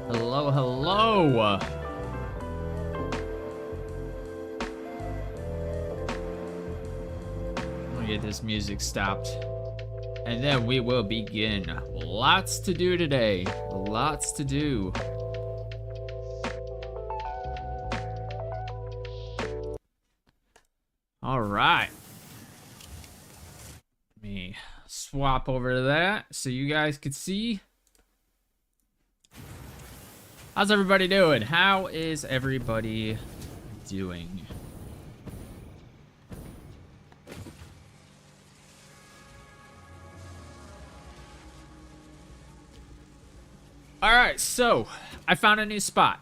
Hello, hello. I'm gonna get this music stopped. And then we will begin. Lots to do today. Lots to do. All right. Let me swap over to that so you guys can see. How's everybody doing? How is everybody doing? All right, so I found a new spot.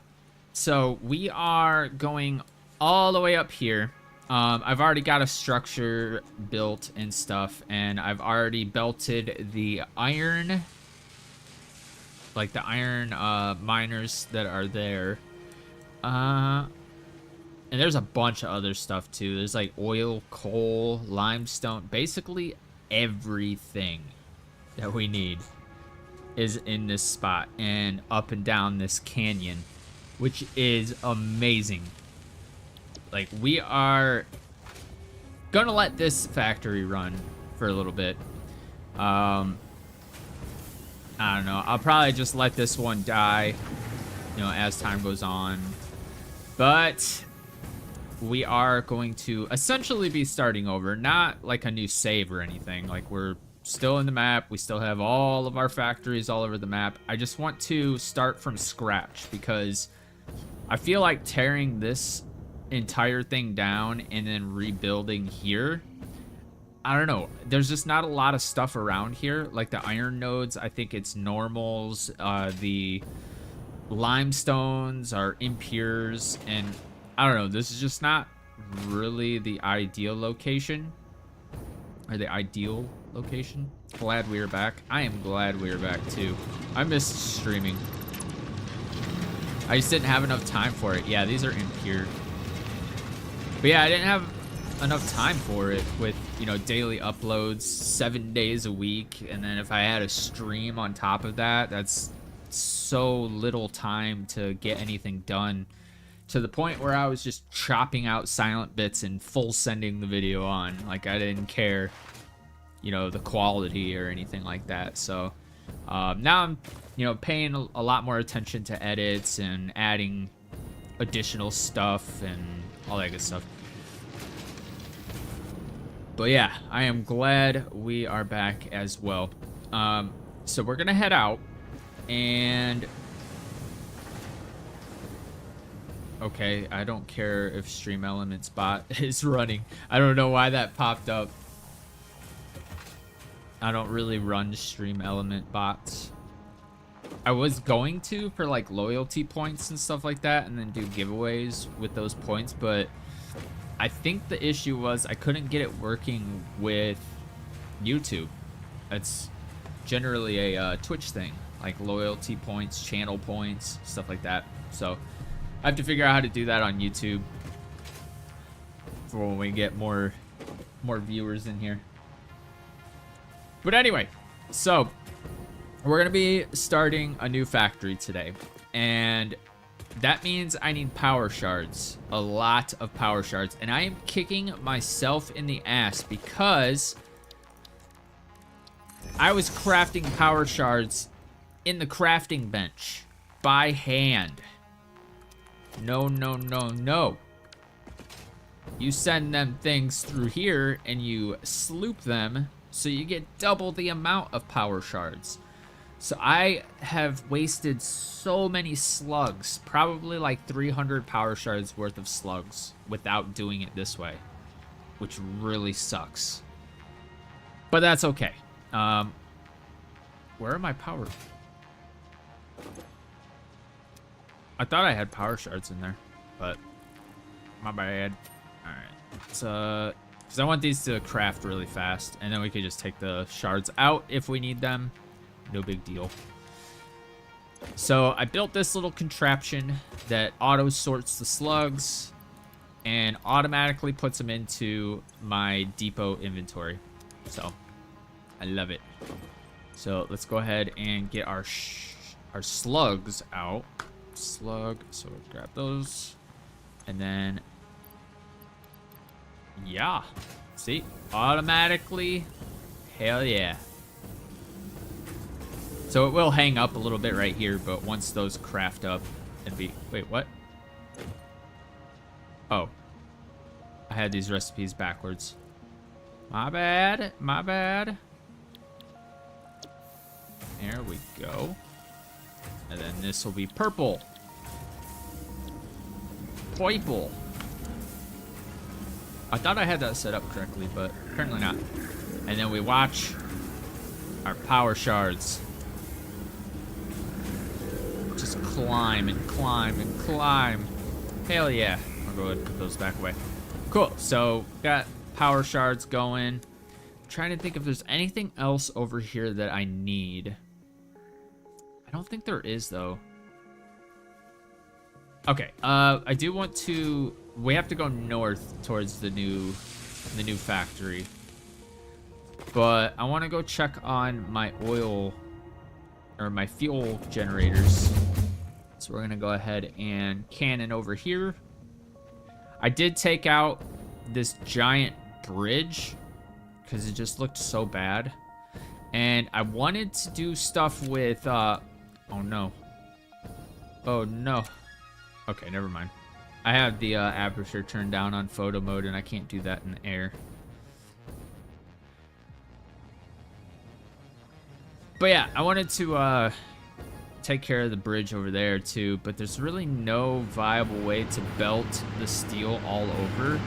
So we are going all the way up here. I've already got a structure built and stuff, and I've already belted the iron, like the iron miners that are there. And there's a bunch of other stuff too. There's like oil, coal, limestone, basically everything that we need is in this spot and up and down this canyon, which is amazing. Like, we are gonna let this factory run for a little bit. I don't know. I'll probably just let this one die, you know, as time goes on. But we are going to essentially be starting over. Not like a new save or anything. Like, we're still in the map. We still have all of our factories all over the map. I just want to start from scratch because I feel like tearing this entire thing down and then rebuilding here, I don't know. There's just not a lot of stuff around here. Like the iron nodes, I think it's normals. The limestones are impures, and I don't know. This is just not really the ideal location. Or the ideal location. Glad we are back. I am glad we are back too. I missed streaming. I just didn't have enough time for it. Yeah, these are impure. But yeah, I didn't have enough time for it with, you know, daily uploads 7 days a week. And then if I had a stream on top of that, that's so little time to get anything done. To the point where I was just chopping out silent bits and full sending the video on. Like, I didn't care, you know, the quality or anything like that. So now I'm, you know, paying a lot more attention to edits and adding additional stuff and all that good stuff. But yeah, I am glad we are back as well. So we're gonna head out and okay, I don't care if Stream Elements bot is running. I don't know why that popped up. I don't really run Stream Element bots. I was going to for like loyalty points and stuff like that and then do giveaways with those points, but I think the issue was I couldn't get it working with YouTube. It's generally a Twitch thing, like loyalty points, channel points, stuff like that. So I have to figure out how to do that on YouTube for when we get more viewers in here. But anyway, so we're gonna be starting a new factory today, and that means I need power shards, a lot of power shards, and I am kicking myself in the ass because I was crafting power shards in the crafting bench by hand. No, no, no, no. You send them things through here and you sloop them so you get double the amount of power shards. So I have wasted so many slugs, probably like 300 power shards worth of slugs without doing it this way, which really sucks. But that's okay. Where are my power? I thought I had power shards in there, but my bad. All right, so because I want these to craft really fast, and then we could just take the shards out if we need them. No big deal. So I built this little contraption that auto sorts the slugs and automatically puts them into my depot inventory. So I love it. So let's go ahead and get our slugs out. Slug, so we'll grab those, and then yeah, see, automatically, hell yeah. So it will hang up a little bit right here, but once those craft up, it'd be, wait, what? Oh, I had these recipes backwards. My bad, my bad. There we go. And then this will be purple. Purple. I thought I had that set up correctly, but apparently not. And then we watch our power shards just climb and climb and climb. Hell yeah. I'll go ahead and put those back away. Cool. So got power shards going. I'm trying to think if there's anything else over here that I need. I don't think there is, though. Okay, I do want to... We have to go north towards the new factory. But I want to go check on my oil... or my fuel generators. So we're going to go ahead and cannon over here. I did take out this giant bridge because it just looked so bad. And I wanted to do stuff with... oh no. Oh no. Okay, never mind. I have the aperture turned down on photo mode, and I can't do that in air. But yeah, I wanted to take care of the bridge over there too, but there's really no viable way to belt the steel all over.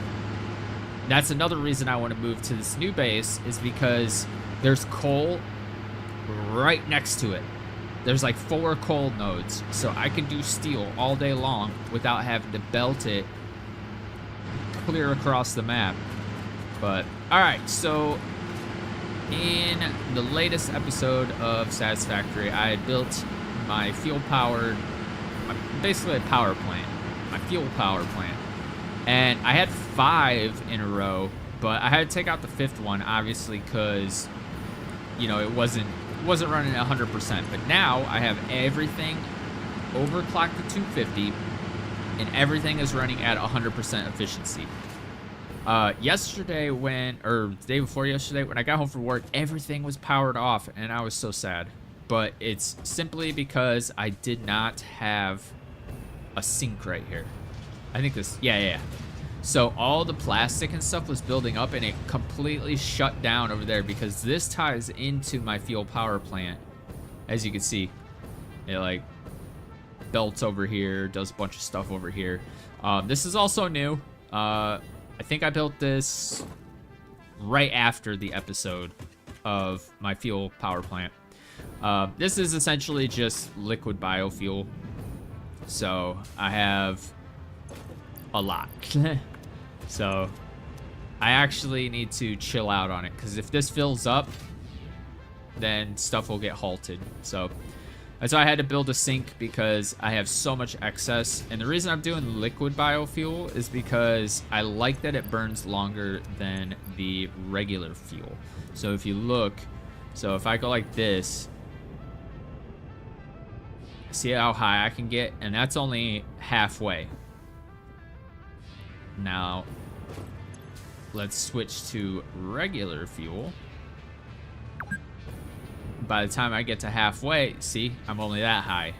That's another reason I want to move to this new base, is because there's coal right next to it. There's like 4 coal nodes, so I can do steel all day long without having to belt it clear across the map. But all right, so in the latest episode of Satisfactory, I had built my basically a power plant, my fuel power plant. And I had 5 in a row, but I had to take out the 5th one, obviously, because, you know, it wasn't running at 100%. But now I have everything overclocked to 250, and everything is running at 100% efficiency. Yesterday or the day before yesterday, when I got home from work, everything was powered off, and I was so sad. But it's simply because I did not have a sink right here. I think this, yeah. So all the plastic and stuff was building up, and it completely shut down over there because this ties into my fuel power plant. As you can see, it like belts over here, does a bunch of stuff over here. This is also new. I think I built this right after the episode of my fuel power plant. This is essentially just liquid biofuel. So I have a lot. So I actually need to chill out on it, because if this fills up, then stuff will get halted. So that's why I had to build a sink, because I have so much excess. And the reason I'm doing liquid biofuel is because I like that it burns longer than the regular fuel. So if you look, so if I go like this, see how high I can get? And that's only halfway. Now, let's switch to regular fuel. By the time I get to halfway, see, I'm only that high.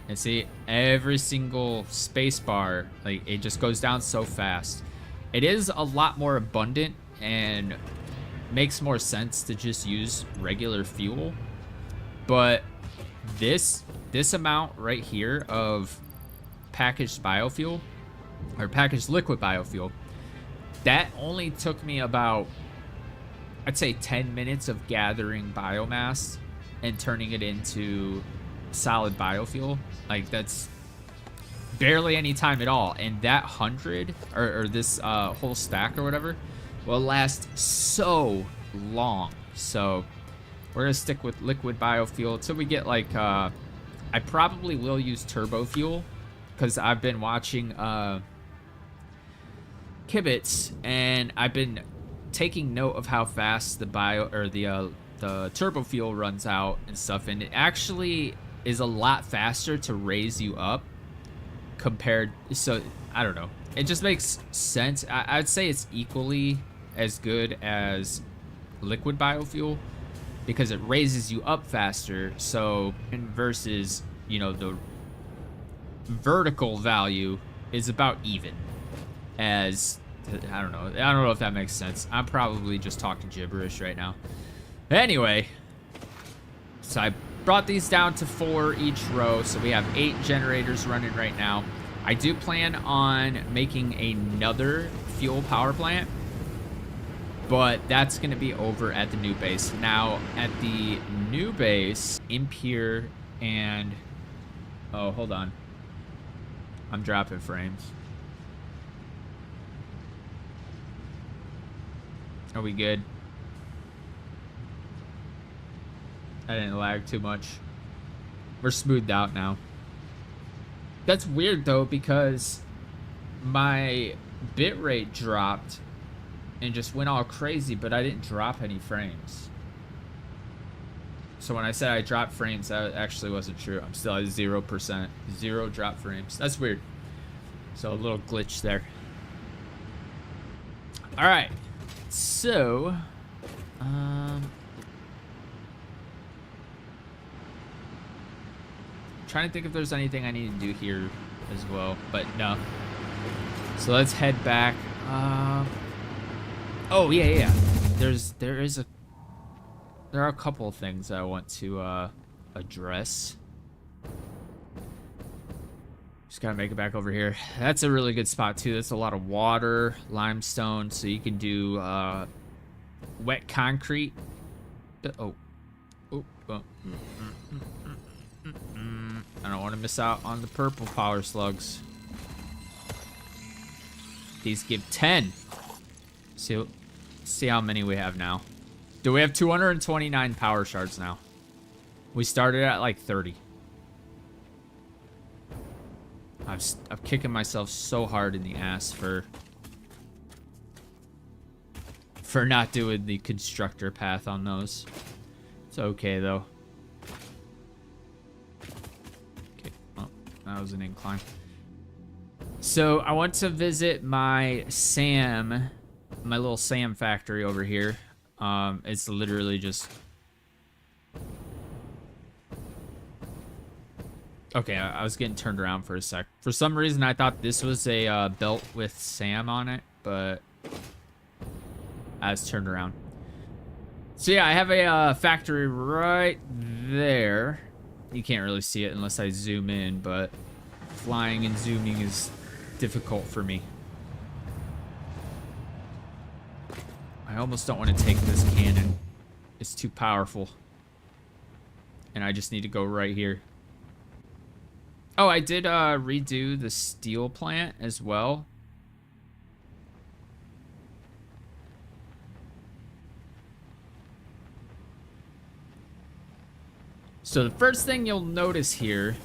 And see, every single space bar, like, it just goes down so fast. It is a lot more abundant and makes more sense to just use regular fuel. But this amount right here of packaged biofuel, or packaged liquid biofuel, that only took me about, I'd say, 10 minutes of gathering biomass and turning it into solid biofuel. Like, that's barely any time at all. And that 100 or this whole stack or whatever will last so long. So we're gonna stick with liquid biofuel until we get like I probably will use turbo fuel, because I've been watching Kibitz, and I've been taking note of how fast the the turbo fuel runs out and stuff, and it actually is a lot faster to raise you up compared. So I don't know, it just makes sense. I'd say it's equally as good as liquid biofuel, because it raises you up faster. So versus, you know, the vertical value is about even. As I don't know if that makes sense. I'm probably just talking gibberish right now. Anyway, so I brought these down to 4 each row, so we have 8 generators running right now. I do plan on making another fuel power plant, but that's going to be over at the new base. Now, at the new base, Impure and... Oh, hold on. I'm dropping frames. Are we good? I didn't lag too much. We're smoothed out now. That's weird though, because my bitrate dropped and just went all crazy, but I didn't drop any frames. So when I said I dropped frames, that actually wasn't true. I'm still at 0%. 0 drop frames. That's weird. So a little glitch there. All right. So, trying to think if there's anything I need to do here as well, but no. So let's head back. Oh yeah. There are a couple of things I want to address. Just gotta make it back over here. That's a really good spot too. That's a lot of water, limestone, so you can do wet concrete. Oh. I don't want to miss out on the purple power slugs. These give 10. See how many we have now. Do we have 229 power shards now? We started at like 30. I'm kicking myself so hard in the ass for not doing the constructor path on those. It's okay though. Okay, oh, that was an incline. So I want to visit my little SAM factory over here. It's literally just... Okay, I was getting turned around for a sec. For some reason, I thought this was a belt with SAM on it, but I was turned around. So yeah, I have a factory right there. You can't really see it unless I zoom in, but flying and zooming is difficult for me. I almost don't want to take this cannon. It's too powerful. And I just need to go right here. Oh, I did redo the steel plant as well. So the first thing you'll notice here,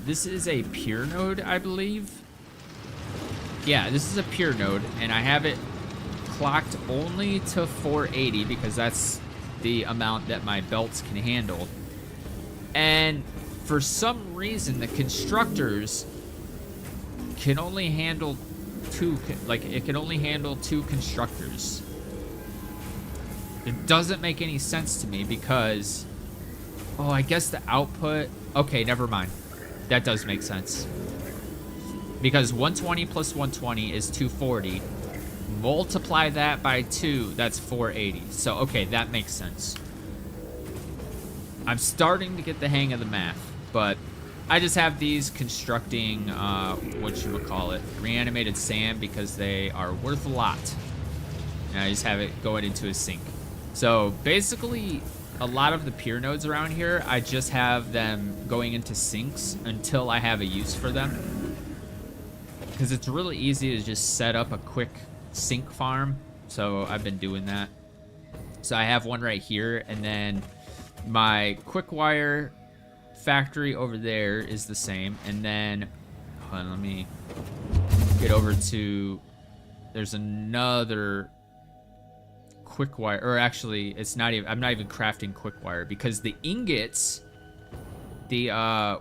this is a pure node, I believe. Yeah, this is a pure node, and I have it clocked only to 480 because that's the amount that my belts can handle. And for some reason, the constructors can only handle it can only handle 2 constructors. It doesn't make any sense to me because, oh, I guess the output, okay, never mind. That does make sense. Because 120 plus 120 is 240. Multiply that by 2, that's 480. So, okay, that makes sense. I'm starting to get the hang of the math, but I just have these constructing, whatchamacallit, reanimated SAM because they are worth a lot. And I just have it going into a sink. So, basically, a lot of the pure nodes around here, I just have them going into sinks until I have a use for them. Because it's really easy to just set up a quick sink farm, so I've been doing that. So I have one right here, and then my quick wire factory over there is the same, and then hold on, let me get over to, there's another quick wire, or actually it's not even, I'm not even crafting quick wire because the ingots, the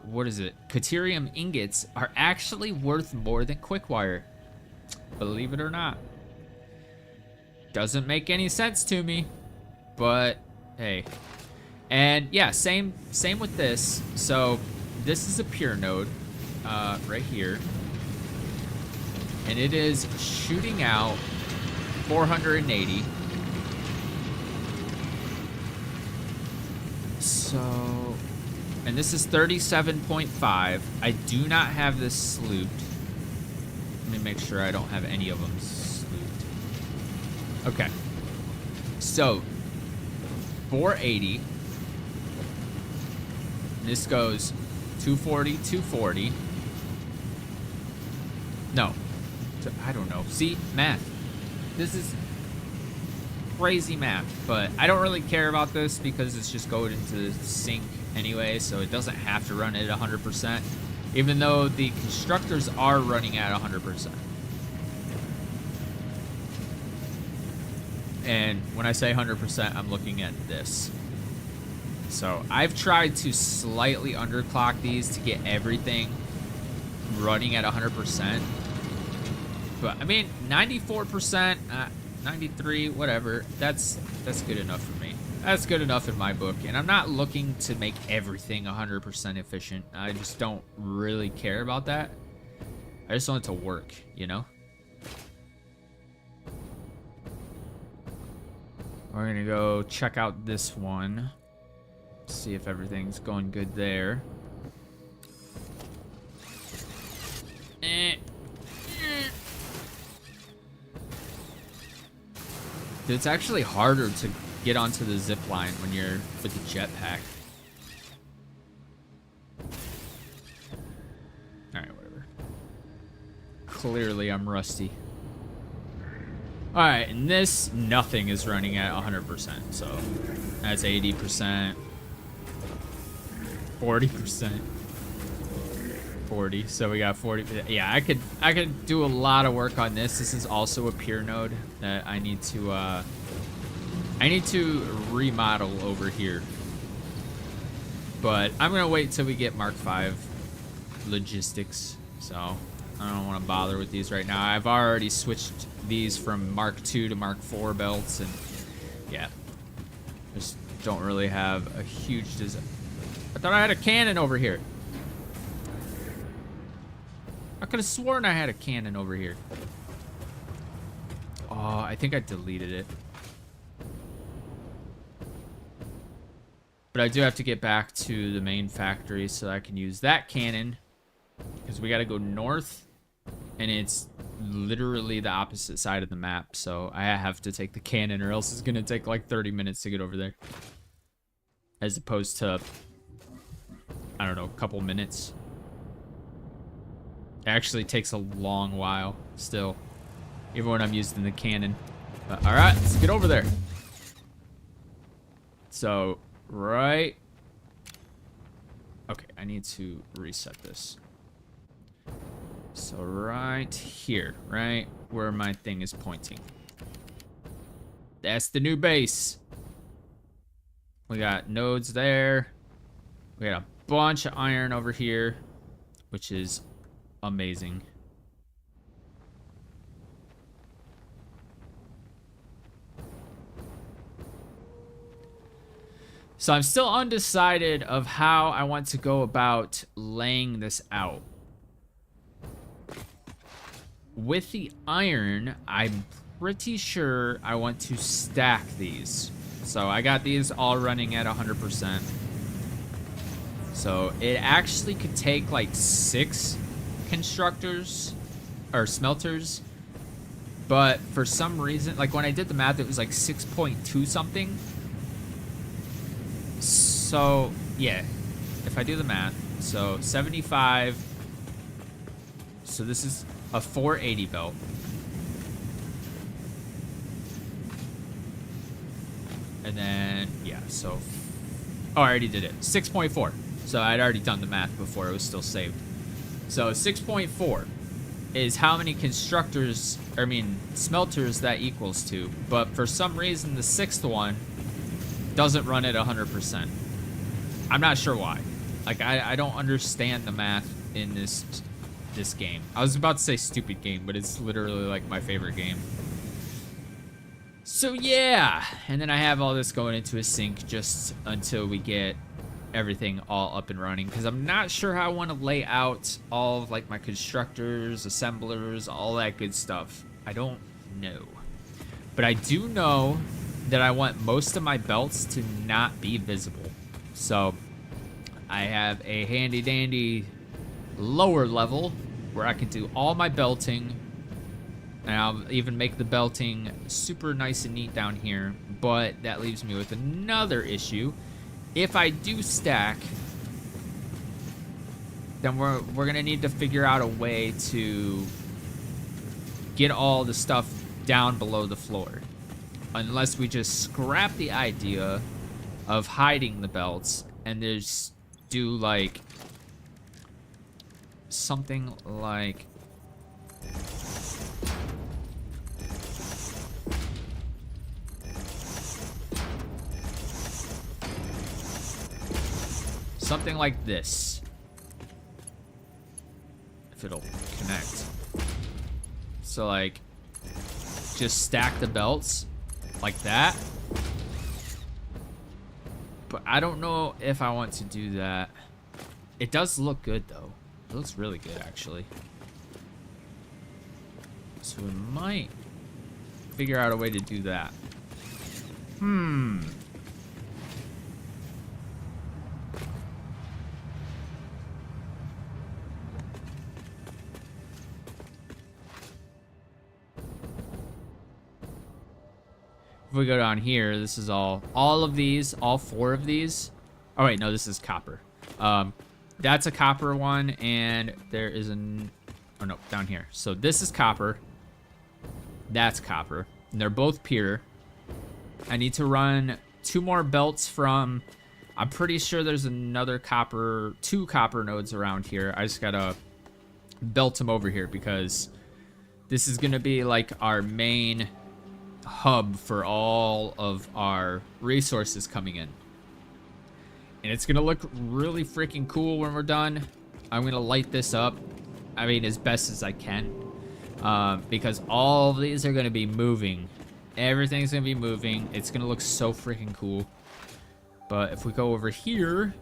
what is it, Caterium ingots are actually worth more than quick wire, believe it or not. Doesn't make any sense to me, but hey. And yeah, same with this. So this is a pure node right here, and it is shooting out 480. So, and this is 37.5. I do not have this slooped. Let me make sure I don't have any of them slooped. Okay. So, 480. This goes 240, 240. No. I don't know. See? Math. This is crazy math, but I don't really care about this because it's just going into the sink anyway, so it doesn't have to run at 100%, even though the constructors are running at 100%. And when I say 100%, I'm looking at this. So I've tried to slightly underclock these to get everything running at 100%. But I mean, 94%, 93, whatever. That's good enough for me. That's good enough in my book. And I'm not looking to make everything 100% efficient. I just don't really care about that. I just want it to work, you know? We're gonna go check out this one. See if everything's going good there. Dude, it's actually harder to get onto the zip line when you're with the jetpack. Alright, whatever. Clearly, I'm rusty. Alright, and this, nothing is running at 100%, so that's 80%, 40%, 40, so we got 40. Yeah, I could do a lot of work on this. This is also a pier node that I need to remodel over here. But I'm gonna wait till we get Mark V logistics, so I don't want to bother with these right now. I've already switched these from Mark II to Mark IV belts, and yeah, just don't really have a huge design. I thought I had a cannon over here. I could have sworn I had a cannon over here. Oh, I think I deleted it. But I do have to get back to the main factory so I can use that cannon, because we got to go north, and it's literally the opposite side of the map, so I have to take the cannon, or else it's gonna take like 30 minutes to get over there, as opposed to, I don't know, a couple minutes. It actually takes a long while still, even when I'm using the cannon. But all right, let's get over there. So right, okay, I need to reset this. So right here, right where my thing is pointing. That's the new base. We got nodes there. We got a bunch of iron over here, which is amazing. So I'm still undecided of how I want to go about laying this out. With the iron, I'm pretty sure I want to stack these. So I got these all running at 100%. So it actually could take like 6 constructors or smelters. But for some reason, like when I did the math, it was like 6.2 something. So yeah, if I do the math, so 75. So this is a 480 belt. And then, yeah, so, oh, I already did it. 6.4. So I'd already done the math before, it was still saved. So 6.4 is how many constructors, smelters that equals to. But for some reason, the 6th one doesn't run at 100%. I'm not sure why. Like, I don't understand the math in this game. I was about to say stupid game, but it's literally like my favorite game. So yeah, and then I have all this going into a sync just until we get everything all up and running, because I'm not sure how I want to lay out all of like my constructors, assemblers, all that good stuff. I don't know. But I do know that I want most of my belts to not be visible. So I have a handy dandy lower level where I can do all my belting, and I'll even make the belting super nice and neat down here. But that leaves me with another issue. If I do stack, then we're gonna need to figure out a way to get all the stuff down below the floor, unless we just scrap the idea of hiding the belts and just do like something like this, if it'll connect. So like just stack the belts like that. But I don't know if I want to do that. It does look good though. It looks really good actually. So we might figure out a way to do that. Hmm. If we go down here, this is all of these, all 4 of these. Oh wait, no, this is copper. That's a copper one, and there is an, oh no, down here. So this is copper. That's copper. And they're both pure. I need to run 2 more belts from, I'm pretty sure there's another copper, 2 copper nodes around here. I just gotta belt them over here because this is gonna be like our main hub for all of our resources coming in. And it's gonna look really freaking cool when we're done. I'm gonna light this up, I mean, as best as I can, because all of these are gonna be moving. Everything's gonna be moving. It's gonna look so freaking cool. But if we go over here,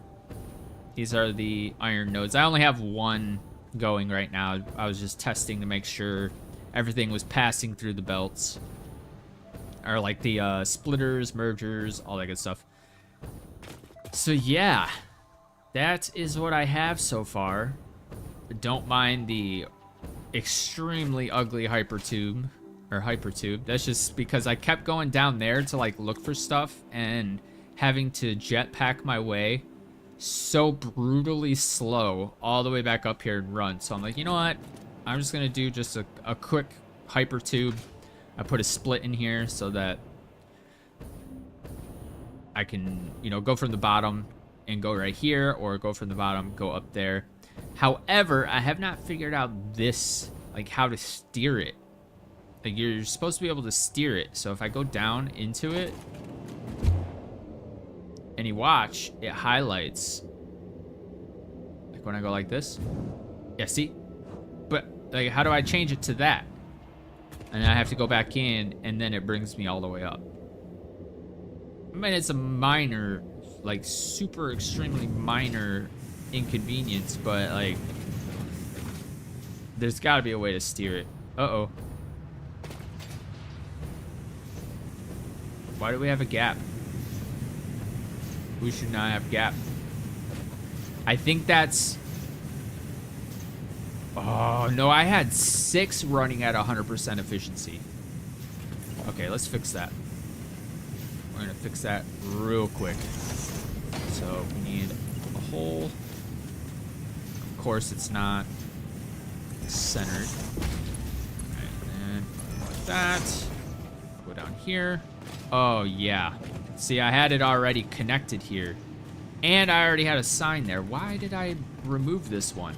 these are the iron nodes. I only have 1 going right now. I was just testing to make sure everything was passing through the belts, or like the splitters, mergers, all that good stuff. So yeah, that is what I have so far. Don't mind the extremely ugly hypertube, or hypertube. That's just because I kept going down there to like look for stuff and having to jetpack my way so brutally slow all the way back up here and run. So I'm like, you know what? I'm just gonna do just a quick hypertube. I put a split in here so that I can, you know, go from the bottom and go right here, or go from the bottom, go up there. However, I have not figured out this, like how to steer it. Like you're supposed to be able to steer it. So if I go down into it and you watch, it highlights. Like when I go like this. Yeah, see? But like, how do I change it to that? And I have to go back in, and then it brings me all the way up. I mean, it's a minor, like super extremely minor inconvenience, but like, there's gotta be a way to steer it. Uh-oh. Why do we have a gap? We should not have gap. I think that's... Oh, no, I had 6 running at 100% efficiency. Okay, let's fix that. We're gonna fix that real quick. So we need a hole. Of course, it's not centered. Alright, and then like that. Go down here. Oh, yeah. See, I had it already connected here. And I already had a sign there. Why did I remove this one?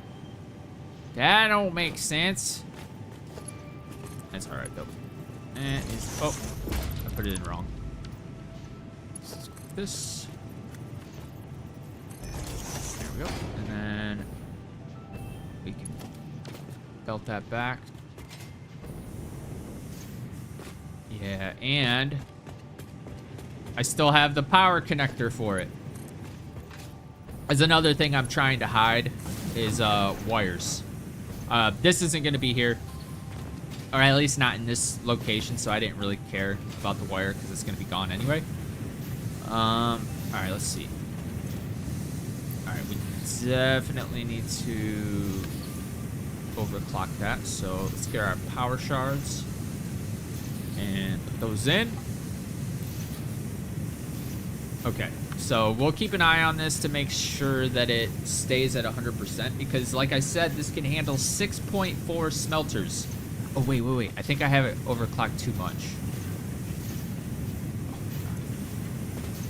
That don't make sense. That's alright, though. And it's... Oh, I put it in wrong. This. There we go. And then we can belt that back. Yeah, and I still have the power connector for it. As another thing I'm trying to hide is wires. This isn't going to be here, or at least not in this location, so I didn't really care about the wire because it's going to be gone anyway. All right, let's see. All right, we definitely need to overclock that. So let's get our power shards and put those in. Okay, so we'll keep an eye on this to make sure that it stays at 100%, because like I said, this can handle 6.4 smelters. Oh, wait. I think I have it overclocked too much.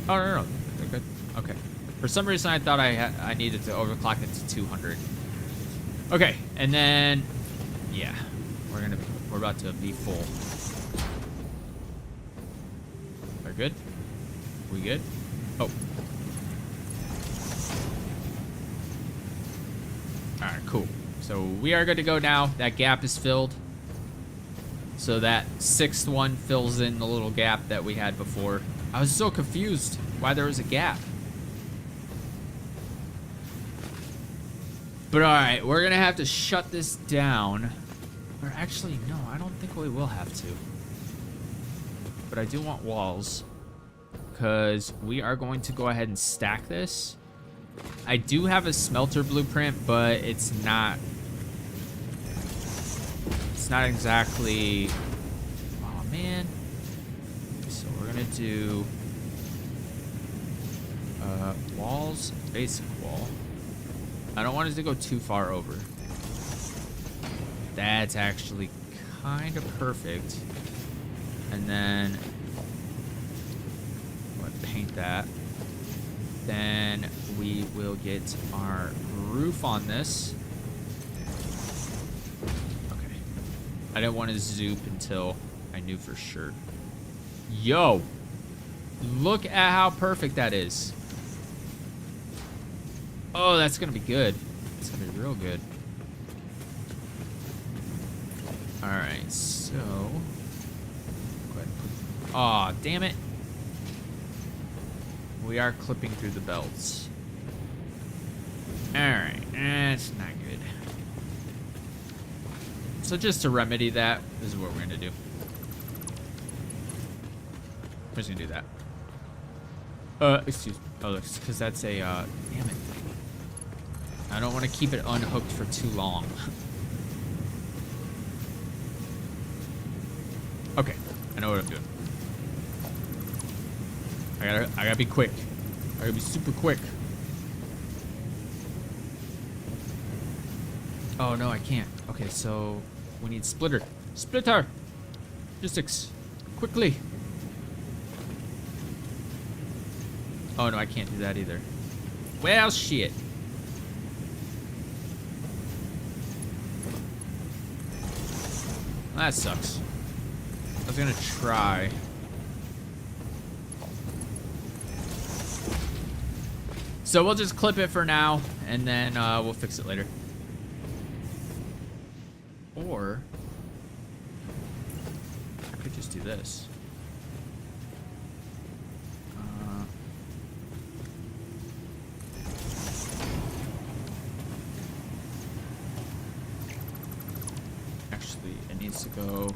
Oh, no. They're good. Okay. For some reason, I thought I needed to overclock it to 200. Okay, and then, yeah, we're about to be full. We're good? We good? Oh. All right, cool. So we are good to go now. That gap is filled. So that 6th one fills in the little gap that we had before. I was so confused why there was a gap. But all right, we're gonna have to shut this down. Or actually, no, I don't think we will have to. But I do want walls. because we are going to go ahead and stack this. I do have a smelter blueprint, but it's not exactly, oh man. So we're gonna do walls, basic wall. I don't want it to go too far over. That's actually kind of perfect. And then I'm gonna paint that. Then we will get our roof on this. Okay. I didn't want to zoop until I knew for sure. Yo! Look at how perfect that is. Oh, that's gonna be good. It's gonna be real good. Alright, so go ahead and put, aw, damn it. We are clipping through the belts. Alright, that's not good. So just to remedy that, this is what we're gonna do. We're just gonna do that. Excuse me. Oh, because that's a, damn it. I don't want to keep it unhooked for too long. Okay, I know what I'm doing. I gotta be quick. I gotta be super quick. Oh no, I can't. Okay, so we need splitter. Splitter! Logistics. Quickly. Oh no, I can't do that either. Well, shit. That sucks. I was gonna try. So we'll just clip it for now, and then we'll fix it later. Or I could just do this. Actually, it needs to go.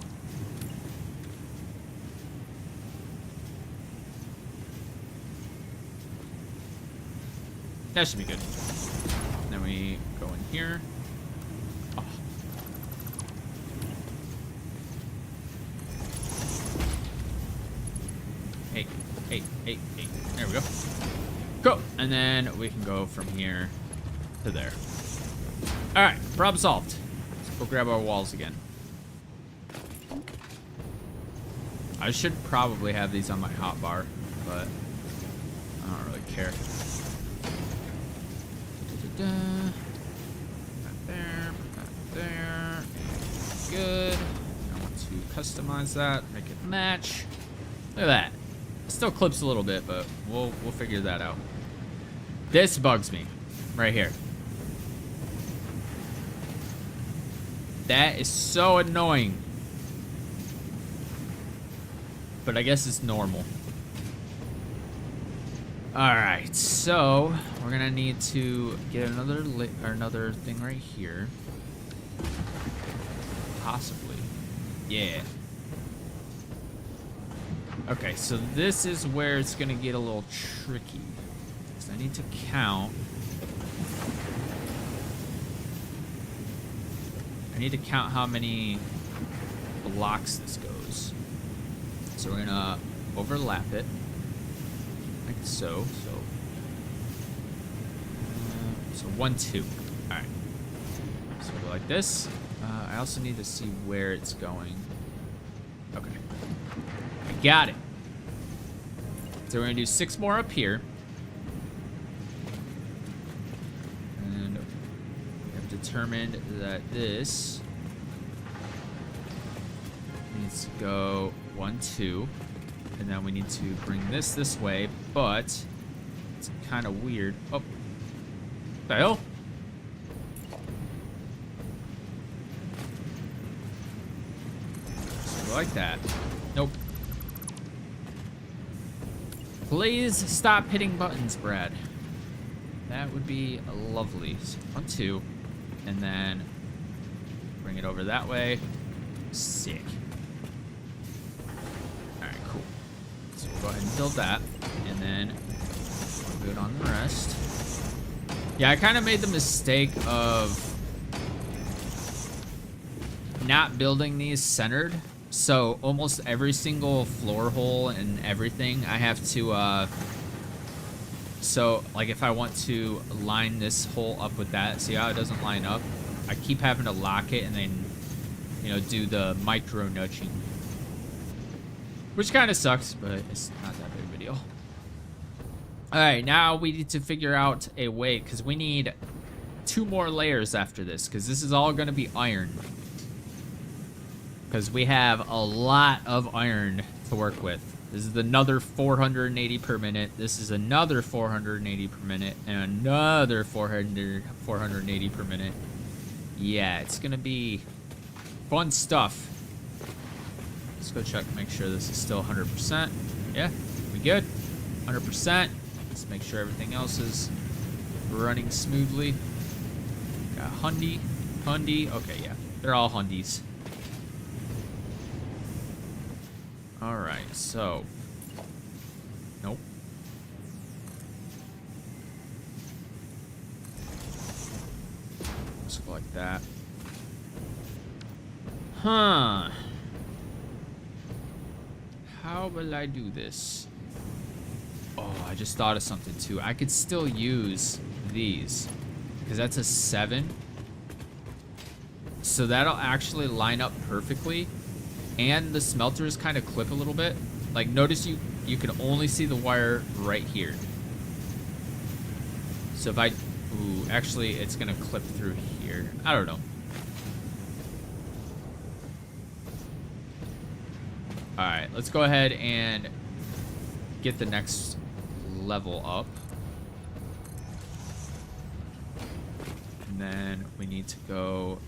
That should be good. Then we go in here. Oh. Hey. There we go. Go! And then we can go from here to there. Alright, problem solved. Let's go grab our walls again. I should probably have these on my hotbar, but I don't really care. Not there. Good. I want to customize that, make it match. Look at that. It still clips a little bit, but we'll figure that out. This bugs me right here. That is so annoying. But I guess it's normal. Alright, so we're gonna need to get another thing right here. Possibly. Yeah. Okay, so this is where it's gonna get a little tricky. So I need to count. I need to count how many blocks this goes. So we're gonna overlap it. Like so. So 1, 2. All right. So we'll go like this. I also need to see where it's going. Okay. I got it. So we're gonna do 6 more up here. And we have determined that this needs to go 1, 2. And then we need to bring this way, but it's kind of weird. Oh, what the hell? So like that. Nope. Please stop hitting buttons, Brad. That would be lovely. So 1, 2, and then bring it over that way. Sick. go ahead and build that. And then we're good on the rest. Yeah, I kind of made the mistake of not building these centered. So almost every single floor hole and everything, I have to, so like if I want to line this hole up with that, see how it doesn't line up? I keep having to lock it and then, you know, do the micro nudging. Which kind of sucks, but it's not that big of a deal. All right, now we need to figure out a way, because we need 2 more layers after this, because this is all going to be iron. Because we have a lot of iron to work with. This is another 480 per minute. This is another 480 per minute. And another 480 per minute. Yeah, it's going to be fun stuff. Let's go check, make sure this is still 100%. Yeah, we good. 100%. Let's make sure everything else is running smoothly. Got Hundy. Okay, yeah, they're all Hundies. All right, so. Nope. Let's go like that. Huh. How will I do this? Oh, I just thought of something too. I could still use these because that's a 7. So that'll actually line up perfectly. And the smelters kind of clip a little bit. Like, notice you can only see the wire right here. So if I... Ooh, actually, it's going to clip through here. I don't know. Alright, let's go ahead and get the next level up. And then we need to go...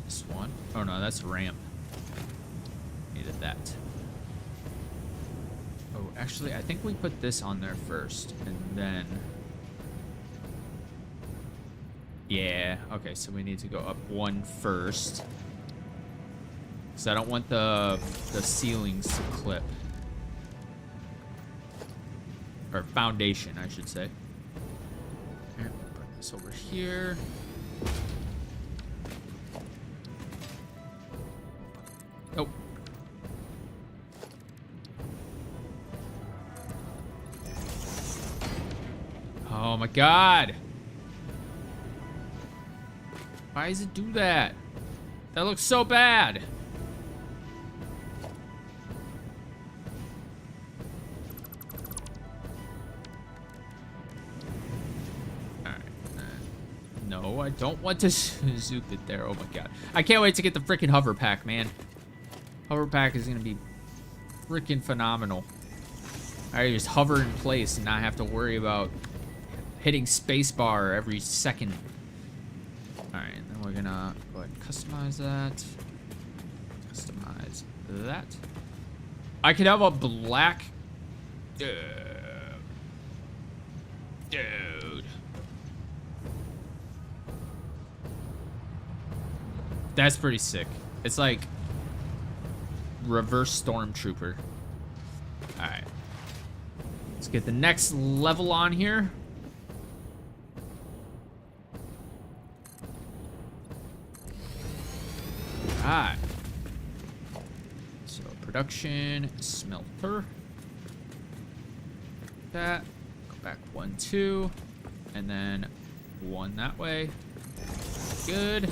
This one. Oh no, that's a ramp. Needed that. Oh, actually, I think we put this on there first, and then... Yeah, okay, so we need to go up 1 first. Because I don't want the ceilings to clip. Or foundation, I should say. Here, bring this over here. Oh. Oh my god. Why does it do that? That looks so bad. Alright. No, I don't want to zoop it there. Oh my god. I can't wait to get the freaking hover pack, man. Hover pack is going to be freaking phenomenal. I just hover in place and not have to worry about hitting spacebar every second. Alright, then we're going to go ahead and customize that. Customize that. I could have a black... Dude. That's pretty sick. It's like... Reverse Stormtrooper. Alright. Let's get the next level on here. Alright. So, production, smelter. That. Go back 1, 2. And then 1 that way. Good.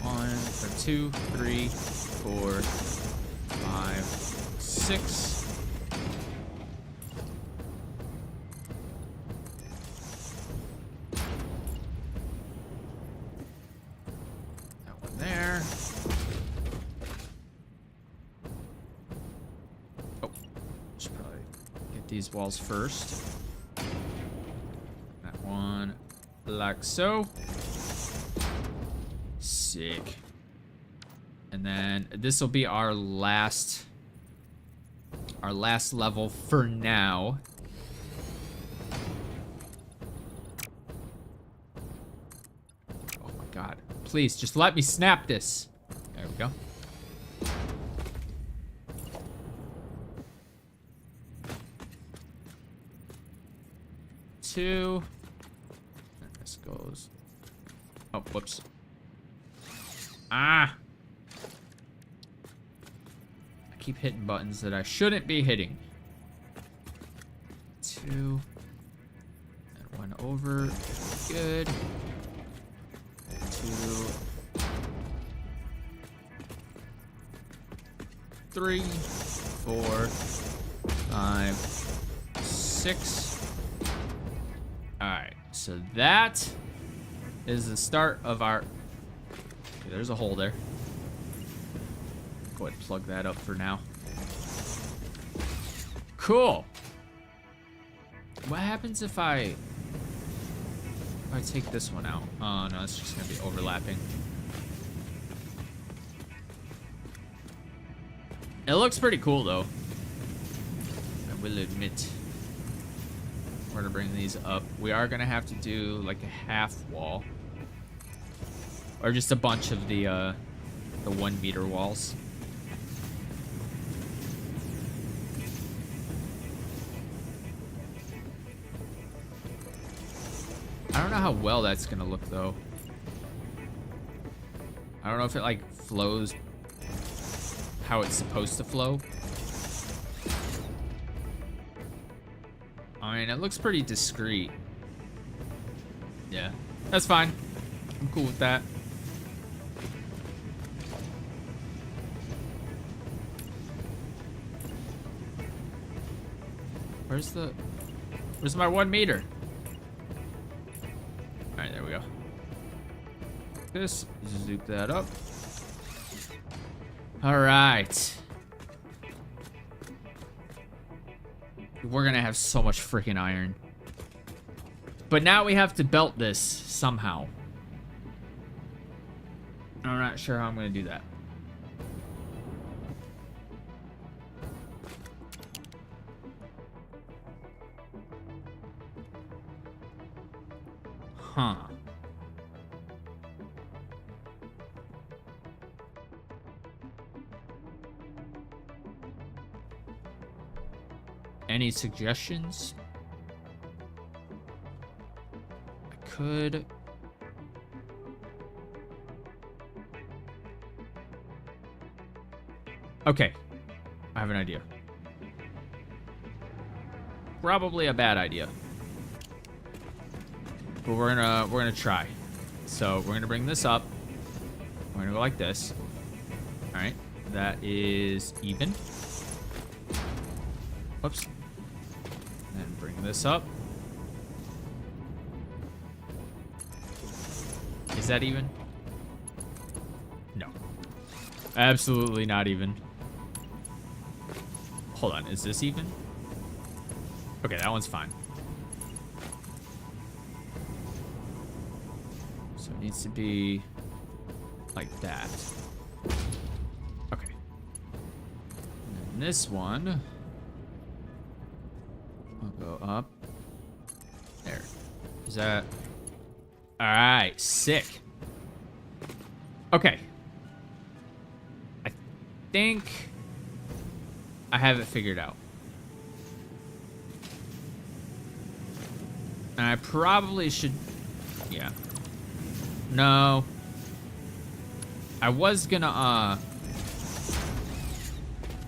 1, or 2, 3, 4, 5, 6. That one there. Oh, should probably get these walls first. That one, like so. Sick. And then this will be our last level for now. Oh my god. Please, just let me snap this. There we go. 2. And this goes... Oh, whoops. Ah! I keep hitting buttons that I shouldn't be hitting. 2. And 1 over. Good. 2. 3, 4, 5, 6. Alright, so that is the start of our... Okay, there's a hole there. Go ahead and plug that up for now. Cool. What happens if I take this one out? Oh no, it's just gonna be overlapping. It looks pretty cool though, I will admit. We're gonna bring these up. We are gonna have to do like a half wall, or just a bunch of the 1 meter walls. I don't know how well that's gonna look though. I don't know if it like flows how it's supposed to flow. I mean, it looks pretty discreet. Yeah, that's fine. I'm cool with that. Where's my 1 meter? All right, there we go. This, zoop that up. All right. We're gonna have so much freaking iron. But now we have to belt this somehow. I'm not sure how I'm gonna do that. Huh. Any suggestions? I could... Okay. I have an idea. Probably a bad idea. But we're gonna try. So we're gonna bring this up. We're gonna go like this. Alright. That is even. Whoops. And bring this up. Is that even? No. Absolutely not even. Hold on, is this even? Okay, that one's fine. So it needs to be like that. Okay. And then this one will go up. There. Is that... Alright, sick. Okay. I think I have it figured out. And I probably should... Yeah. No. I was gonna,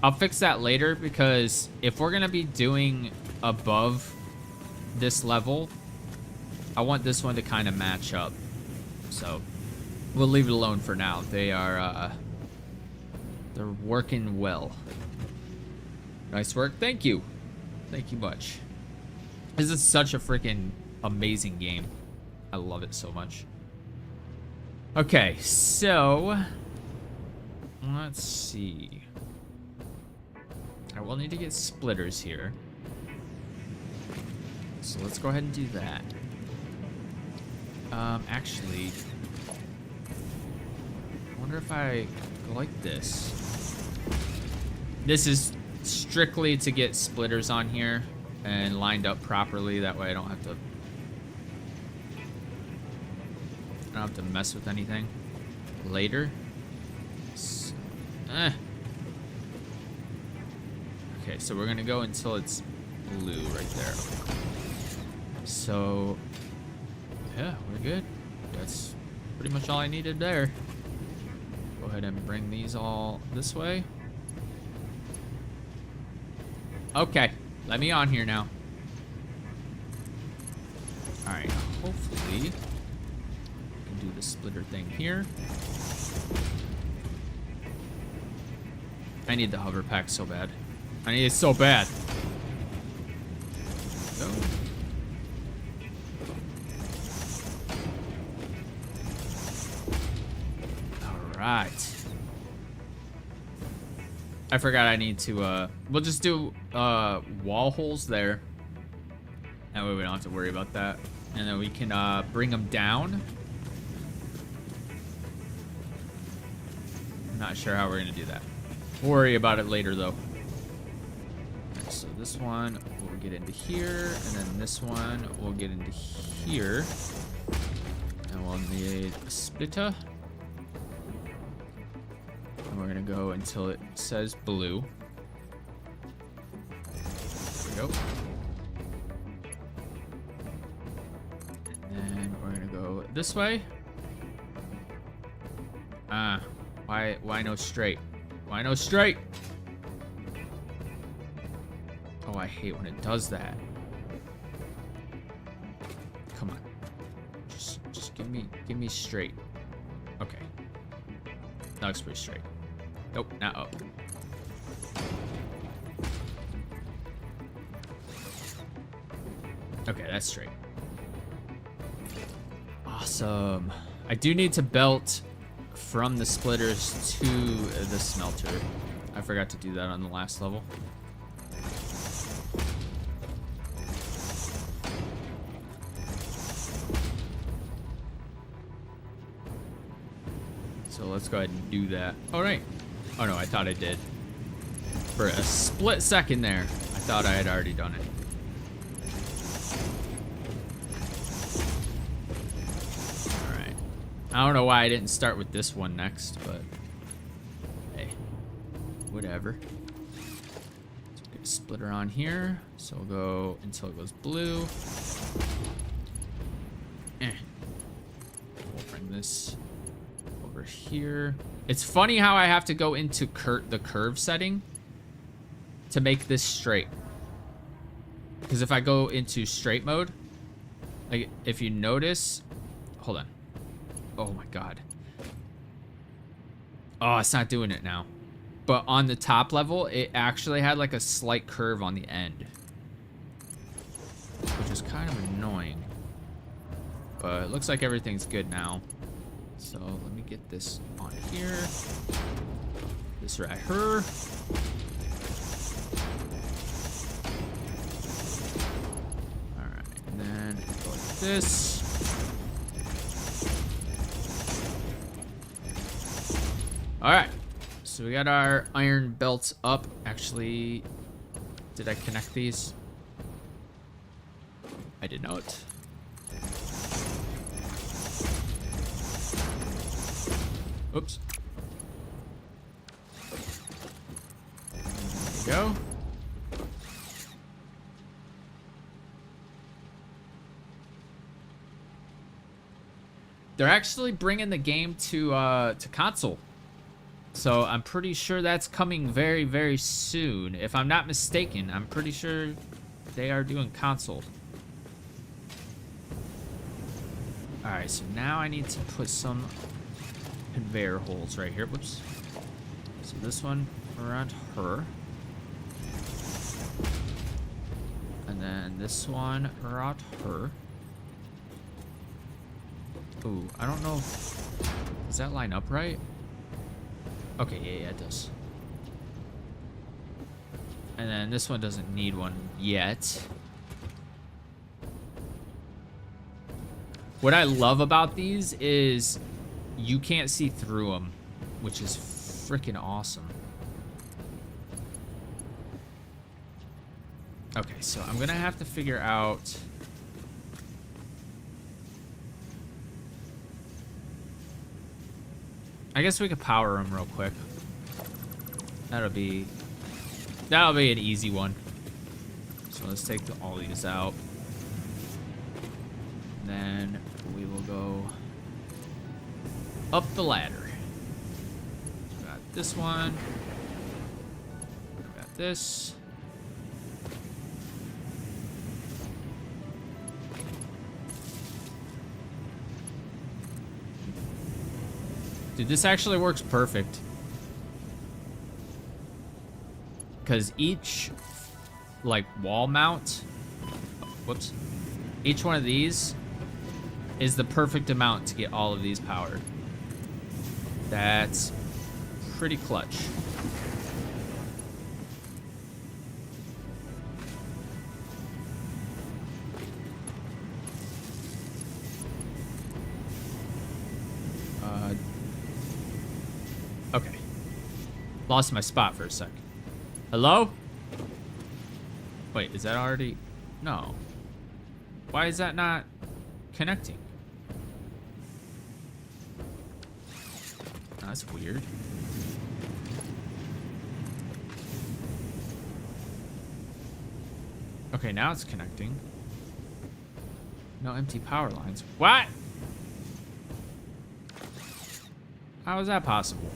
I'll fix that later, because if we're gonna be doing above this level, I want this one to kind of match up. So we'll leave it alone for now. They are, they're working well. Nice work. Thank you. Thank you much. This is such a freaking amazing game. I love it so much. Okay, so let's see. I will need to get splitters here. So let's go ahead and do that. Actually, I wonder if I go like this. This is strictly to get splitters on here and lined up properly. That way I don't have to mess with anything later. So, Okay, so we're gonna go until it's blue right there. So, yeah, we're good. That's pretty much all I needed there. Go ahead and bring these all this way. Okay, let me on here now. All right, hopefully we can do the splitter thing here. I need the hover pack so bad. I need it so bad. Go. All right. I forgot I need to, we'll just do, wall holes there. That way we don't have to worry about that. And then we can, bring them down. I'm not sure how we're gonna do that. We'll worry about it later, though. Right, so this one will get into here, and then this one will get into here. And we'll need a splitter. And we're gonna go until it says blue. There we go. And then we're gonna go this way. Why no straight? Why no straight? Oh, I hate when it does that. Come on. Just give me straight. Okay. That looks pretty straight. Nope, not up. Okay, that's straight. Awesome. I do need to belt from the splitters to the smelter. I forgot to do that on the last level. So let's go ahead and do that. All right. Oh no, I thought I did. For a split second there, I thought I had already done it. I don't know why I didn't start with this one next, but hey, whatever. Let's get a splitter on here. So we'll go until it goes blue. We'll bring this over here. It's funny how I have to go into the curve setting to make this straight. Because if I go into straight mode, like if you notice, hold on. Oh my god. Oh, it's not doing it now. But on the top level, it actually had like a slight curve on the end, which is kind of annoying. But it looks like everything's good now. So let me get this on here. This right here. All right, and then go like this. All right, so we got our iron belts up. Actually, did I connect these? I did not. Oops. There we go. They're actually bringing the game to console. So I'm pretty sure that's coming very, very soon. If I'm not mistaken, I'm pretty sure they are doing console. All right, so now I need to put some conveyor holes right here. Whoops. So this one around her. And then this one around her. Ooh, I don't know if, does that line up right? Okay, yeah, it does. And then this one doesn't need one yet. What I love about these is you can't see through them, which is freaking awesome. Okay, so I'm gonna have to figure out. I guess we could power them real quick. That'll be an easy one. So let's take all these out. And then we will go up the ladder. Got this one. Got this. Dude, this actually works perfect. Because each, like, wall mount, whoops, each one of these is the perfect amount to get all of these powered. That's pretty clutch. Okay. Lost my spot for a sec. Hello? Wait, is that already? No. Why is that not connecting? That's weird. Okay, now it's connecting. No empty power lines. What? How is that possible?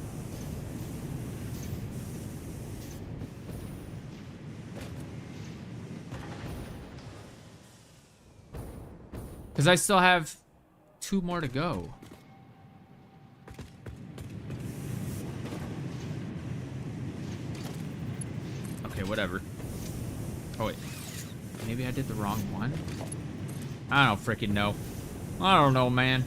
Because I still have 2 more to go. Okay, whatever. Oh, wait. Maybe I did the wrong one? I don't freaking know. I don't know, man.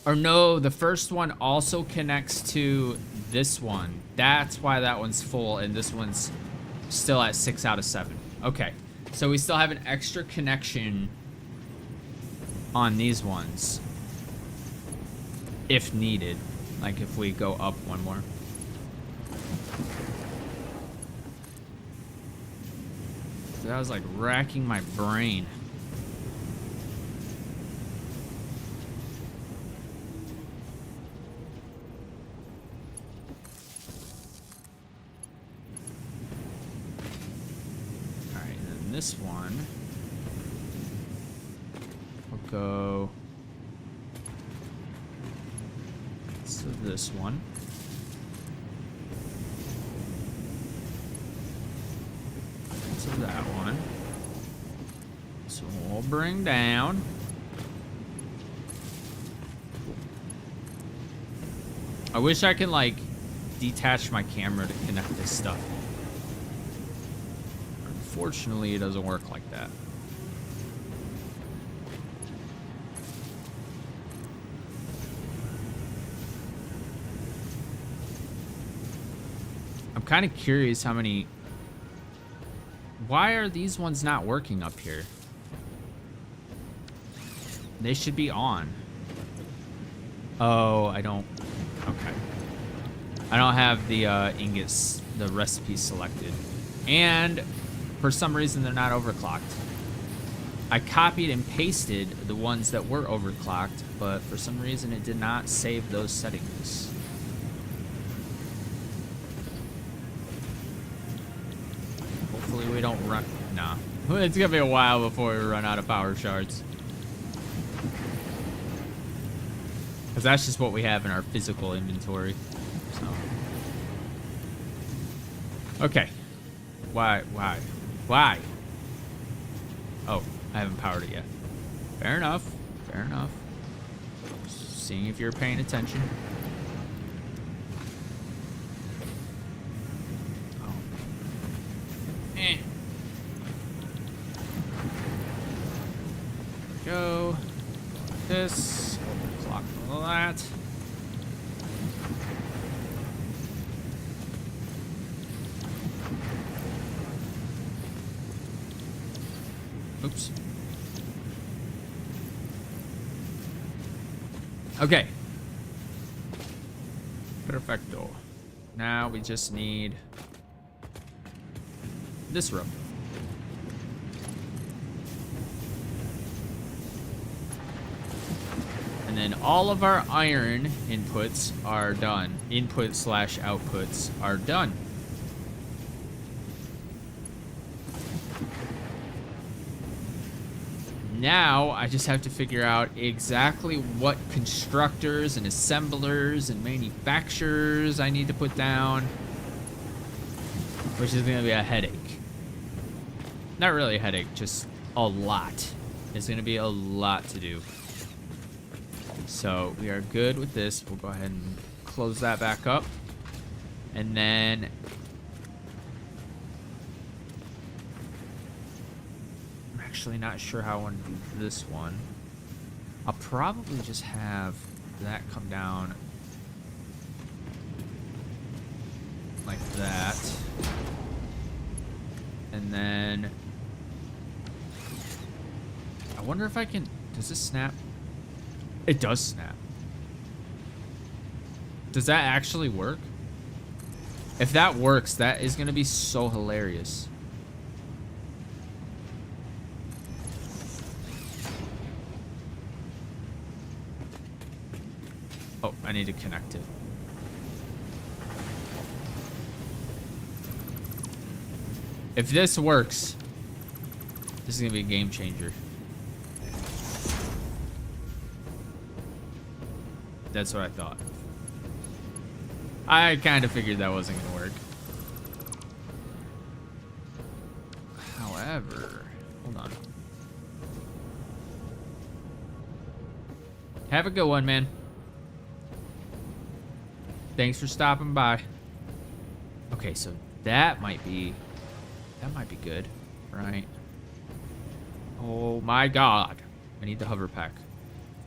Or no, the first one also connects to this one. That's why that one's full and this one's still at 6 out of 7. Okay. So we still have an extra connection on these ones if needed, like if we go up one more. So that was like racking my brain. This one will go to this one. To that one. So we'll bring down. I wish I could like detach my camera to connect this stuff. Unfortunately, it doesn't work like that. I'm kind of curious how many... Why are these ones not working up here? They should be on. Oh, I don't... Okay. I don't have the ingots, the recipe selected. And... for some reason, they're not overclocked. I copied and pasted the ones that were overclocked, but for some reason, it did not save those settings. Hopefully, we don't run... Nah. It's gonna be a while before we run out of power shards. Because that's just what we have in our physical inventory. So. Okay. Why? Why? Oh, I haven't powered it yet. Fair enough. Fair enough. Seeing if you're paying attention. Oh. Go. This. Clock all that. Oops. Okay. Perfecto. Now we just need this room. And then all of our iron inputs are done. Input/outputs are done. Now I just have to figure out exactly what constructors and assemblers and manufacturers I need to put down, which is going to be a headache. Not really a headache, just a lot. It's going to be a lot to do. So we are good with this. We'll go ahead and close that back up. And then I'm actually not sure how I want to do this one. I'll probably just have that come down like that. And then I wonder if I can, does this snap? It does snap. Does that actually work? If that works, that is going to be so hilarious. Oh, I need to connect it. If this works, this is going to be a game changer. That's what I thought. I kind of figured that wasn't going to work. However, hold on. Have a good one, man. Thanks for stopping by. Okay, so that might be good, right? Oh my God. I need the hover pack.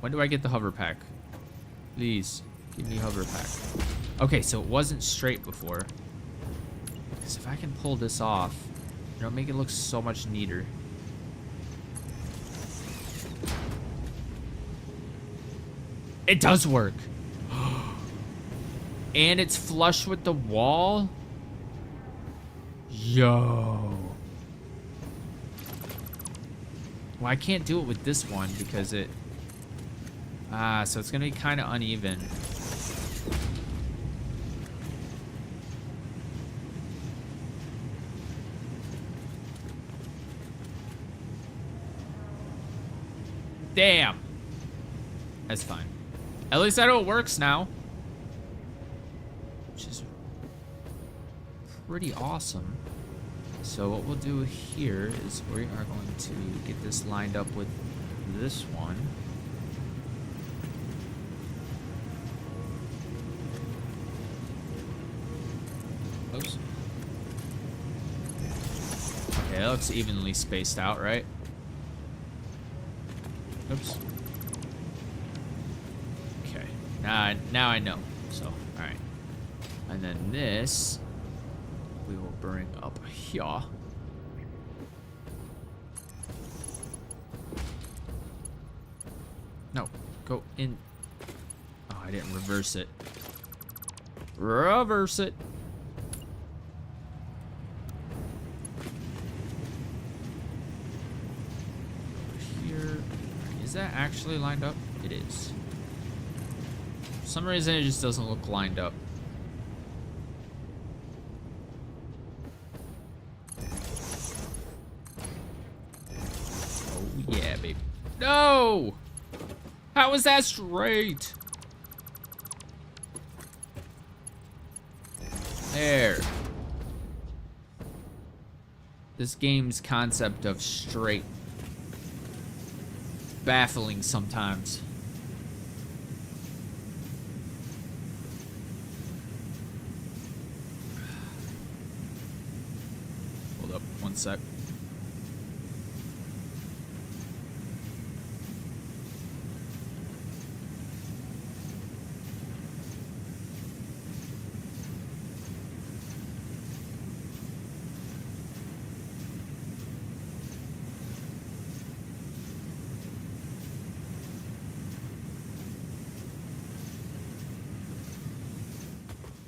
When do I get the hover pack? Please, give me hover pack. Okay, so it wasn't straight before. Because if I can pull this off, it'll make it look so much neater. It does work. And it's flush with the wall? Yo. Well, I can't do it with this one because it... so it's gonna be kind of uneven. Damn. That's fine. At least I know it works now. Which is pretty awesome. So what we'll do here is we are going to get this lined up with this one. Oops. Okay, that looks evenly spaced out, right? Oops. Okay. Now I know. So, all right. And then this we will bring up here. No, go in. Oh, I didn't reverse it. Reverse it. Here. Is that actually lined up? It is. For some reason, it just doesn't look lined up. Oh, yeah, baby. No! How is that straight? There. This game's concept of straight. Baffling sometimes. Hold up, one sec.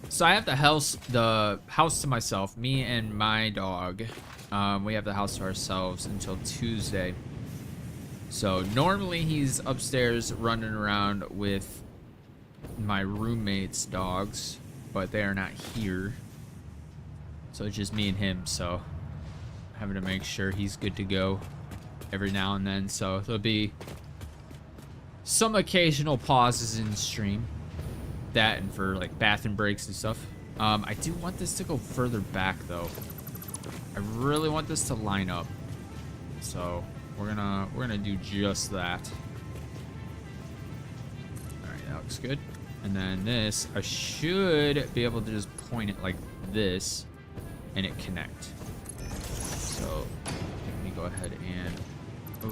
So I have the house to myself, me and my dog. We have the house to ourselves until Tuesday. So normally he's upstairs running around with my roommate's dogs, but they are not here. So it's just me and him, so I'm having to make sure he's good to go every now and then, so there'll be some occasional pauses in the stream. That and for like bathroom breaks and stuff. I do want this to go further back though. I really want this to line up. So we're gonna do just that. Alright, that looks good. And then this, I should be able to just point it like this and it connect. So let me go ahead and,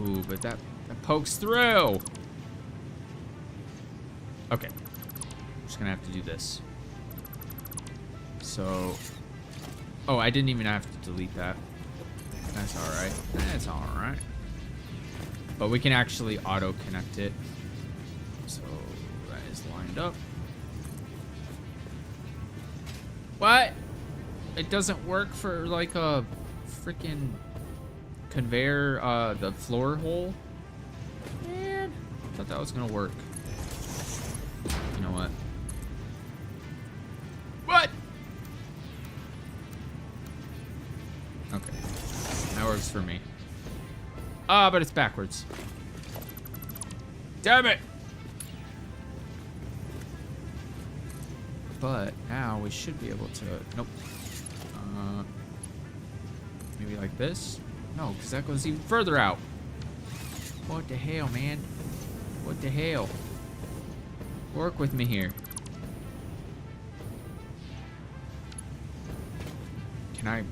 ooh, but that pokes through. Okay, I'm just gonna have to do this. So, oh, I didn't even have to delete that. That's all right. That's all right. But we can actually auto connect it. So that is lined up. What? It doesn't work for like a freaking conveyor, the floor hole? Man, I thought that was gonna work. You know what? What? Okay. That works for me. Ah, but it's backwards. Damn it! But now we should be able to... Nope. Maybe like this? No, because that goes even further out. What the hell, man? What the hell? Work with me here. Can I...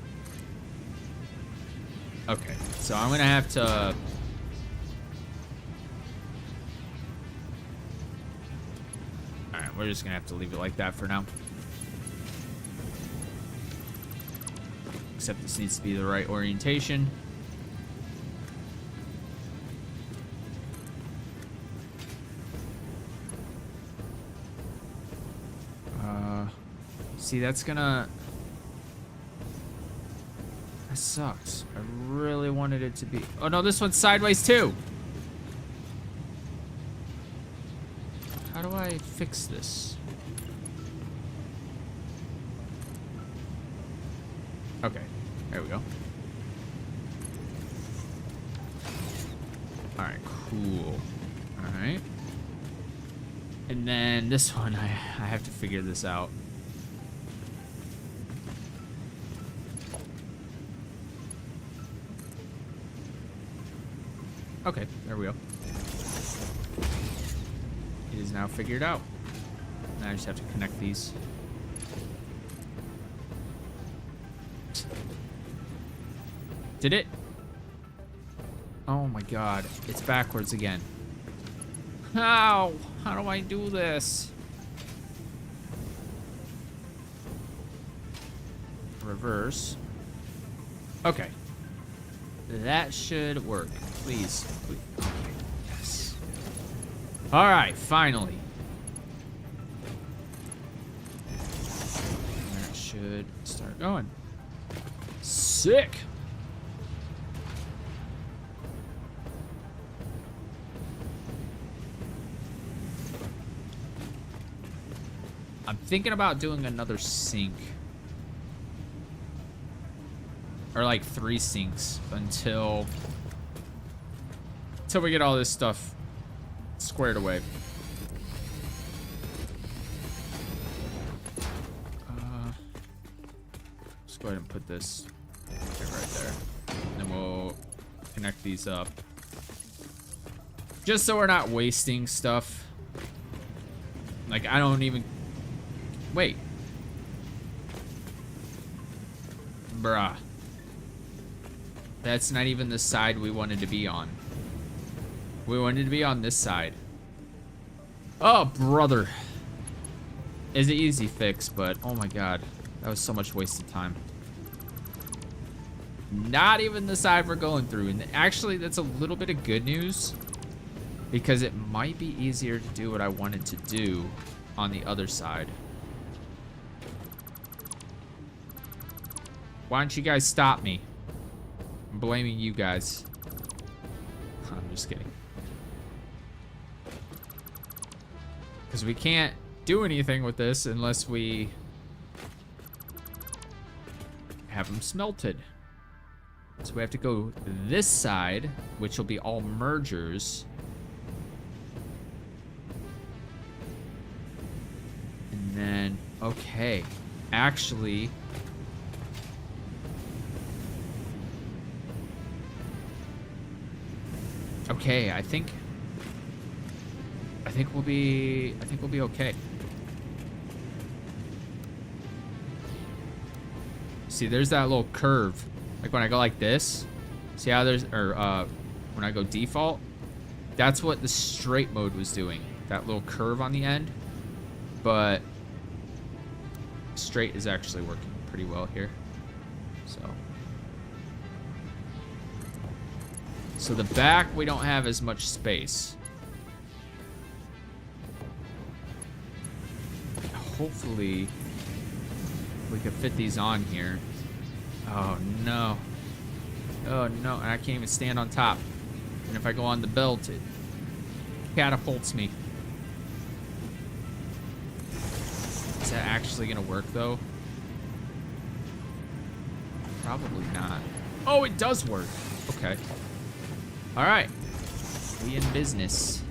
Okay, so I'm gonna have to... Alright, we're just gonna have to leave it like that for now. Except this needs to be the right orientation. See, that's gonna... That sucks. I really wanted it to be... Oh no, this one's sideways too! How do I fix this? Okay, there we go. Alright, cool. Alright. And then this one, I have to figure this out. Okay, there we go. It is now figured out. Now I just have to connect these. Did it? Oh my god, it's backwards again. How? How do I do this? Reverse. Okay. That should work. Please. Please. Okay. Yes. All right, finally. That should start going. Sick. I'm thinking about doing another sink. Or like 3 sinks until we get all this stuff squared away. Let's go ahead and put this right there. And then we'll connect these up. Just so we're not wasting stuff. Like, I don't even... Wait. Bruh. That's not even the side we wanted to be on. We wanted to be on this side. Oh, brother. It's an easy fix, but oh my god. That was so much wasted time. Not even the side we're going through. And actually, that's a little bit of good news. Because it might be easier to do what I wanted to do on the other side. Why don't you guys stop me? I'm blaming you guys. I'm just kidding. Because we can't do anything with this unless we have them smelted. So we have to go this side, which will be all mergers. And then, okay. Actually, okay, I think we'll be okay. See, there's that little curve. Like when I go like this, see how there's, or when I go default, that's what the straight mode was doing. That little curve on the end. But straight is actually working pretty well here. So the back, we don't have as much space. Hopefully we can fit these on here. Oh no. Oh no, and I can't even stand on top. And if I go on the belt, it catapults me. Is that actually gonna work though? Probably not. Oh, it does work. Okay. All right. We in business.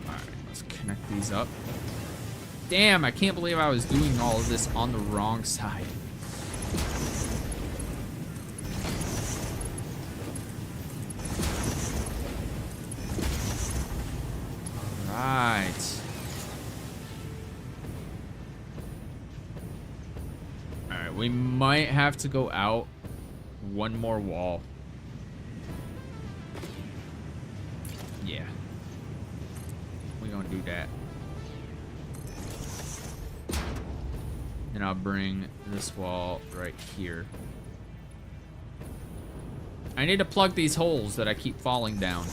All right, let's connect these up. Damn, I can't believe I was doing all of this on the wrong side. All right. All right, we might have to go out one more wall. Yeah. We're gonna do that. And I'll bring this wall right here. I need to plug these holes that I keep falling down.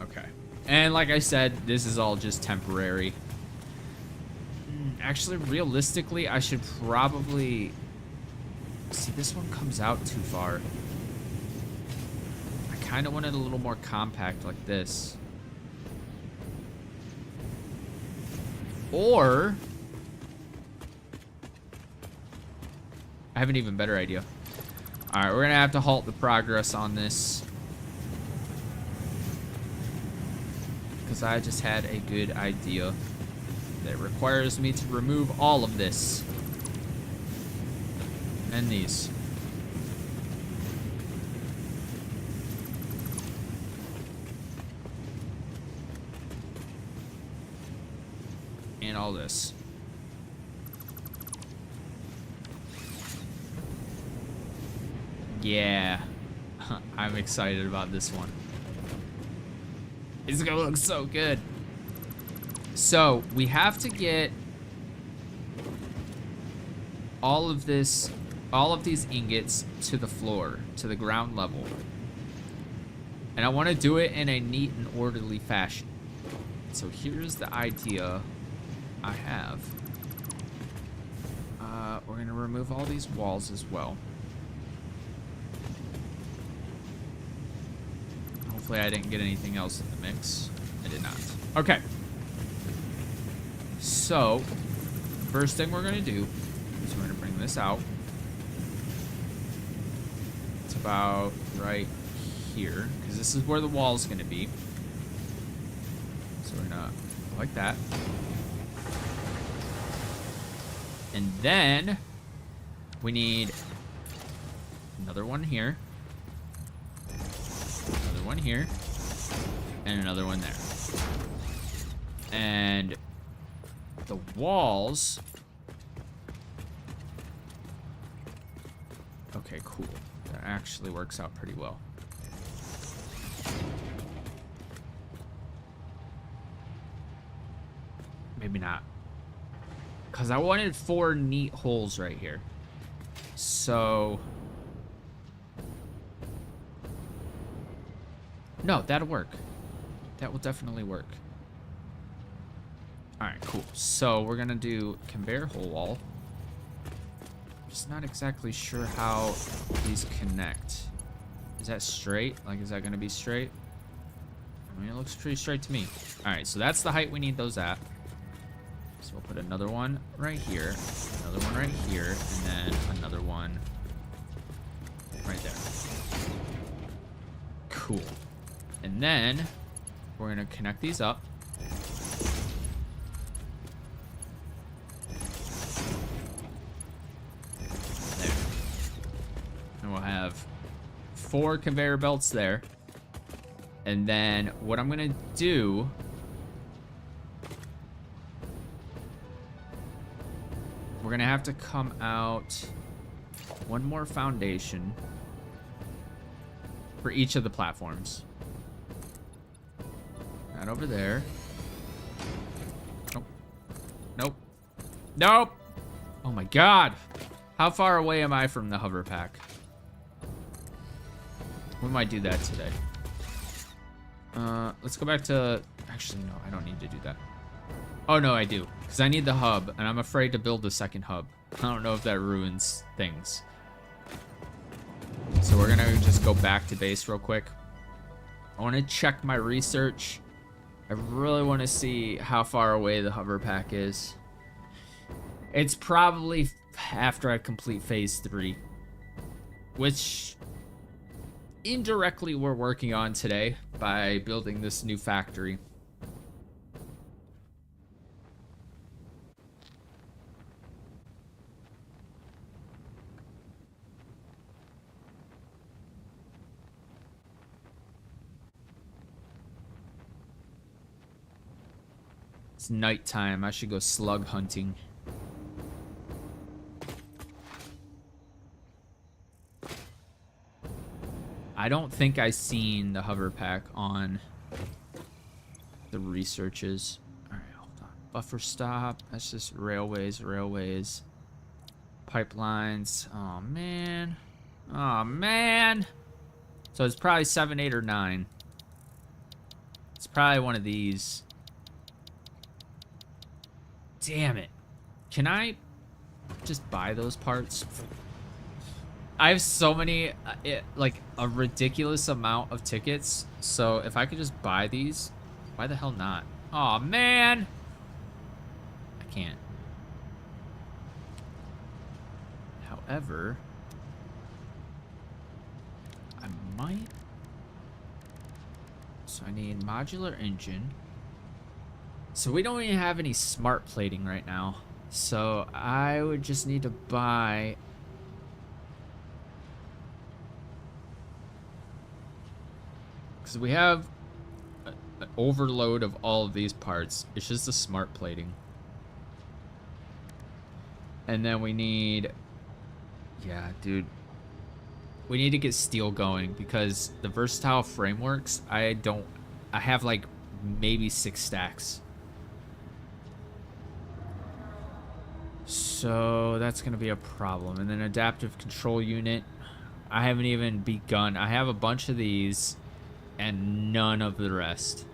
Okay. And like I said, this is all just temporary. Actually, realistically, I should probably... See, this one comes out too far. I kind of want it a little more compact like this. Or... I have an even better idea. Alright, we're gonna have to halt the progress on this. Because I just had a good idea that requires me to remove all of this. And these. And all this. Yeah. I'm excited about this one. It's gonna look so good. So, we have to get all of these ingots to the floor, to the ground level. And I want to do it in a neat and orderly fashion. So here's the idea I have. We're gonna remove all these walls as well. Hopefully I didn't get anything else in the mix. I did not. Okay. So, first thing we're gonna do is we're gonna bring this out. It's about right here, because this is where the wall is gonna be. So we're gonna go like that. And then we need another one here. Another one here. And another one there. And the walls. Okay, cool. That actually works out pretty well. Maybe not. Because I wanted 4 neat holes right here. So... No, that'll work. That will definitely work. Alright, cool. So, we're gonna do conveyor hole wall. Just not exactly sure how these connect. Is that straight? Like, is that gonna be straight? I mean, it looks pretty straight to me. All right, so that's the height we need those at. So we'll put another one right here, another one right here, and then another one right there. Cool. And then we're gonna connect these up. There. And we'll have 4 conveyor belts there. And then what I'm gonna do, we're gonna have to come out one more foundation for each of the platforms. Not over there. Nope. Nope. Nope. Oh my god. How far away am I from the hover pack? We might do that today. Let's go back to... Actually, no, I don't need to do that. Oh, no, I do. Because I need the hub, and I'm afraid to build a second hub. I don't know if that ruins things. So we're going to just go back to base real quick. I want to check my research. I really want to see how far away the hover pack is. It's probably after I complete phase 3. Which... indirectly we're working on today by building this new factory. It's nighttime. I should go slug hunting. I don't think I seen the hover pack on the researches. All right, hold on. Buffer stop. That's just railways, railways. Pipelines. Oh, man. Oh, man. So it's probably 7, 8, or 9. It's probably one of these. Damn it. Can I just buy those parts? I have so many, like, a ridiculous amount of tickets. So if I could just buy these, why the hell not? Aw, man. I can't. However, I might. So I need modular engine. So we don't even have any smart plating right now. So I would just need to buy... because we have an overload of all of these parts. It's just the smart plating. And then we need... yeah, dude. We need to get steel going because the versatile frameworks, I have like maybe 6 stacks. So that's going to be a problem. And then adaptive control unit. I haven't even begun. I have a bunch of these and none of the rest.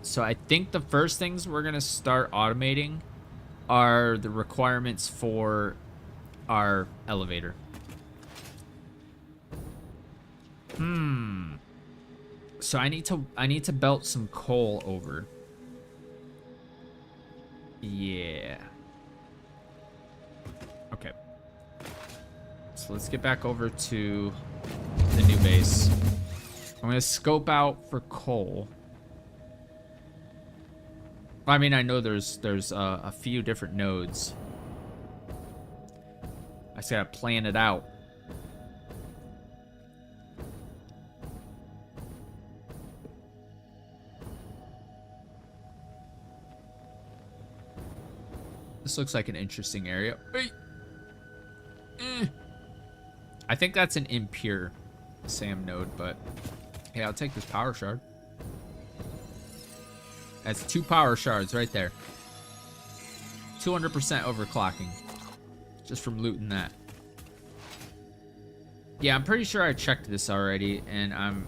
So I think the first things we're going to start automating are the requirements for our elevator. So I need to belt some coal over. Yeah. Okay. So let's get back over to the new base. I'm gonna scope out for coal. I mean, I know there's a few different nodes. I just gotta plan it out. This looks like an interesting area. I think that's an impure SAM node, but yeah, I'll take this power shard. That's 2 power shards right there. 200% overclocking. Just from looting that. Yeah, I'm pretty sure I checked this already, and I'm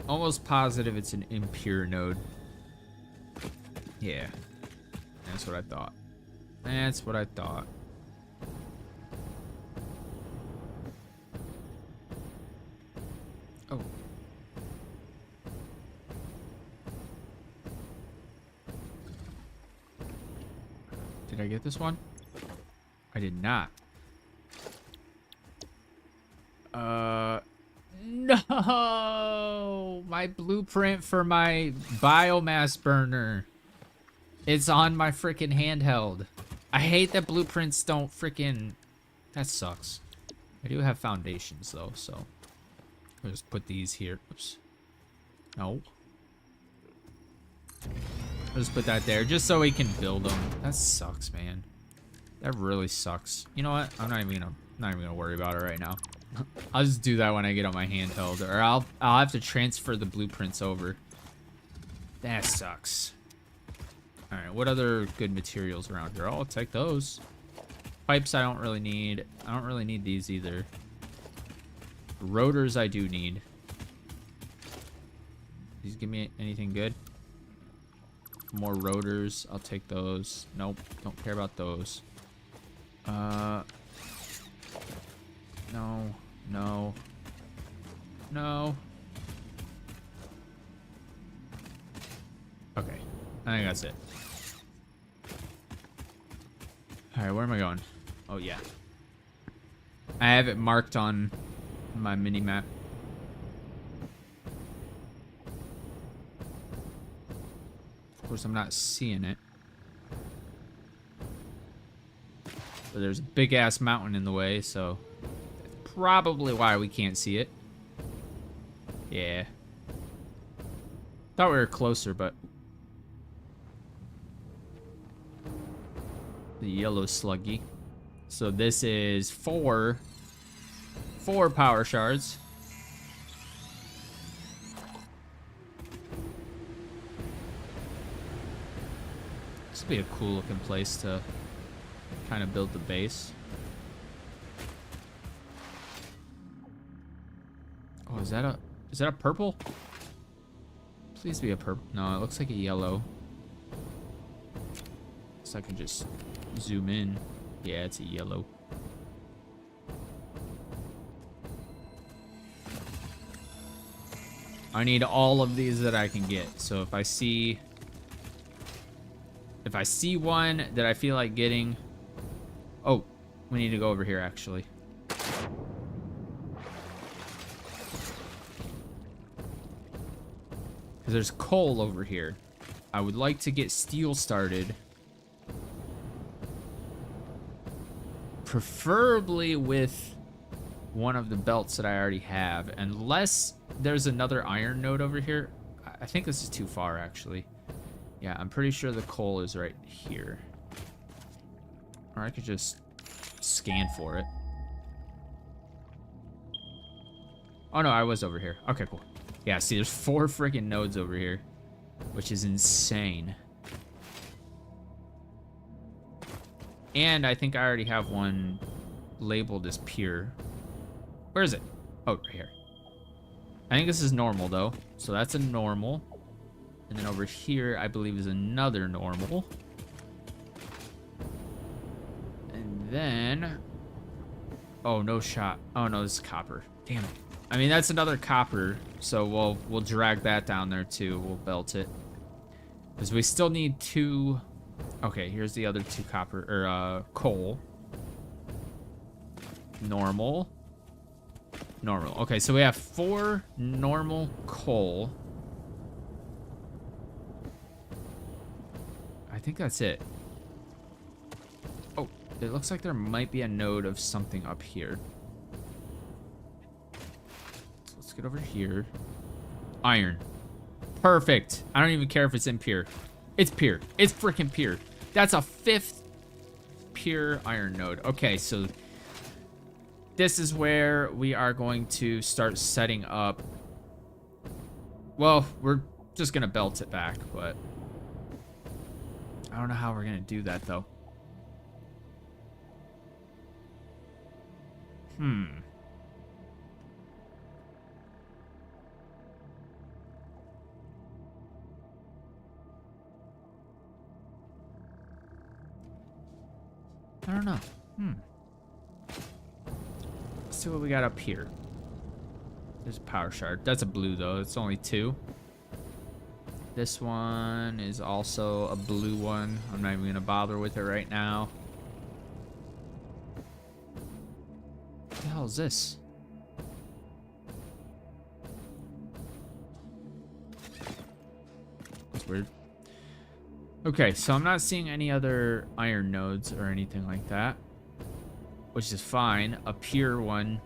almost positive it's an impure node. Yeah. That's what I thought. That's what I thought. Oh. Did I get this one? I did not. No! My blueprint for my biomass burner. It's on my freaking handheld. I hate that blueprints don't freaking... That sucks. I do have foundations though, so... I'll just put these here. Oops. No. I'll just put that there, just so we can build them. That sucks, man. That really sucks. You know what? I'm not even gonna worry about it right now. I'll just do that when I get on my handheld, or I'll have to transfer the blueprints over. That sucks. All right, what other good materials around here? Oh, I'll take those. Pipes I don't really need. I don't really need these either. Rotors I do need. These give me anything good? More rotors. I'll take those. Nope, don't care about those. No. No. No. Okay. I think that's it. Alright, where am I going? Oh, yeah. I have it marked on my mini-map. Of course, I'm not seeing it. But there's a big-ass mountain in the way, so... That's probably why we can't see it. Yeah. Thought we were closer, but... The yellow sluggy. So this is four power shards. This would be a cool looking place to kind of build the base. Oh, is that a purple? Please be a purple. No, it looks like a yellow. So I can just zoom in. Yeah, it's a yellow. I need all of these that I can get. So if I see one that I feel like getting... Oh, we need to go over here actually. Because there's coal over here. I would like to get steel started. Preferably with one of the belts that I already have. Unless there's another iron node over here. I think this is too far, actually. Yeah, I'm pretty sure the coal is right here. Or I could just scan for it. Oh, no, I was over here. Okay, cool. Yeah, see, there's 4 freaking nodes over here. Which is insane. And I think I already have one labeled as pure. Where is it? Oh, right here. I think this is normal, though. So that's a normal. And then over here, I believe, is another normal. And then... Oh, no shot. Oh, no, this is copper. Damn it. I mean, that's another copper. So we'll drag that down there, too. We'll belt it. Because we still need 2... Okay, here's the other 2 copper, or, coal. Normal. Normal. Okay, so we have 4 normal coal. I think that's it. Oh, it looks like there might be a node of something up here. So let's get over here. Iron. Perfect. I don't even care if it's impure. It's pure. It's freaking pure. That's a 5th pure iron node. Okay, so this is where we are going to start setting up. Well, we're just gonna belt it back, but I don't know how we're gonna do that though. I don't know. Let's see what we got up here. There's a power shard. That's a blue, though. It's only 2. This one is also a blue one. I'm not even going to bother with it right now. What the hell is this? That's weird. Okay, so I'm not seeing any other iron nodes or anything like that, which is fine. A pure one.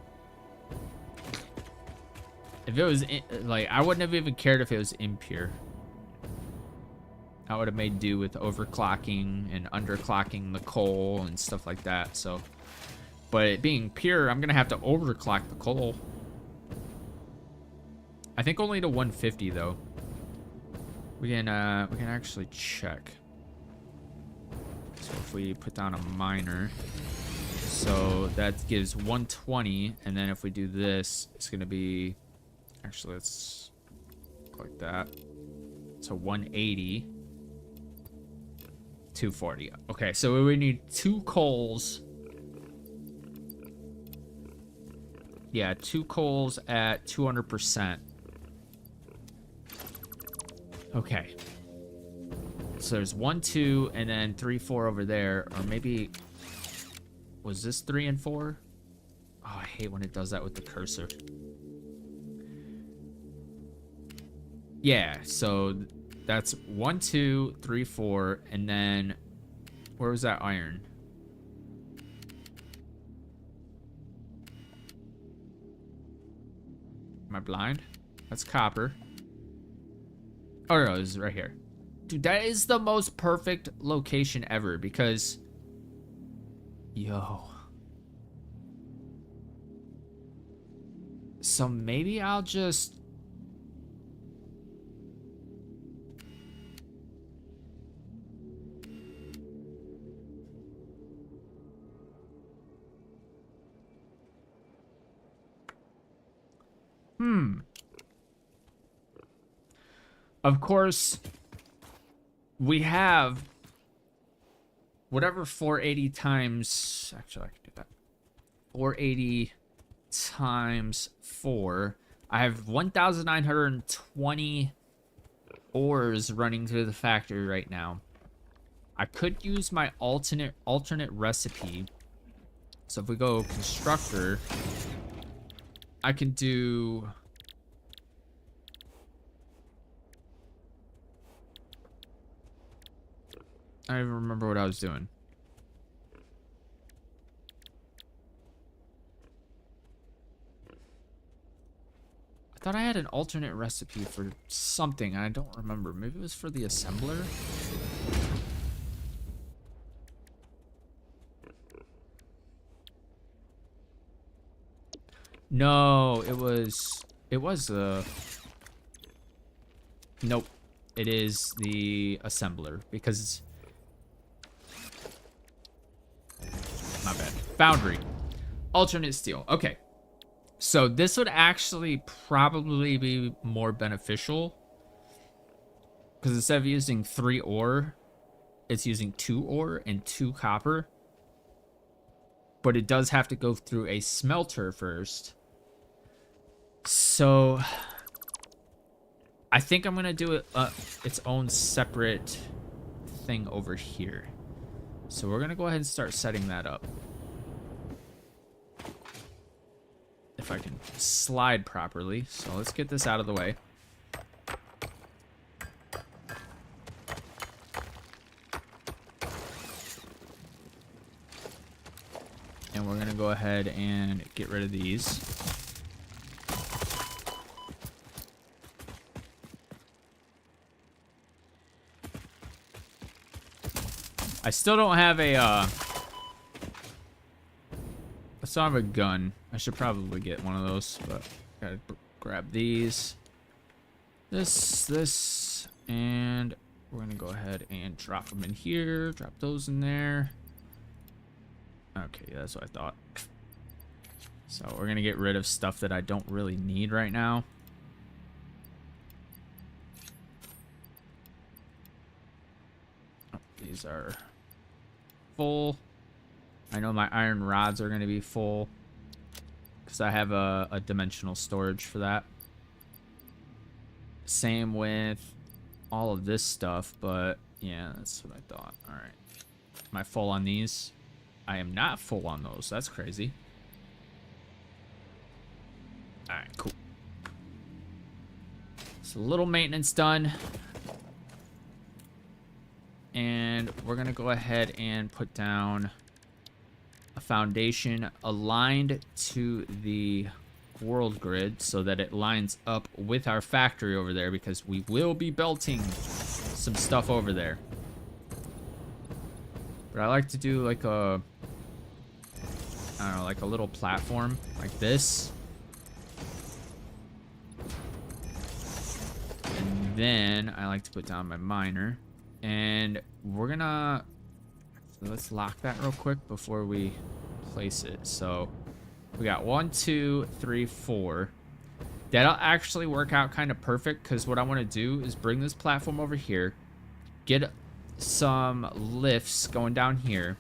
If it was, like, I wouldn't have even cared if it was impure. I would have made do with overclocking and underclocking the coal and stuff like that, so. But it being pure, I'm going to have to overclock the coal. I think only to 150, though. We can actually check. So if we put down a miner, so that gives 120, and then if we do this, it's going to be, actually, let's go like that. So 180, 240. Okay, so we need 2 coals. Yeah, 2 coals at 200%. Okay. So there's 1, 2, and then 3, 4 over there. Or maybe... Was this 3 and 4? Oh, I hate when it does that with the cursor. Yeah, so that's 1, 2, 3, 4, and then... Where was that iron? Am I blind? That's copper. Oh no, this is right here. Dude, that is the most perfect location ever because... Yo. So maybe I'll just... Of course, we have whatever 480 times... Actually, I can do that. 480 times 4. I have 1,920 ores running through the factory right now. I could use my alternate recipe. So if we go constructor, I can do... I don't even remember what I was doing. I thought I had an alternate recipe for something. I don't remember. Maybe it was for the assembler? No, it was the... Nope. It is the assembler because... My bad. Foundry. Alternate steel. Okay. So this would actually probably be more beneficial. Because instead of using 3 ore, it's using 2 ore and 2 copper. But it does have to go through a smelter first. So I think I'm going to do it its own separate thing over here. So we're going to go ahead and start setting that up. If I can slide properly. So let's get this out of the way. And we're going to go ahead and get rid of these. I still don't have a, I still have a gun. I should probably get one of those, but gotta grab these. This, and we're gonna go ahead and drop them in here. Drop those in there. Okay, that's what I thought. So we're gonna get rid of stuff that I don't really need right now. Oh, these are full. I know my iron rods are going to be full. because I have a dimensional storage for that. Same with all of this stuff, but yeah, that's what I thought. All right. Am I full on these? I am not full on those. That's crazy. All right, cool. So a little maintenance done. And we're going to go ahead and put down a foundation aligned to the world grid so that it lines up with our factory over there, because we will be belting some stuff over there. But I like to do like a, I don't know, like a little platform like this. And then I like to put down my miner. And we're gonna, let's lock that real quick before we place it. So we got 1, 2, 3, 4. That'll actually work out kind of perfect, because what I want to do is bring this platform over here, get some lifts going down here.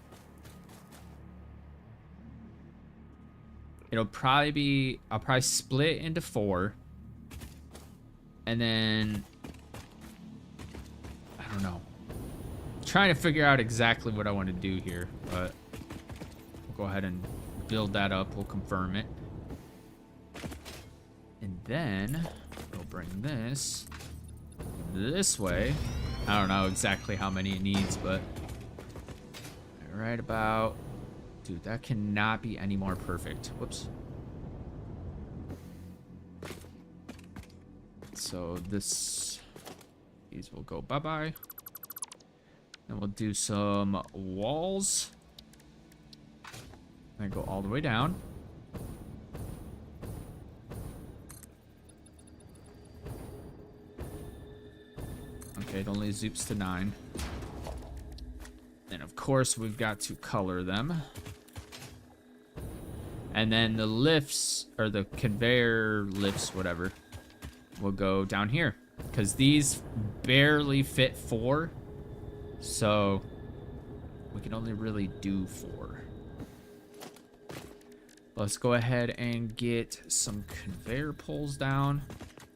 It'll probably be, I'll probably split into 4. And then, I don't know. Trying to figure out exactly what I want to do here, but we'll go ahead and build that up. We'll confirm it. And then we'll bring this way. I don't know exactly how many it needs, but right about, dude, that cannot be any more perfect. Whoops. So these will go bye-bye. Then we'll do some walls. And go all the way down. Okay, it only zoops to 9. And of course, we've got to color them. And then the lifts, or the conveyor lifts, whatever, will go down here. Because these barely fit 4. So we can only really do 4. Let's go ahead and get some conveyor poles down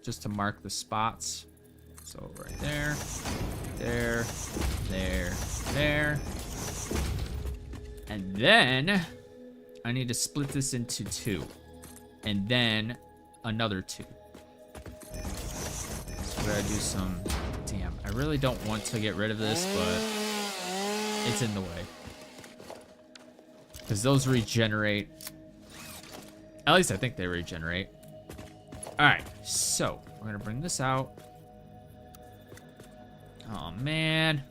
just to mark the spots. So right there, there, there, there. And then I need to split this into 2. And then another 2. So we gotta do some... Damn, I really don't want to get rid of this, but it's in the way. Because those regenerate. At least I think they regenerate. Alright, so we're going to bring this out. Oh, man.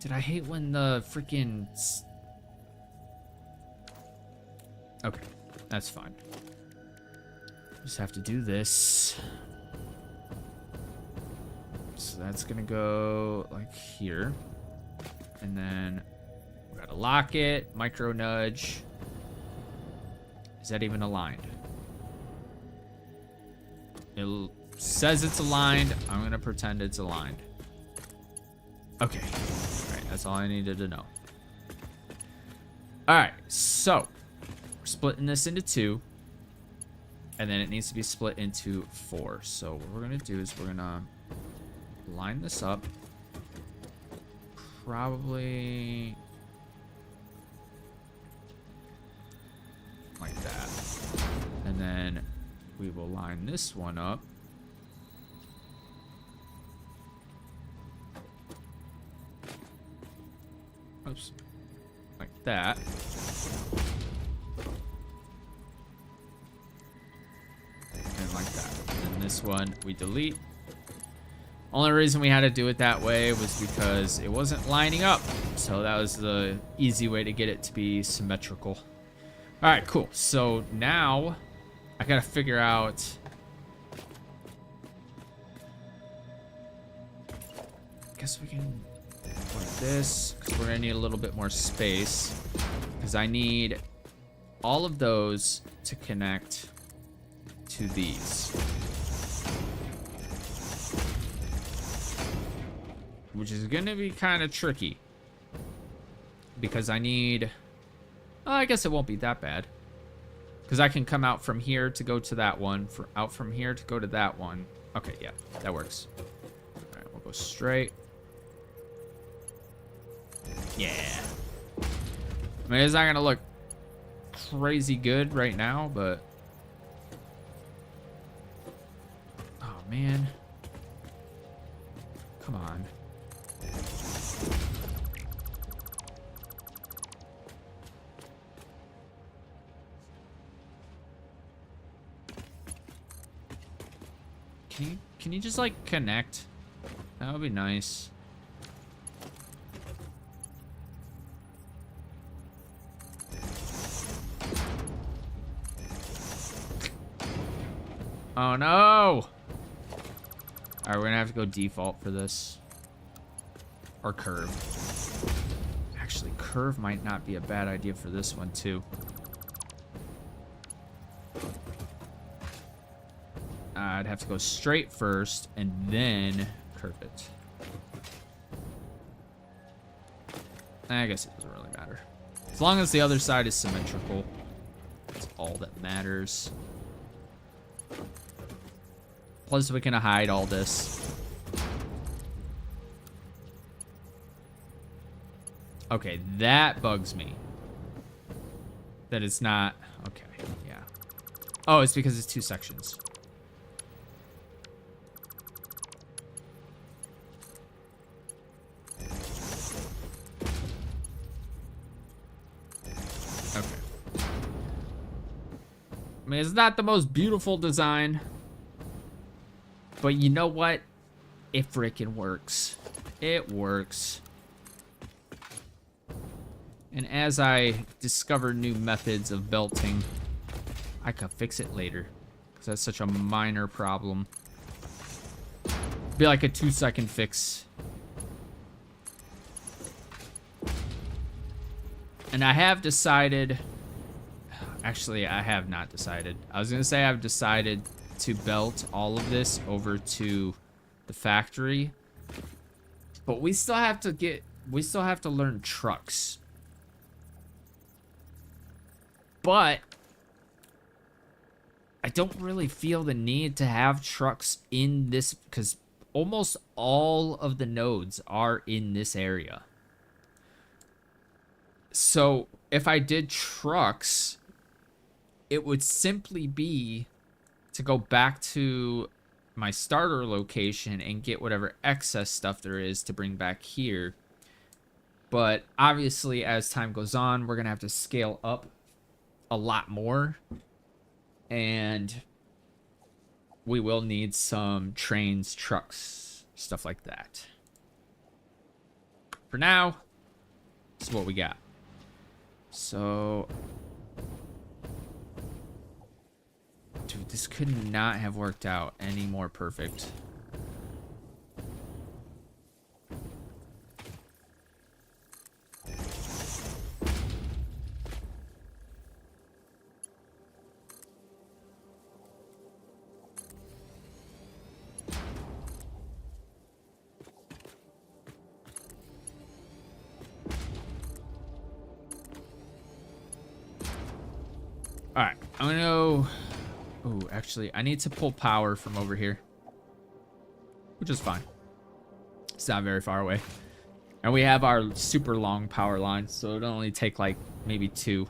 Did I hate when the freaking... Okay, that's fine. Just have to do this. So that's gonna go like here. And then we gotta lock it, micro nudge. Is that even aligned? It says it's aligned. I'm gonna pretend it's aligned. Okay. Alright, that's all I needed to know. Alright, so we're splitting this into 2. And then it needs to be split into 4. So what we're gonna do is we're gonna line this up. Probably like that. And then we will line this one up. Oops. Like that. And like that. And this one we delete. Only reason we had to do it that way was because it wasn't lining up. So that was the easy way to get it to be symmetrical. All right, cool. So now I gotta figure out. I guess we can like this, because we're gonna need a little bit more space. Because I need all of those to connect to these. Which is gonna be kind of tricky. Because I need... I guess it won't be that bad. Because I can come out from here to go to that one. Out from here to go to that one. Okay, yeah, that works. All right, we'll go straight. Yeah. I mean, it's not going to look crazy good right now, but... Oh, man. Come on. Can you just, like, connect? That would be nice. Oh, no! Alright, we're gonna have to go default for this. Or curve. Actually, curve might not be a bad idea for this one, too. I'd have to go straight first, and then curve it. I guess it doesn't really matter. As long as the other side is symmetrical, that's all that matters. Plus, we can hide all this. Okay, that bugs me. That it's not... Okay, yeah. Oh, it's because it's 2 sections. I mean, it's not the most beautiful design, but you know what? It frickin' works. It works. And as I discover new methods of belting, I could fix it later, because that's such a minor problem. Be like a 2-second fix. And I have decided... Actually, I have not decided. I was gonna say I've decided to belt all of this over to the factory, but we still have to learn trucks. But I don't really feel the need to have trucks in this, because almost all of the nodes are in this area. So if I did trucks, it would simply be to go back to my starter location and get whatever excess stuff there is to bring back here. But obviously, as time goes on, we're going to have to scale up a lot more. And we will need some trains, trucks, stuff like that. For now, this is what we got. So... Dude, this could not have worked out any more perfect. All right, I'm gonna go... Oh, actually, I need to pull power from over here, which is fine. It's not very far away. And we have our super long power line, so it'll only take like maybe 2.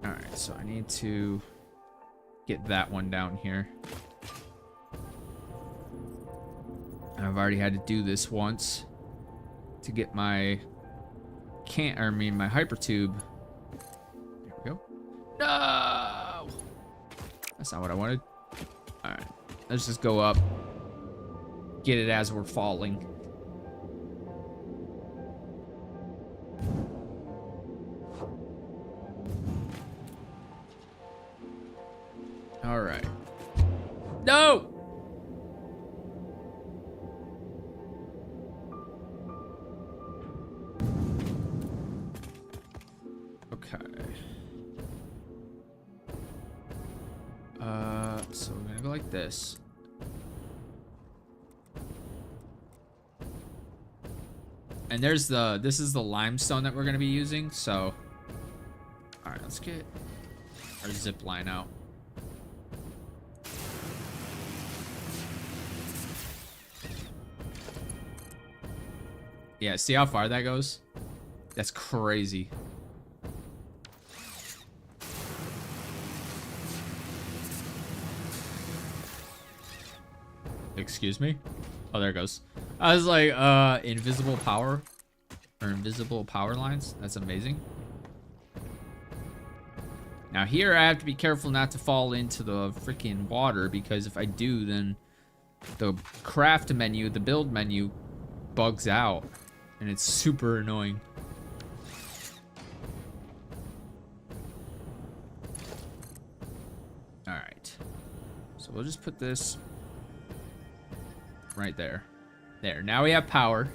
All right, so I need to get that one down here. I've already had to do this once to get my my hypertube. There we go. No! That's not what I wanted. All right, let's just go up. Get it as we're falling. All right. No! So we're gonna go like this. And this is the limestone that we're gonna be using, so. All right, let's get our zip line out. Yeah, see how far that goes? That's crazy. Excuse me? Oh, there it goes. I was like, invisible power or invisible power lines. That's amazing. Now here I have to be careful not to fall into the freaking water, because if I do, then the craft menu, the build menu bugs out and it's super annoying. All right. So we'll just put this right there. There. Now we have power.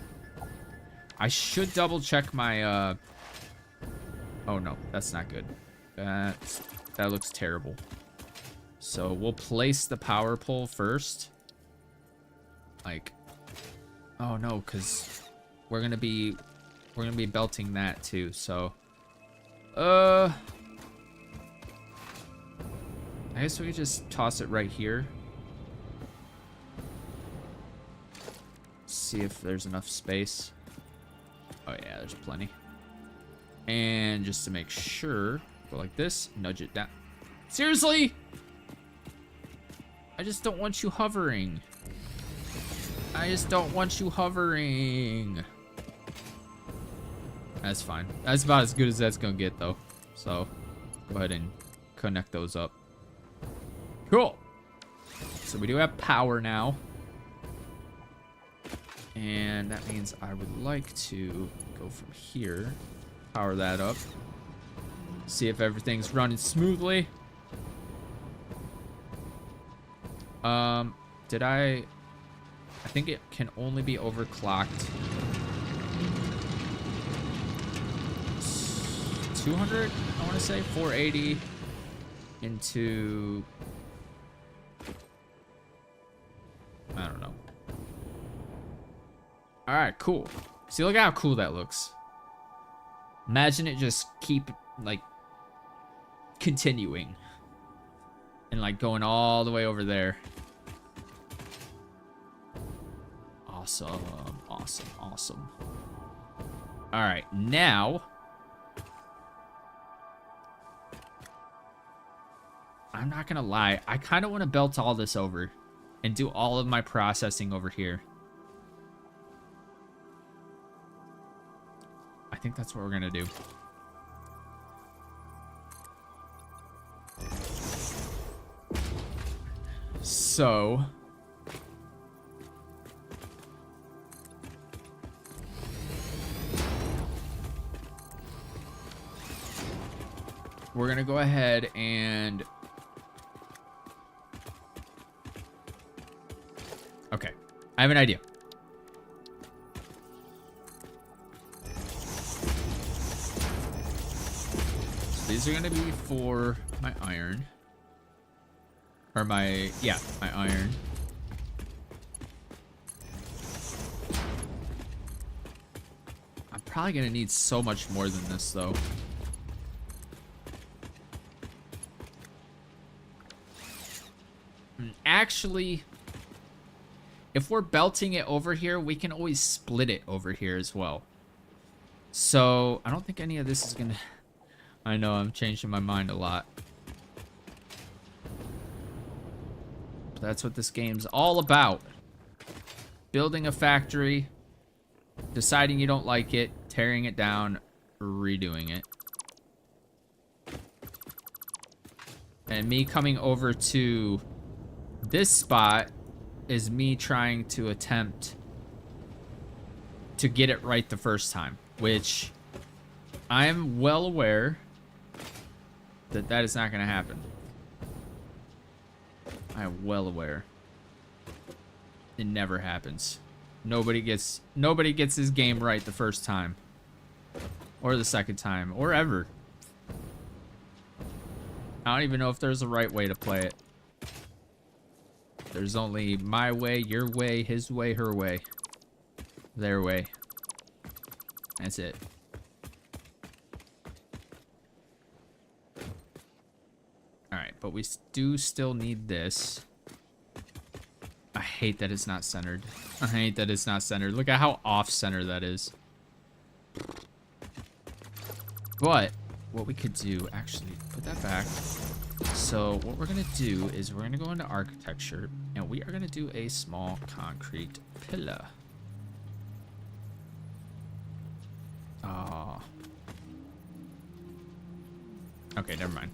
I should double check my oh no, that's not good. That looks terrible. So we'll place the power pole first. Like, oh no, cuz we're going to be belting that too. So I guess we could just toss it right here. See if there's enough space. Oh yeah, there's plenty. And just to make sure, go like this, nudge it down. Seriously? I just don't want you hovering. I just don't want you hovering. That's fine. That's about as good as that's gonna get though. So go ahead and connect those up. Cool. So we do have power now. And that means I would like to go from here, power that up, see if everything's running smoothly. I think it can only be overclocked. 200, I want to say 480 into, I don't know. All right, cool. See, look how cool that looks. Imagine it just keep like continuing and like going all the way over there. Awesome, awesome, awesome. All right, now I'm not gonna lie, I kind of want to belt all this over and do all of my processing over here. I think that's what we're gonna do. So we're gonna go ahead and okay, I have an idea. These are going to be for my iron. Or my iron. I'm probably going to need so much more than this, though. Actually, if we're belting it over here, we can always split it over here as well. So, I don't think any of this is going to... I know, I'm changing my mind a lot. But that's what this game's all about. Building a factory, deciding you don't like it, tearing it down, redoing it. And me coming over to this spot is me trying to attempt to get it right the first time, which I'm well aware that is not going to happen. I am well aware. It never happens. Nobody gets this game right the first time. Or the second time. Or ever. I don't even know if there's a right way to play it. There's only my way, your way, his way, her way. Their way. That's it. Alright, but we do still need this. I hate that it's not centered. I hate that it's not centered. Look at how off-center that is. But what we could do, actually, put that back. So what we're gonna do is we're gonna go into architecture and we are gonna do a small concrete pillar. Oh. Okay, never mind.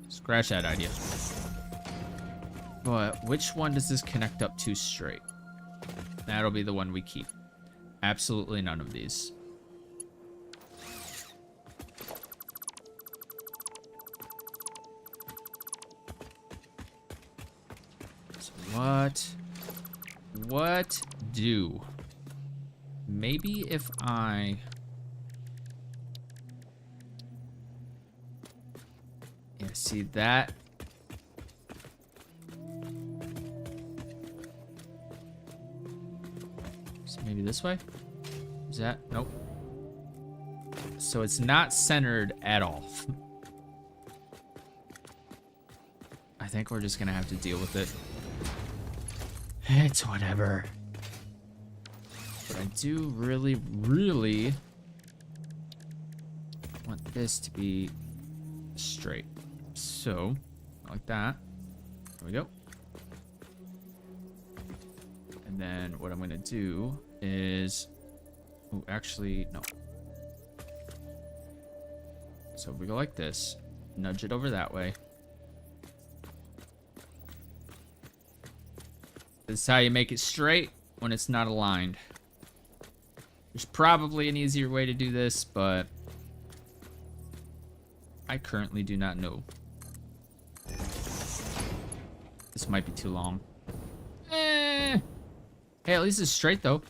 Scratch that idea. But which one does this connect up to straight? That'll be the one we keep. Absolutely none of these. So what do? Maybe if I... Yeah, see that? So maybe this way? Is that? Nope. So it's not centered at all. I think we're just gonna have to deal with it. It's whatever. But I do really, really want this to be straight. So, like that. There we go. And then what I'm gonna do is, oh, actually, no. So if we go like this, nudge it over that way. This is how you make it straight when it's not aligned. There's probably an easier way to do this, but I currently do not know. This might be too long. Hey, at least it's straight though.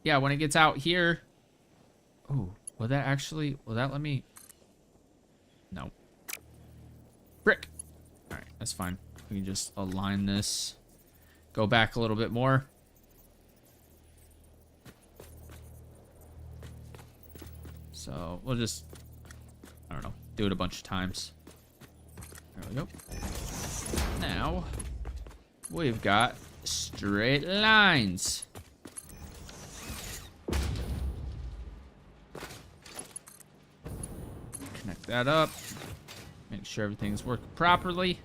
Yeah, when it gets out here. Oh, will that let me? No. Brick. All right, that's fine. We can just align this. Go back a little bit more. So we'll just, I don't know, do it a bunch of times. There we go. Now, we've got straight lines. Connect that up. Make sure everything's working properly.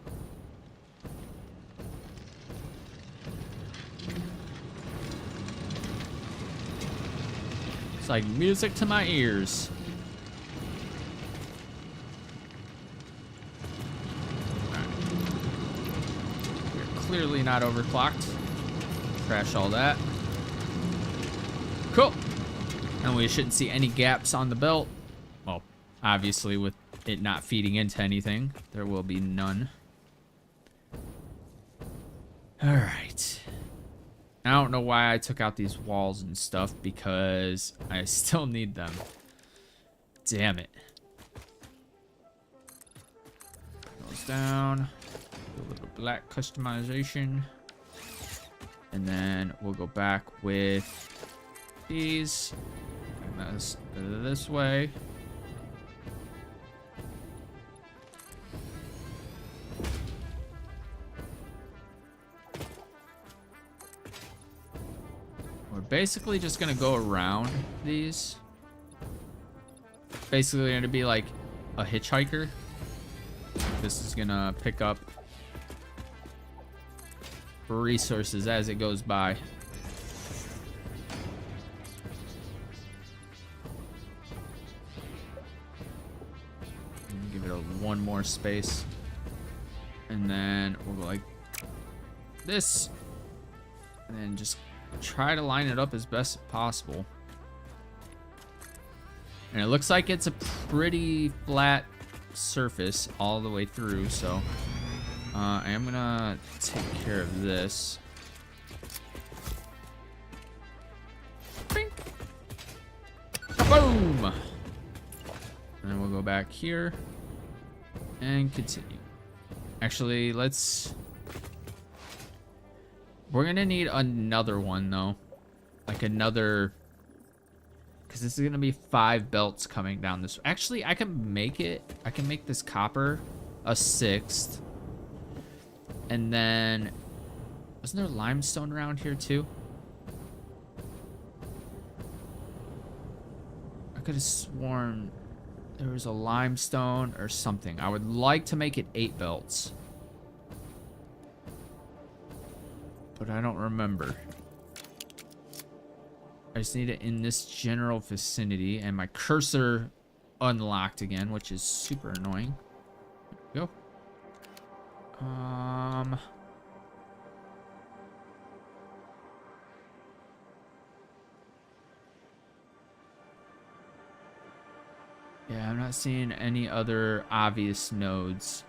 It's like music to my ears. Alright. We're clearly not overclocked. Crash all that. Cool. And we shouldn't see any gaps on the belt. Well, obviously with it not feeding into anything, there will be none. Alright. I don't know why I took out these walls and stuff because I still need them. Damn it. Goes down. Do a little black customization. And then we'll go back with these. And this way. Basically just gonna go around these. Basically gonna be like a hitchhiker. This is gonna pick up resources as it goes by. Give it one more space. And then we'll go like this. And then just try to line it up as best possible. And it looks like it's a pretty flat surface all the way through, so I am gonna take care of this. Bing. Boom! And then we'll go back here and continue. Actually, let's... We're gonna need another one, though. Like another... Because this is gonna be 5 belts coming down this... Actually, I can make it... I can make this copper a 6th. And then... Wasn't there limestone around here, too? I could have sworn there was a limestone or something. I would like to make it 8 belts. But I don't remember. I just need it in this general vicinity. And my cursor unlocked again, which is super annoying. There we go. Yeah, I'm not seeing any other obvious nodes.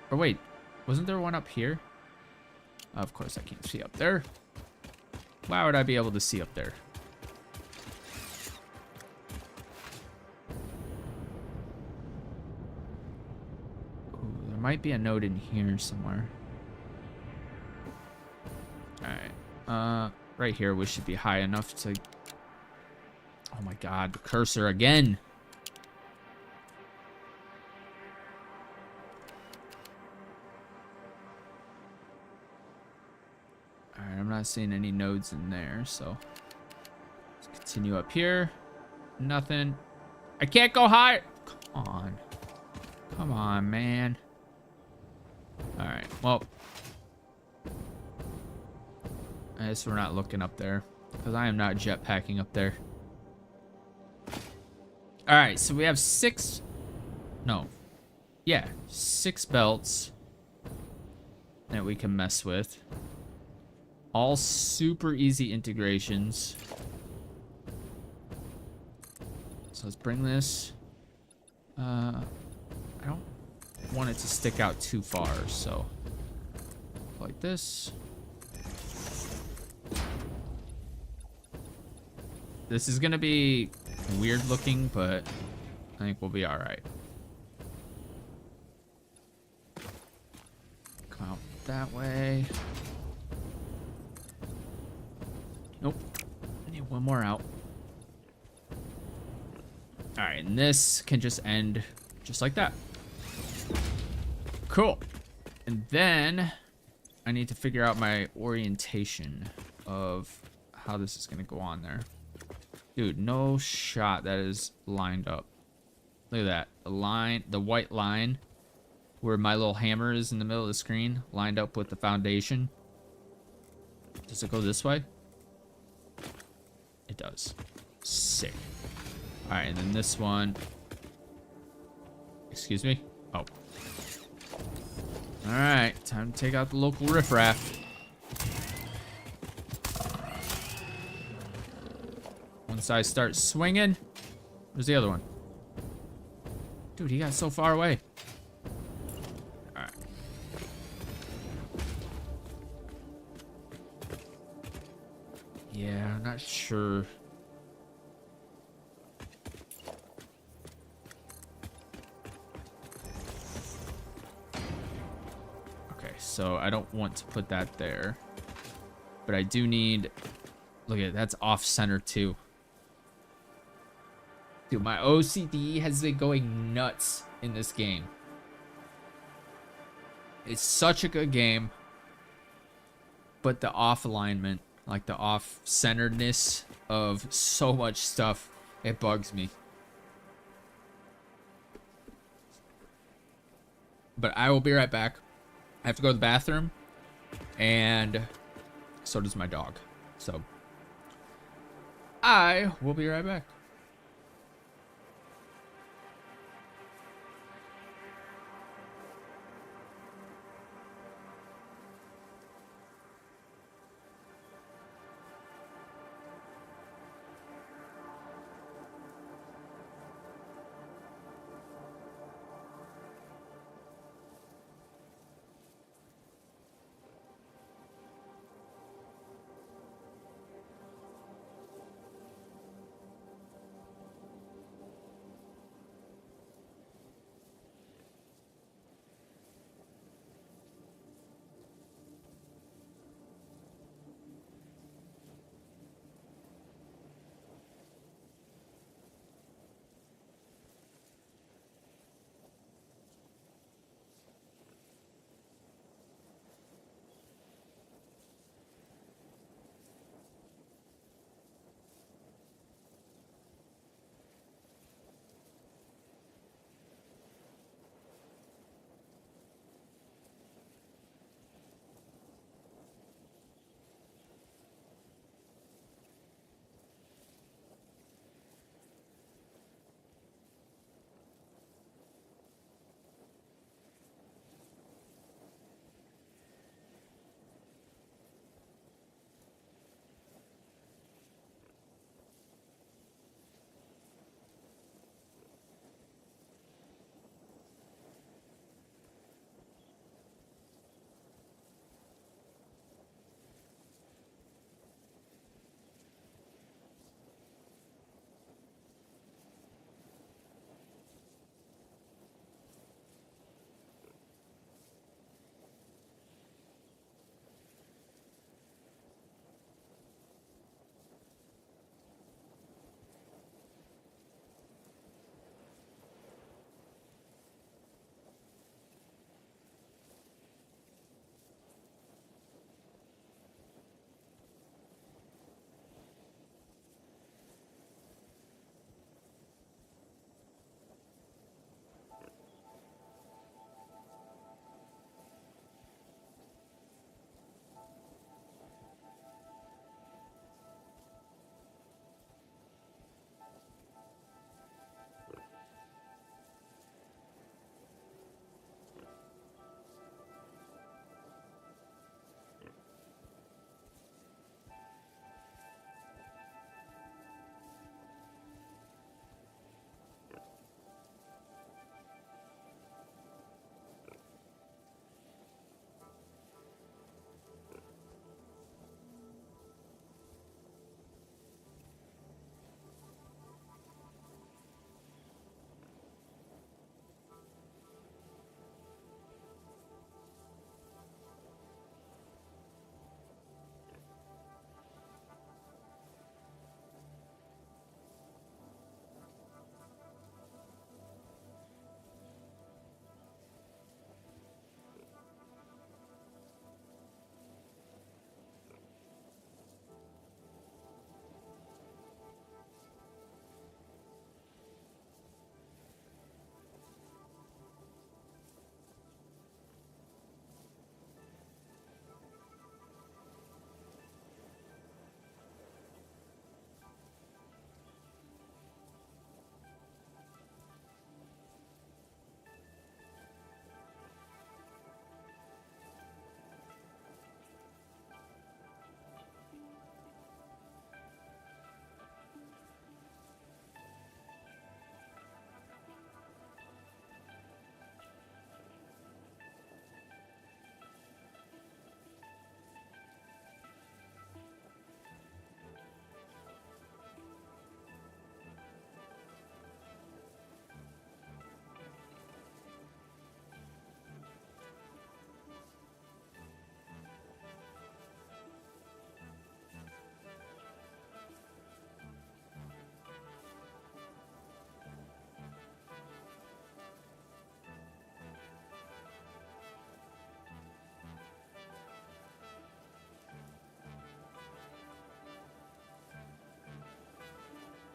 Or wait, wasn't there one up here? Of course I can't see up there. Why would I be able to see up there? Ooh, there might be a node in here somewhere. Alright. Right here we should be high enough to... Oh my god, the cursor again! Alright, I'm not seeing any nodes in there, so... Let's continue up here. Nothing. I can't go higher! Come on. Come on, man. Alright, well... I guess we're not looking up there. Because I am not jetpacking up there. Alright, so we have 6... No. Yeah, 6 belts that we can mess with. All super easy integrations. So let's bring this. I don't want it to stick out too far, so like this. This is gonna be weird looking, but I think we'll be all right. Come out that way. Nope. I need one more out. All right, and this can just end just like that. Cool. And then I need to figure out my orientation of how this is gonna go on there. Dude, no shot that is lined up. Look at that. The line, the white line where my little hammer is in the middle of the screen, lined up with the foundation. Does it go this way? It does. Sick. All right, and then this one. Excuse me? Oh. All right, time to take out the local riffraff. Once I start swinging, where's the other one? Dude, he got so far away. All right. Yeah, I'm not sure. Okay, so I don't want to put that there. But I do need... Look at it, that's off center too. Dude, my OCD has been going nuts in this game. It's such a good game. But the off alignment, like the off centeredness of so much stuff, it bugs me. But I will be right back. I have to go to the bathroom. And so does my dog. So I will be right back.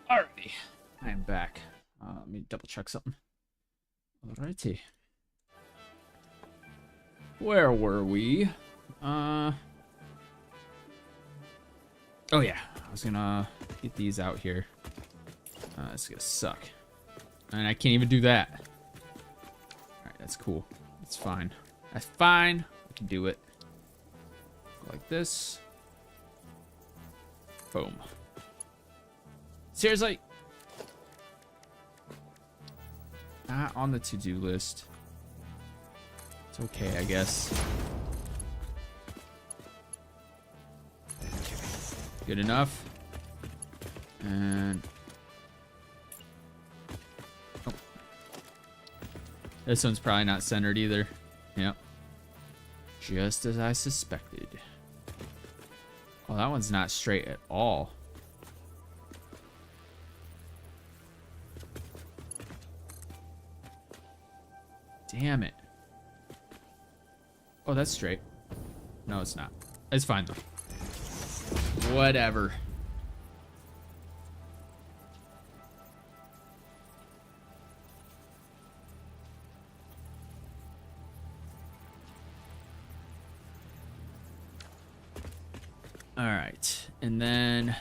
Alrighty, I am back. Let me double check something. Alrighty. Where were we? Oh yeah, I was gonna get these out here. It's gonna suck. And I can't even do that. Alright, that's cool. That's fine. That's fine. I can do it. Go like this. Boom. Seriously? Not on the to-do list. It's okay, I guess. Okay. Good enough. And... oh. This one's probably not centered either. Yep. Just as I suspected. Oh, that one's not straight at all. Damn it. Oh, that's straight. No, it's not. It's fine though. Whatever. All right, and then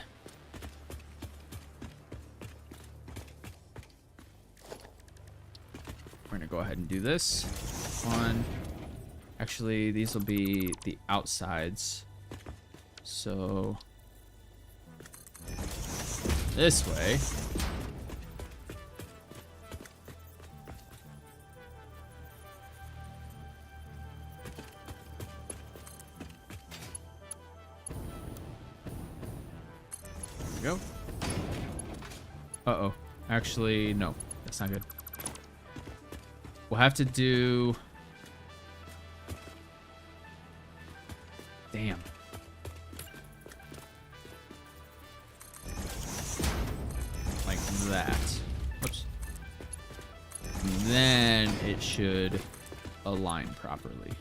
we're gonna go ahead and do this one. Actually, these will be the outsides. So this way. There we go. Uh-oh. Actually, no. That's not good. We'll have to do... damn. Like that. Whoops. And then it should align properly.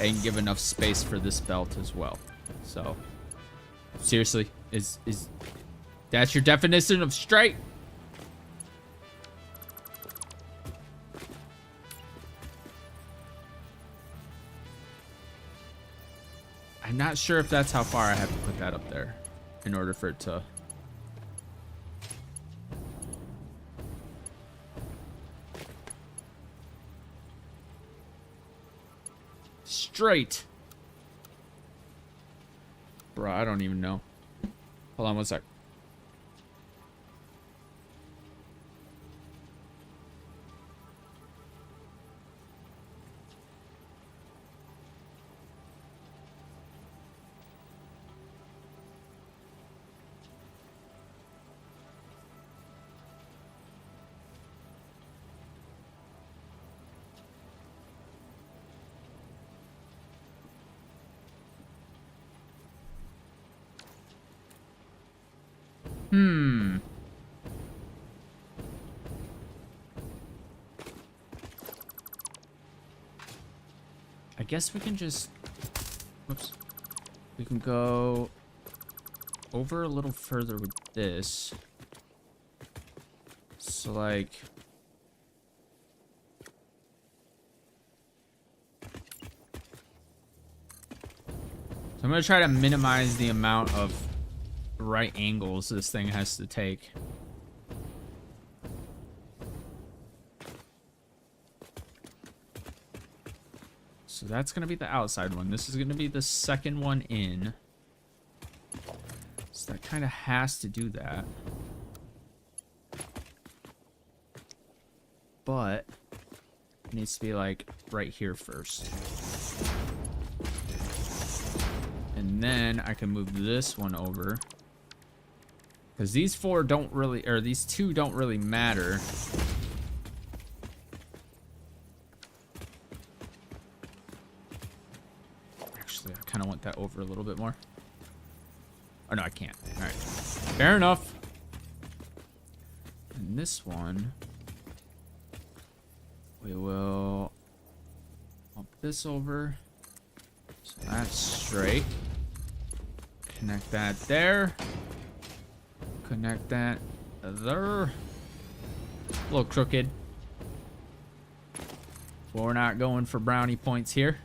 And give enough space for this belt as well. So, seriously, is that's your definition of straight? I'm not sure if that's how far I have to put that up there in order for it to... straight. Bro, I don't even know. Hold on one sec. I guess we can just... whoops. We can go over a little further with this. So, like... so I'm going to try to minimize the amount of right angles this thing has to take. So that's going to be the outside one. This is going to be the second one in. So that kind of has to do that. But it needs to be like right here first. And then I can move this one over. Because these four don't really, or these two don't really matter. Actually, I kind of want that over a little bit more. Oh, no, I can't. All right. Fair enough. And this one, we will bump this over. So that's straight. Connect that there. Connect that They're a little crooked. Well, we're not going for brownie points here.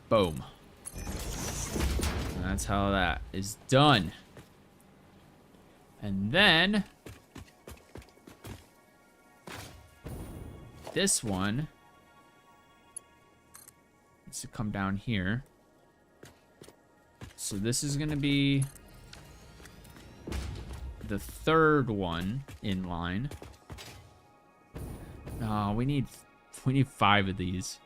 Boom. And that's how that is done. And then this one needs to come down here. So this is going to be the third one in line. No, we need 5 of these.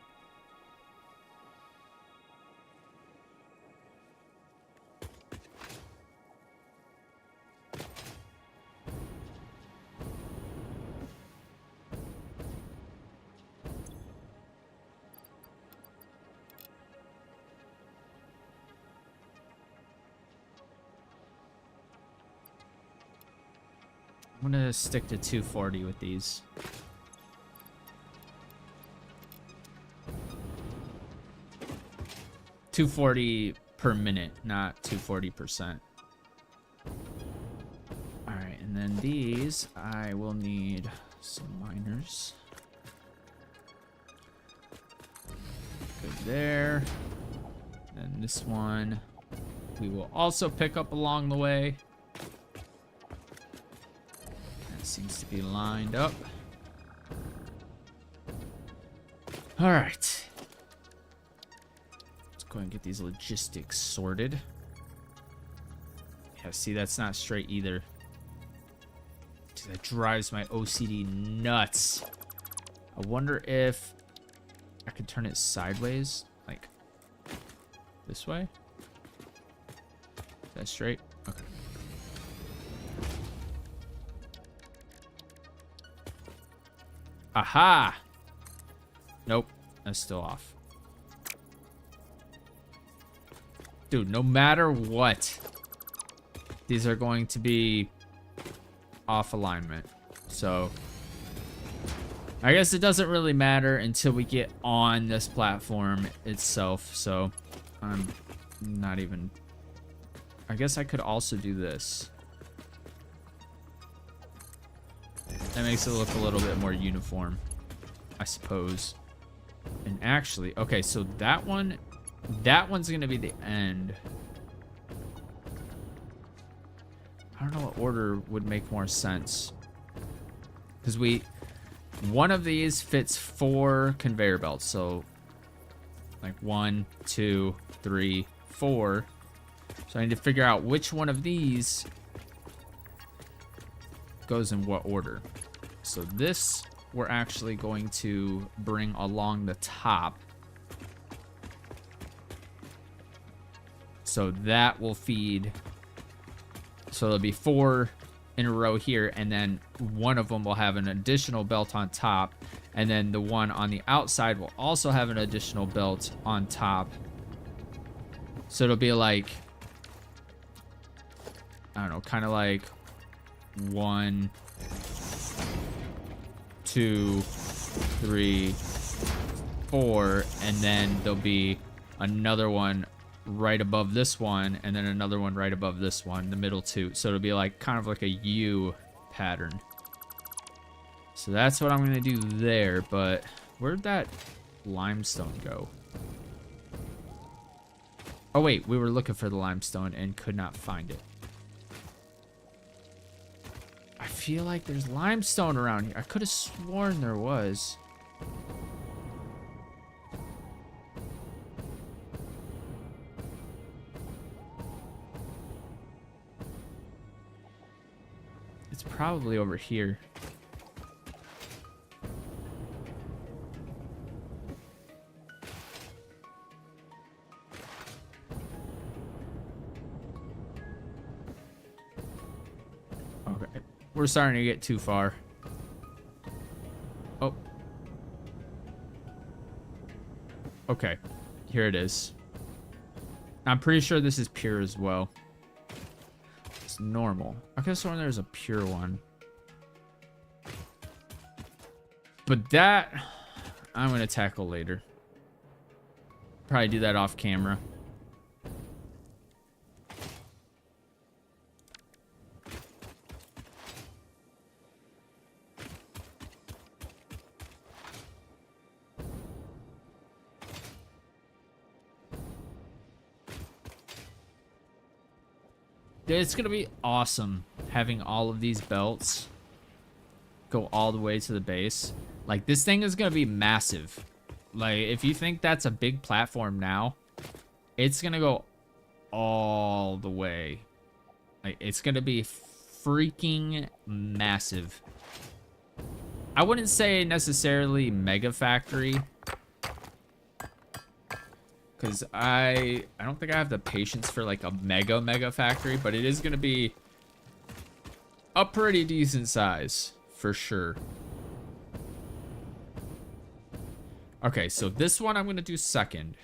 I'm gonna stick to 240 with these. $240 per minute, not 240%. All right, and then these, I will need some miners. Good there. And this one, we will also pick up along the way. Seems to be lined up. All right. Let's go ahead and get these logistics sorted. Yeah, see, that's not straight either. Dude, that drives my OCD nuts. I wonder if I could turn it sideways, like this way. Is that straight? Okay. Aha! Nope, that's still off. Dude, no matter what, these are going to be off alignment. So, I guess it doesn't really matter until we get on this platform itself. So, I'm not even... I guess I could also do this. That makes it look a little bit more uniform, I suppose. And actually, okay, so that one's gonna be the end. I don't know what order would make more sense. Because one of these fits 4 conveyor belts. So, like 1, 2, 3, 4. So I need to figure out which one of these goes in what order. So this we're actually going to bring along the top. So that will feed. So there'll be 4 in a row here, and then one of them will have an additional belt on top, and then the one on the outside will also have an additional belt on top. So it'll be like, I don't know, kind of like 1, 2, 3, 4, and then there'll be another one right above this one, and then another one right above this one, the middle 2. So it'll be like kind of like a U pattern. So that's what I'm gonna do there. But where'd that limestone go? Oh wait, we were looking for the limestone and could not find it. I feel like there's limestone around here. I could have sworn there was. It's probably over here. Okay. We're starting to get too far. Oh. Okay. Here it is. I'm pretty sure this is pure as well. It's normal. I could have sworn there's a pure one. But that, I'm going to tackle later. Probably do that off camera. It's gonna be awesome having all of these belts go all the way to the base. Like, this thing is gonna be massive. Like, if you think that's a big platform now, it's gonna go all the way. Like, it's gonna be freaking massive. I wouldn't say necessarily mega factory, because I don't think I have the patience for like a mega factory, but it is gonna be a pretty decent size for sure. Okay, so this one I'm gonna do second.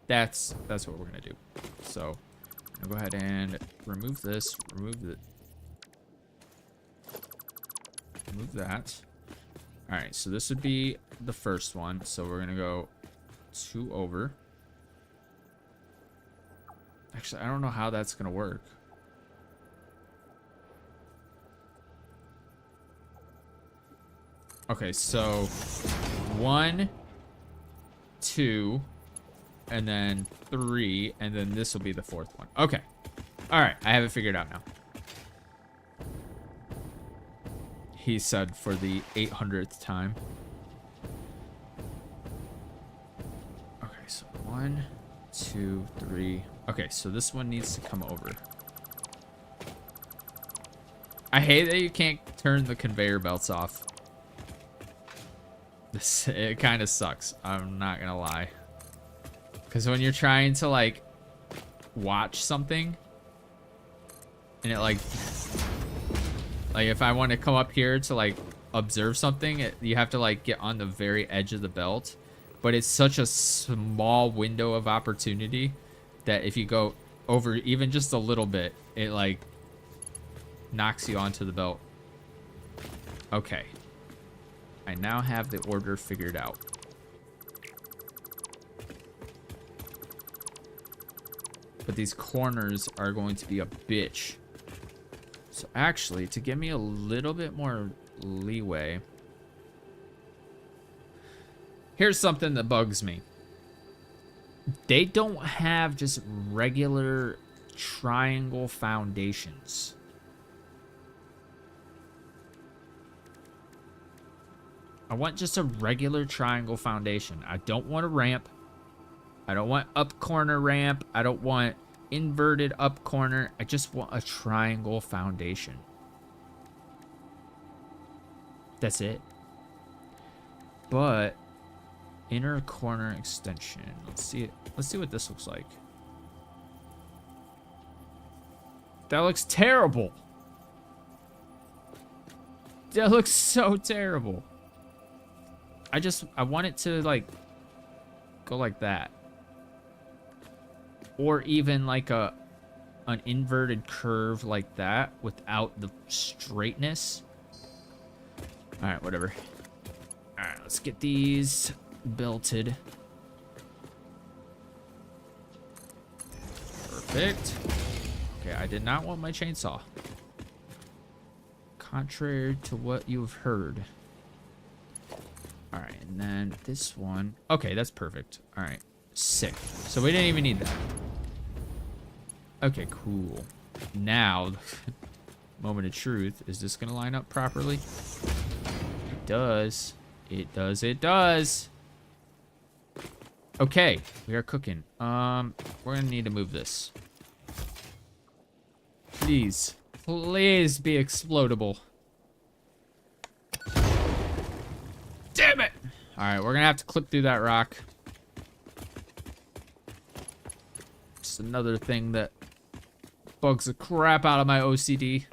That's what we're gonna do. So I'm gonna go ahead and remove this, remove that. All right, so this would be the first one. So we're gonna go 2 over. Actually, I don't know how that's gonna work. Okay, so 1, 2, and then 3, and then this will be the 4th one. Okay. All right, I have it figured out now. He said for the 800th time. Okay, so 1, 2, 3. Okay, so this one needs to come over. I hate that you can't turn the conveyor belts off. It kind of sucks. I'm not gonna lie. Because when you're trying to like watch something, and it like if I want to come up here to like observe something, you have to like get on the very edge of the belt. But it's such a small window of opportunity that if you go over even just a little bit, it like knocks you onto the belt. Okay. I now have the order figured out. But these corners are going to be a bitch. So actually, to give me a little bit more leeway, here's something that bugs me. They don't have just regular triangle foundations. I want just a regular triangle foundation. I don't want a ramp. I don't want up corner ramp. I don't want inverted up corner. I just want a triangle foundation. That's it. But inner corner extension. Let's see it. Let's see what this looks like. That looks terrible. That looks so terrible. I want it to like go like that. Or even like an inverted curve like that without the straightness. All right, whatever. All right, let's get these belted. Perfect. Okay, I did not want my chainsaw. Contrary to what you've heard. All right, and then this one. Okay, that's perfect. All right, sick. So we didn't even need that. Okay, cool. Now, moment of truth. Is this gonna line up properly? It does. It does. It does. Okay, we are cooking. We're gonna need to move this. Please, please be explodable. Damn it! All right, we're gonna have to clip through that rock. Just another thing that bugs the crap out of my OCD.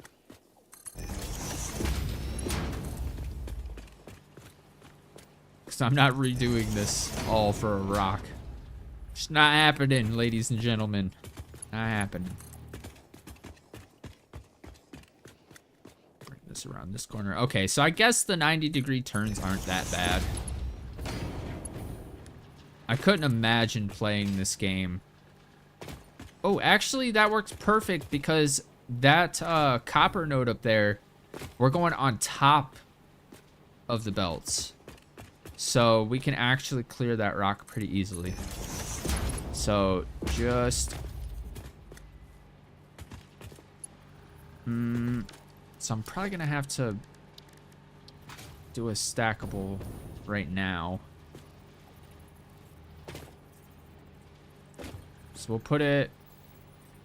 Because I'm not redoing this all for a rock. It's not happening, ladies and gentlemen. Not happening. Bring this around this corner. Okay, so I guess the 90-degree turns aren't that bad. I couldn't imagine playing this game. Oh, actually, that works perfect because that copper node up there, we're going on top of the belts. So we can actually clear that rock pretty easily. So just So I'm probably gonna have to do a stackable right now. So we'll put it...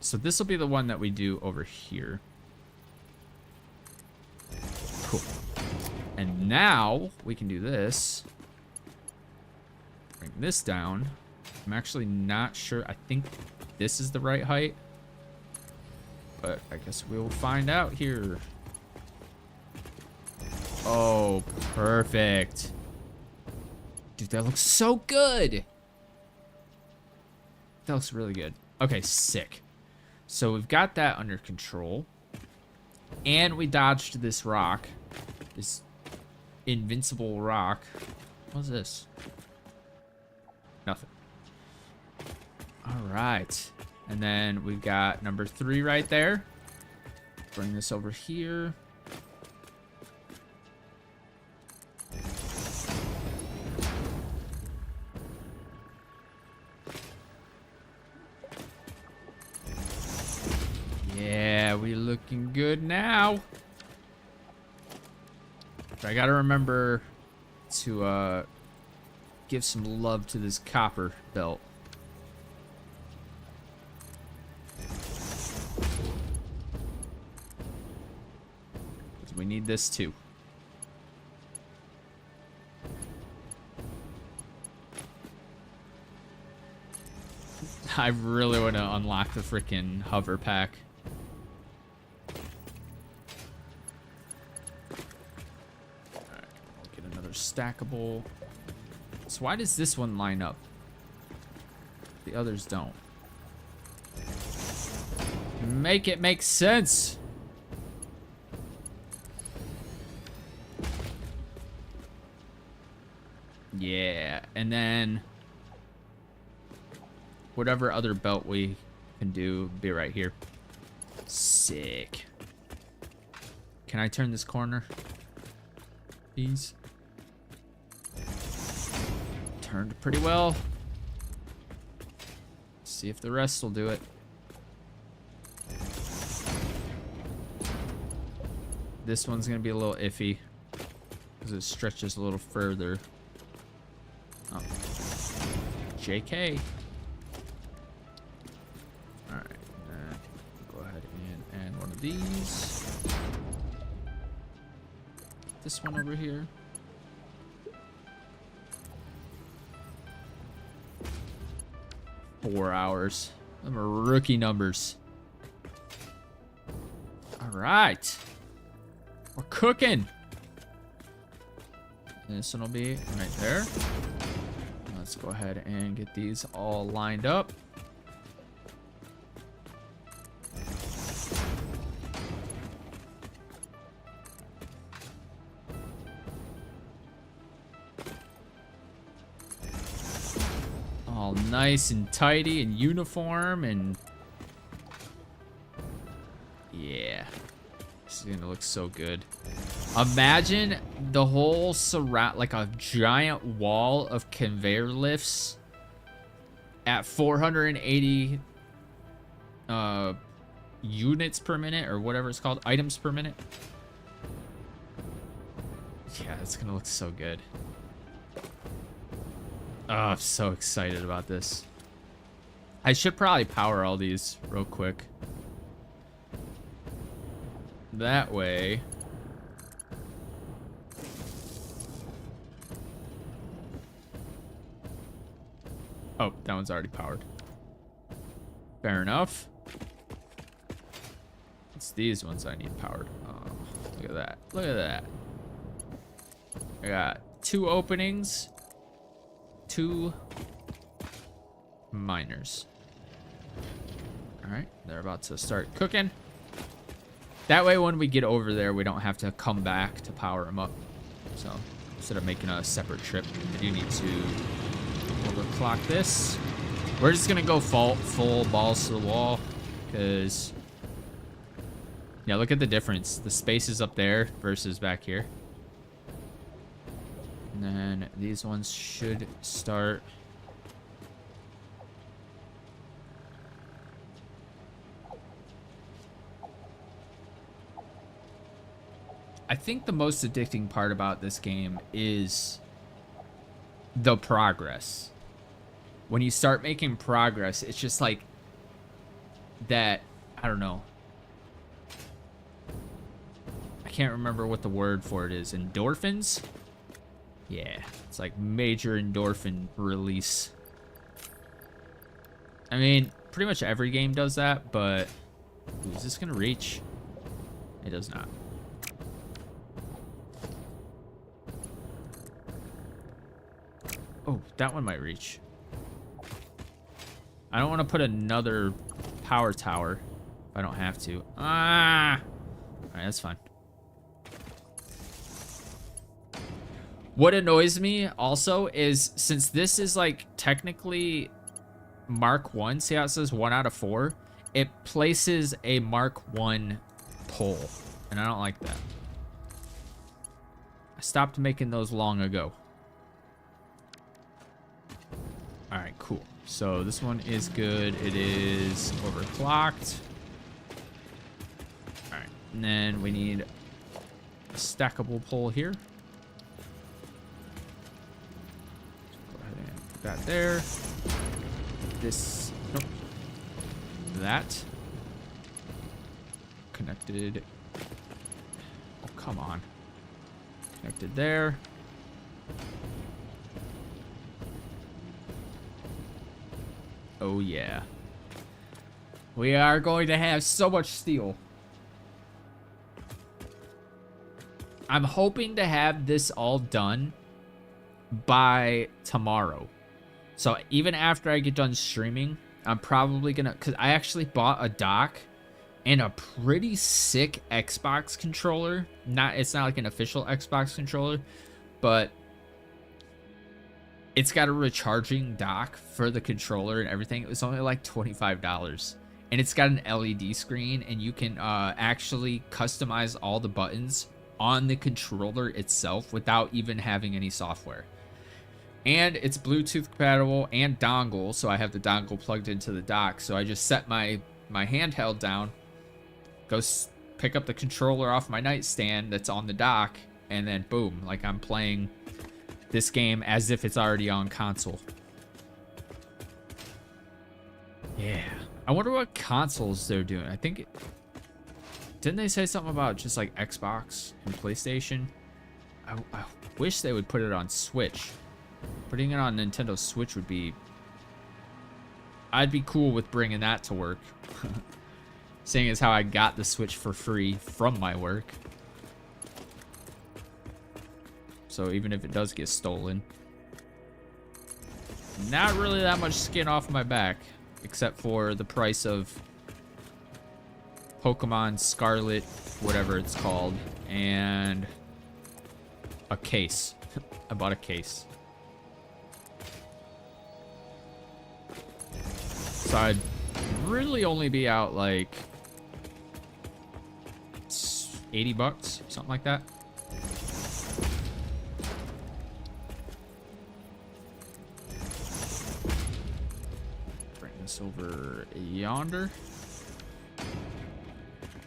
So this will be the one that we do over here. Cool. And now we can do this. Bring this down. I'm actually not sure. I think this is the right height. But I guess we'll find out here. Oh, perfect. Dude, that looks so good. That looks really good. Okay, sick. So we've got that under control. And we dodged this rock. This invincible rock. What's this? Nothing. All right. And then we've got number 3 right there. Bring this over here. Yeah, we looking good now. But I gotta remember to give some love to this copper belt. We need this too. I really want to unlock the freaking hover pack. Alright, we'll get another stackable. So why does this one line up? The others don't. Make it make sense. Yeah, and then whatever other belt we can do be right here. Sick. Can I turn this corner? Please. Turned pretty well. See if the rest will do it. This one's gonna be a little iffy because it stretches a little further. Oh. JK. Alright, go ahead and add one of these. This one over here. Four hours. Them are rookie numbers. Alright. We're cooking. This one will be right there. Let's go ahead and get these all lined up. All nice and tidy and uniform and yeah. This is gonna look so good. Imagine the whole surround, like a giant wall of conveyor lifts at 480 units per minute or whatever it's called, items per minute. Yeah, it's gonna look so good. Oh, I'm so excited about this. I should probably power all these real quick. That way. Oh, that one's already powered. Fair enough. It's these ones I need powered. Oh, look at that. Look at that. I got 2 openings. 2 miners. Alright, they're about to start cooking. That way when we get over there, we don't have to come back to power them up. So, instead of making a separate trip, I do need to overclock this. We're just gonna go full balls to the wall, because... yeah, look at the difference. The space is up there versus back here. And then these ones should start... I think the most addicting part about this game is the progress. When you start making progress, it's just like that, I don't know. I can't remember what the word for it is. Endorphins? Yeah, it's like major endorphin release. I mean, pretty much every game does that, but... Ooh, is this gonna reach? It does not. Oh, that one might reach. I don't want to put another power tower if I don't have to. Ah! Alright, that's fine. What annoys me also is, since this is like technically Mark 1, see how it says 1 out of 4? It places a Mark 1 pole, and I don't like that. I stopped making those long ago. Alright, cool. So this one is good. It is overclocked. Alright, and then we need a stackable pole here. Go ahead and put that there. This, nope. That. Connected. Oh, come on. Connected there. Oh, yeah. We are going to have so much steel. I'm hoping to have this all done by tomorrow. So even after I get done streaming, I'm probably gonna, because I actually bought a dock and a pretty sick Xbox controller. It's not like an official Xbox controller, but it's got a recharging dock for the controller and everything. It was only like $25. And it's got an LED screen, and you can actually customize all the buttons on the controller itself without even having any software. And it's Bluetooth compatible and dongle, so I have the dongle plugged into the dock. So I just set my handheld down, go pick up the controller off my nightstand that's on the dock, and then boom, like I'm playing this game as if it's already on console. Yeah. I wonder what consoles they're doing. I think... Didn't they say something about just like Xbox and PlayStation? I wish they would put it on Switch. Putting it on Nintendo Switch would be... I'd be cool with bringing that to work. Seeing as how I got the Switch for free from my work. So even if it does get stolen, not really that much skin off my back, except for the price of Pokemon Scarlet, whatever it's called, and a case. I bought a case. So I'd really only be out like 80 bucks, something like that. Bring this over yonder.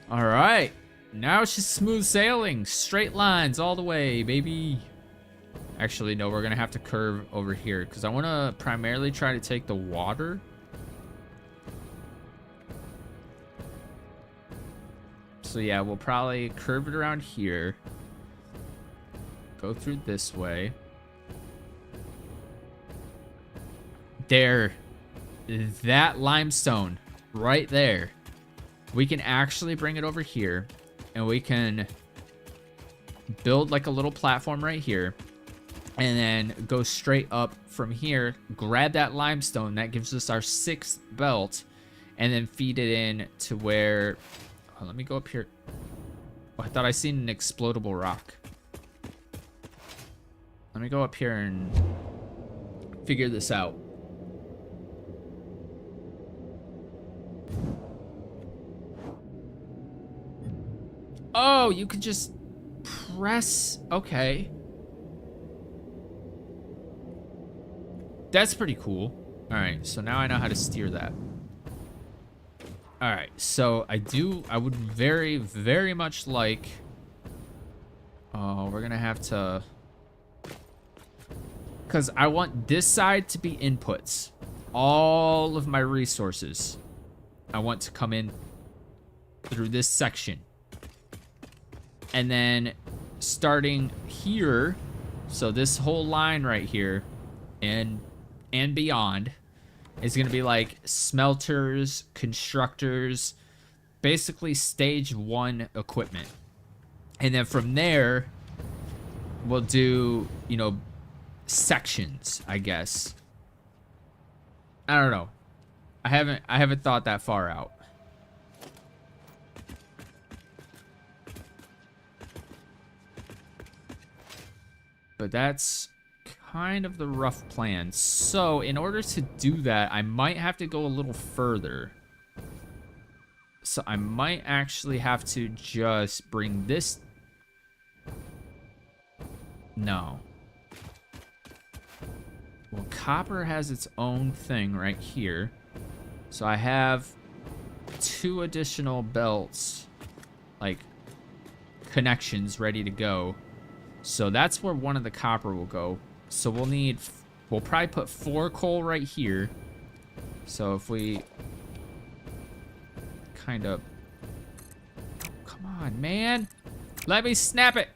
All right, now it's just smooth sailing, straight lines all the way, baby. Actually, no, we're gonna have to curve over here because I want to primarily try to take the water. So yeah, we'll probably curve it around here. Go through this way. There. That limestone right there. We can actually bring it over here. And we can build like a little platform right here. And then go straight up from here. Grab that limestone. That gives us our 6th belt. And then feed it in to where... Oh, let me go up here. Oh, I thought I seen an explodable rock. Let me go up here and figure this out. Oh, you could just press. Okay. That's pretty cool. All right, so now I know how to steer that. All right, so I would very, very much like Oh, we're gonna have to... Because I want this side to be inputs. All of my resources, I want to come in through this section. And then starting here, so this whole line right here and beyond is going to be like smelters, constructors, basically stage 1 equipment. And then from there, we'll do, you know, sections, I guess. I don't know. I haven't thought that far out. But that's kind of the rough plan. So in order to do that, I might have to go a little further. So I might actually have to just bring this... No. Well, copper has its own thing right here. So I have 2 additional belts, like connections ready to go. So that's where one of the copper will go. So we'll probably put 4 coal right here. So if we kind of, come on, man, let me snap it.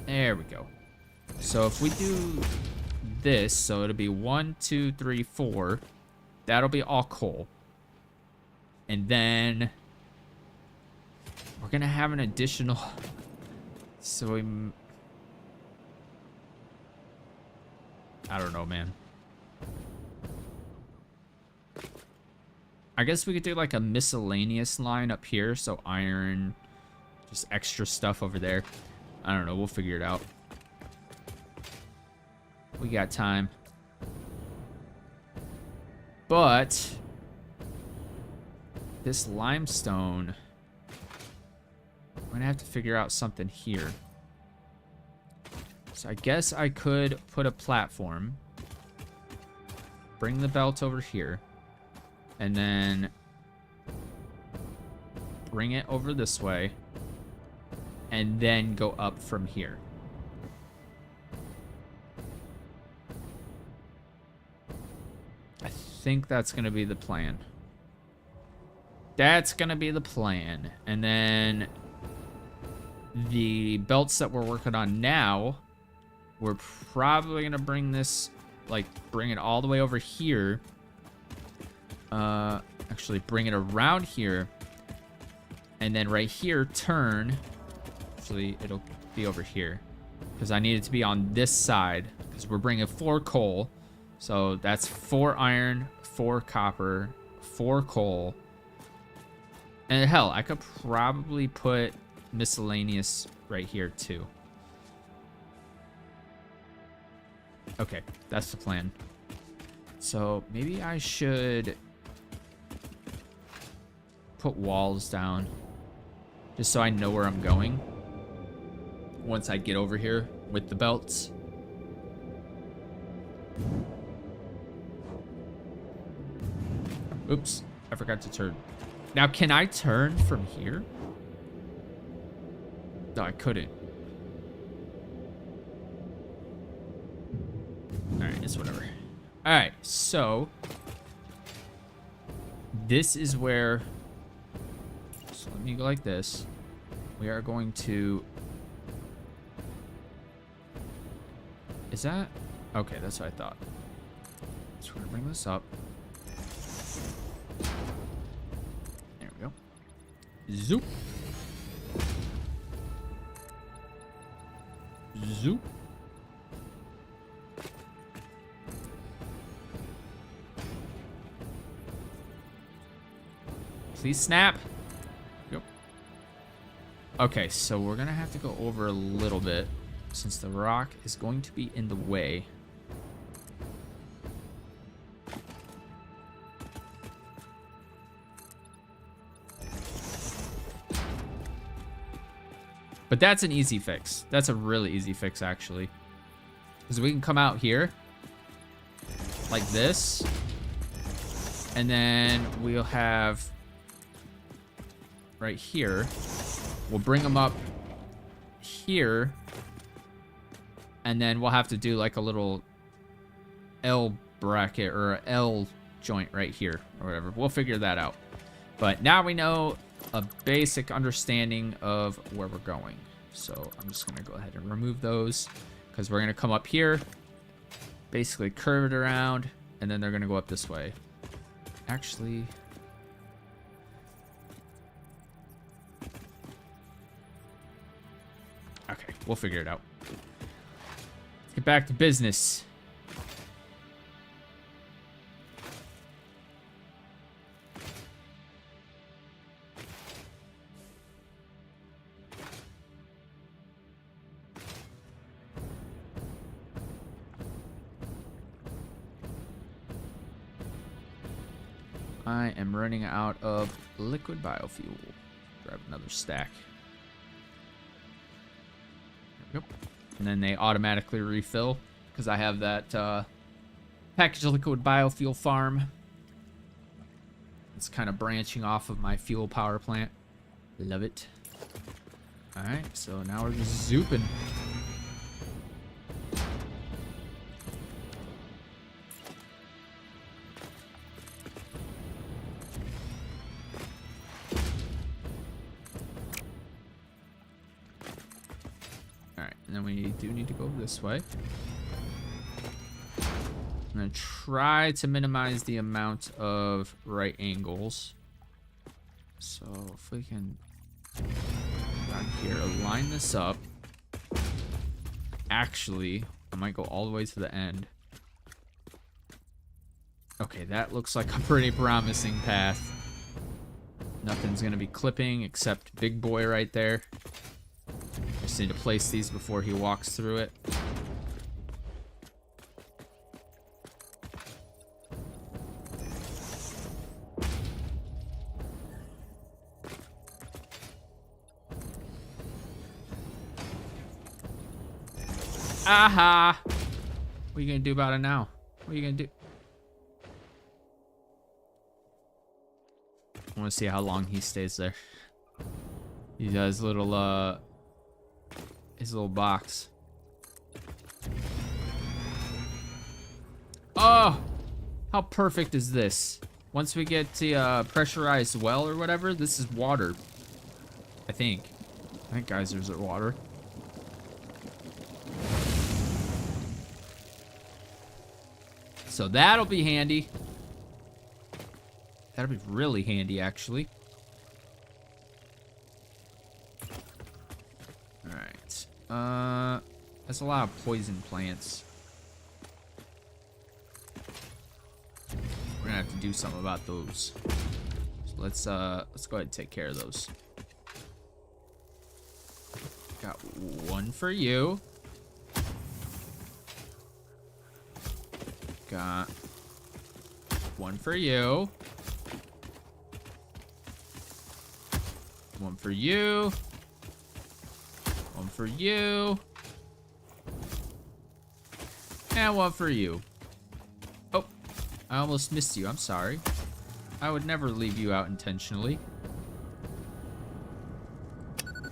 There we go. So if we do this, so it'll be 1, 2, 3, 4. That'll be all coal. And then we're gonna have an additional. So I don't know, man. I guess we could do like a miscellaneous line up here. So iron, just extra stuff over there. I don't know. We'll figure it out. We got time. But this limestone, I'm gonna have to figure out something here. So I guess I could put a platform, bring the belt over here, and then bring it over this way, and then go up from here. I think that's gonna be the plan. That's gonna be the plan. And then the belts that we're working on now, we're probably gonna bring this, like, bring it all the way over here. Actually bring it around here, and then right here turn. Actually, it'll be over here because I need it to be on this side because we're bringing 4 coal. So that's 4 iron, 4 copper, 4 coal. And hell, I could probably put miscellaneous right here too. Okay, that's the plan. So maybe I should put walls down just so I know where I'm going once I get over here with the belts. Oops, I forgot to turn. Now, can I turn from here? No, I couldn't. Alright, it's whatever. Alright, so this is where, so let me go like this. We are going to, is that, okay, that's what I thought. So we're gonna bring this up. There we go. Zoop. Zoop. Please snap. Yep. Okay, so we're gonna have to go over a little bit since the rock is going to be in the way. But that's an easy fix. That's a really easy fix, actually. Because we can come out here like this. And then we'll have right here. We'll bring them up here. And then we'll have to do like a little L bracket or a L joint right here or whatever. We'll figure that out. But now we know a basic understanding of where we're going. So I'm just going to go ahead and remove those because we're going to come up here, basically curve it around, and then they're going to go up this way. Actually, okay, we'll figure it out. Let's get back to business. I am running out of liquid biofuel. Grab another stack. There we go. And then they automatically refill because I have that packaged liquid biofuel farm. It's kind of branching off of my fuel power plant. Love it. All right, so now we're just zooping. And then we do need to go this way. I'm going to try to minimize the amount of right angles. So if we can, down here, line this up. Actually, I might go all the way to the end. Okay, that looks like a pretty promising path. Nothing's going to be clipping except Big Boy right there. Just need to place these before he walks through it. Aha! What are you gonna do about it now? What are you gonna do? I wanna see how long he stays there. He does little his little box. Oh, how perfect is this? Once we get the pressurized well or whatever, this is water. I think geysers are water. So that'll be handy. That'll be really handy, actually. That's a lot of poison plants. We're gonna have to do something about those. So let's go ahead and take care of those. Got one for you. Got one for you. One for you. One for you. And one for you. Oh, I almost missed you. I'm sorry. I would never leave you out intentionally. And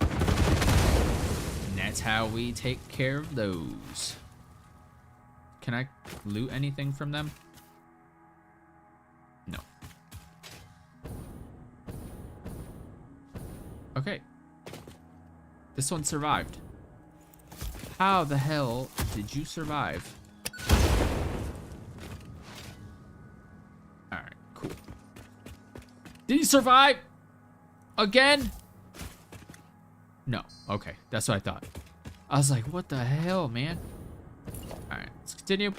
that's how we take care of those. Can I loot anything from them? No. Okay. This one survived. How the hell did you survive? Alright, cool. Did you survive? Again? No. Okay, that's what I thought. I was like, what the hell, man? Alright, let's continue.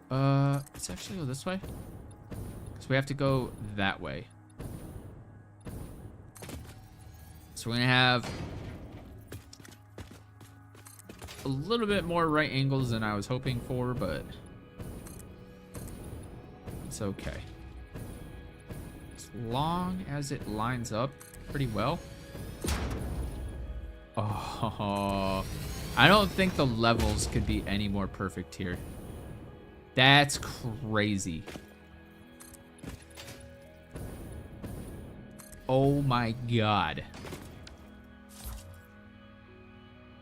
Let's actually go this way. Because we have to go that way. So we're gonna have a little bit more right angles than I was hoping for, but it's okay. As long as it lines up pretty well. Oh, I don't think the levels could be any more perfect here. That's crazy. Oh my god.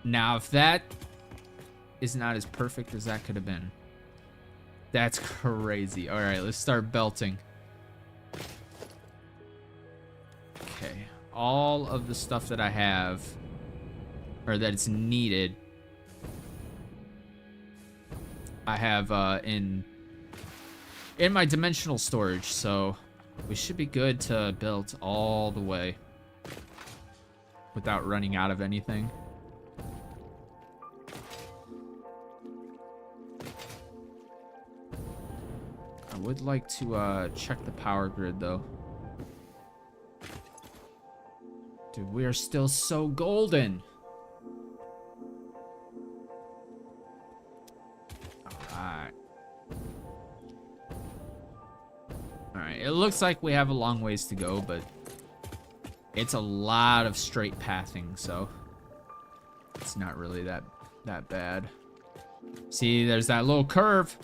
Now, if that is not as perfect as that could have been, that's crazy. All right, let's start belting. Okay, all of the stuff that I have, or that it's needed, I have in my dimensional storage, so we should be good to build all the way without running out of anything. I would like to check the power grid though. Dude, we are still so golden. Alright. Alright, it looks like we have a long ways to go, but it's a lot of straight pathing, so it's not really that bad. See, there's that little curve.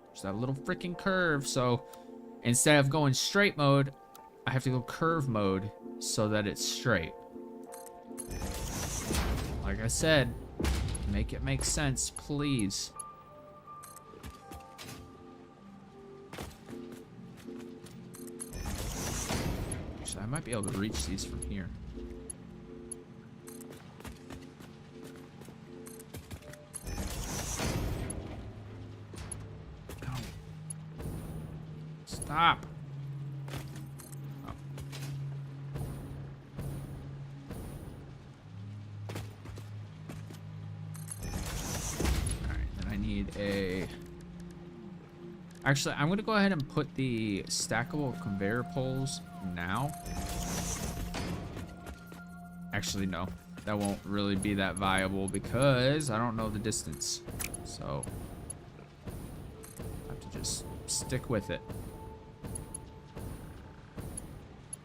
There's that little freaking curve, so instead of going straight mode, I have to go curve mode so that it's straight. Like I said, make it make sense, please. Actually, I might be able to reach these from here. Ow. Stop. Oh. Alright, then I need a... Actually, I'm going to go ahead and put the stackable conveyor poles now. Actually, no. That won't really be that viable because I don't know the distance. So, I have to just stick with it.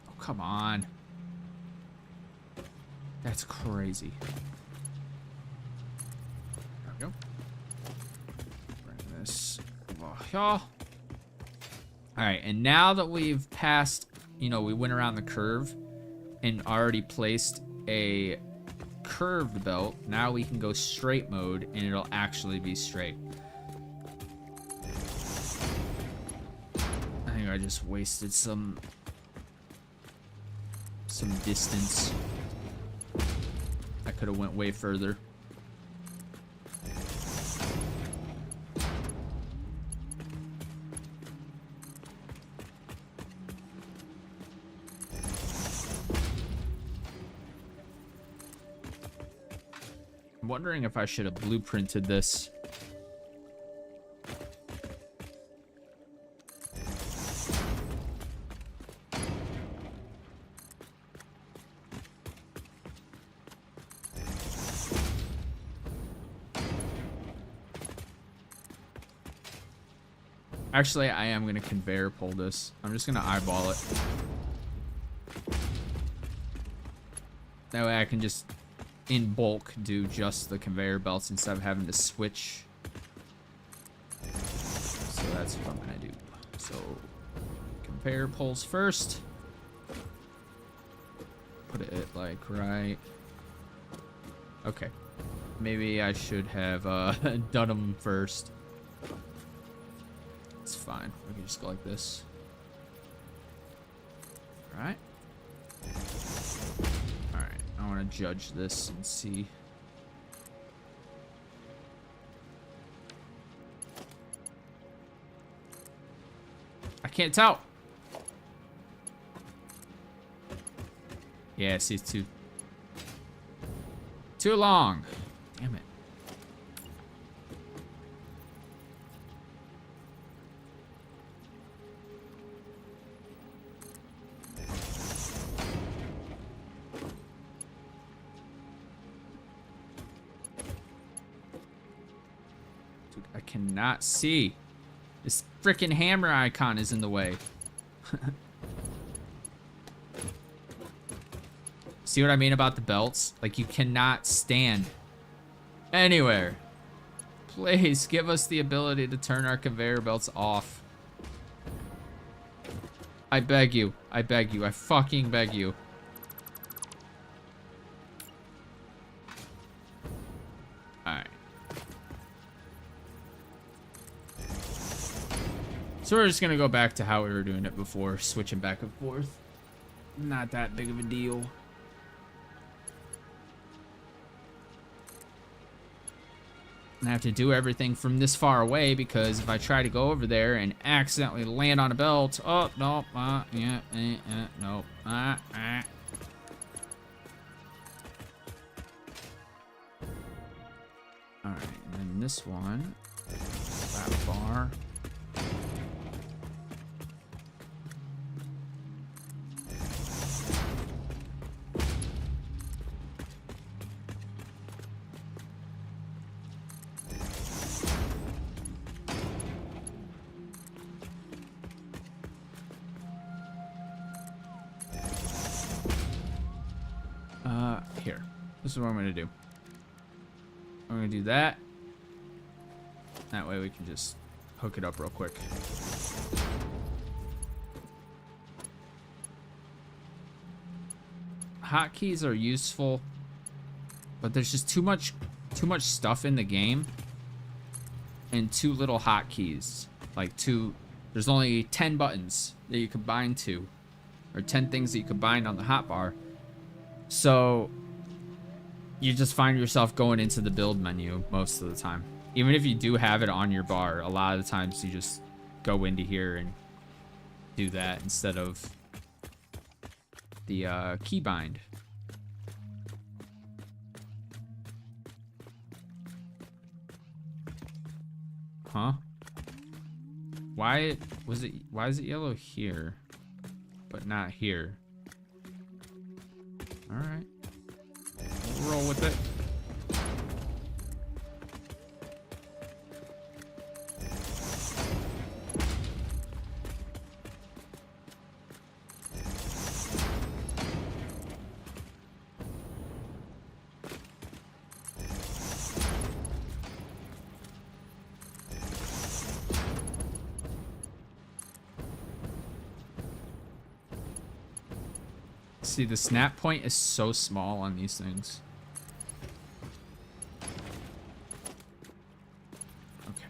Oh, come on. That's crazy. There we go. Bring this over here. Alright, and now that we've passed, you know, we went around the curve and already placed a curved belt, now we can go straight mode and it'll actually be straight. I think I just wasted some distance. I could have went way further. I'm wondering if I should have blueprinted this. Actually, I am going to conveyor pull this. I'm just going to eyeball it. That way I can just, in bulk, do just the conveyor belts instead of having to switch. So that's what I'm going to do. So, conveyor pulls first. Put it like right. Okay. Maybe I should have done them first. It's fine. We can just go like this. Alright. Alright. I want to judge this and see. I can't tell. Yeah, see, it's too long. Damn it. Dude, I cannot see. This freaking hammer icon is in the way. See what I mean about the belts? Like, you cannot stand anywhere. Please give us the ability to turn our conveyor belts off. I beg you. I beg you. I fucking beg you. So we're just gonna go back to how we were doing it before, switching back and forth. Not that big of a deal. I have to do everything from this far away because if I try to go over there and accidentally land on a belt, oh no, no, All right, and then this one, that bar. Here. This is what I'm gonna do. I'm gonna do that. That way we can just hook it up real quick. Hotkeys are useful, but there's just too much stuff in the game and too little hotkeys. Like there's only 10 buttons that you can bind to, or 10 things that you can bind on the hotbar. So you just find yourself going into the build menu most of the time. Even if you do have it on your bar, a lot of the times you just go into here and do that instead of the keybind. Huh? Why is it yellow here, but not here? All right. We'll roll with it. See, the snap point is so small on these things. Okay.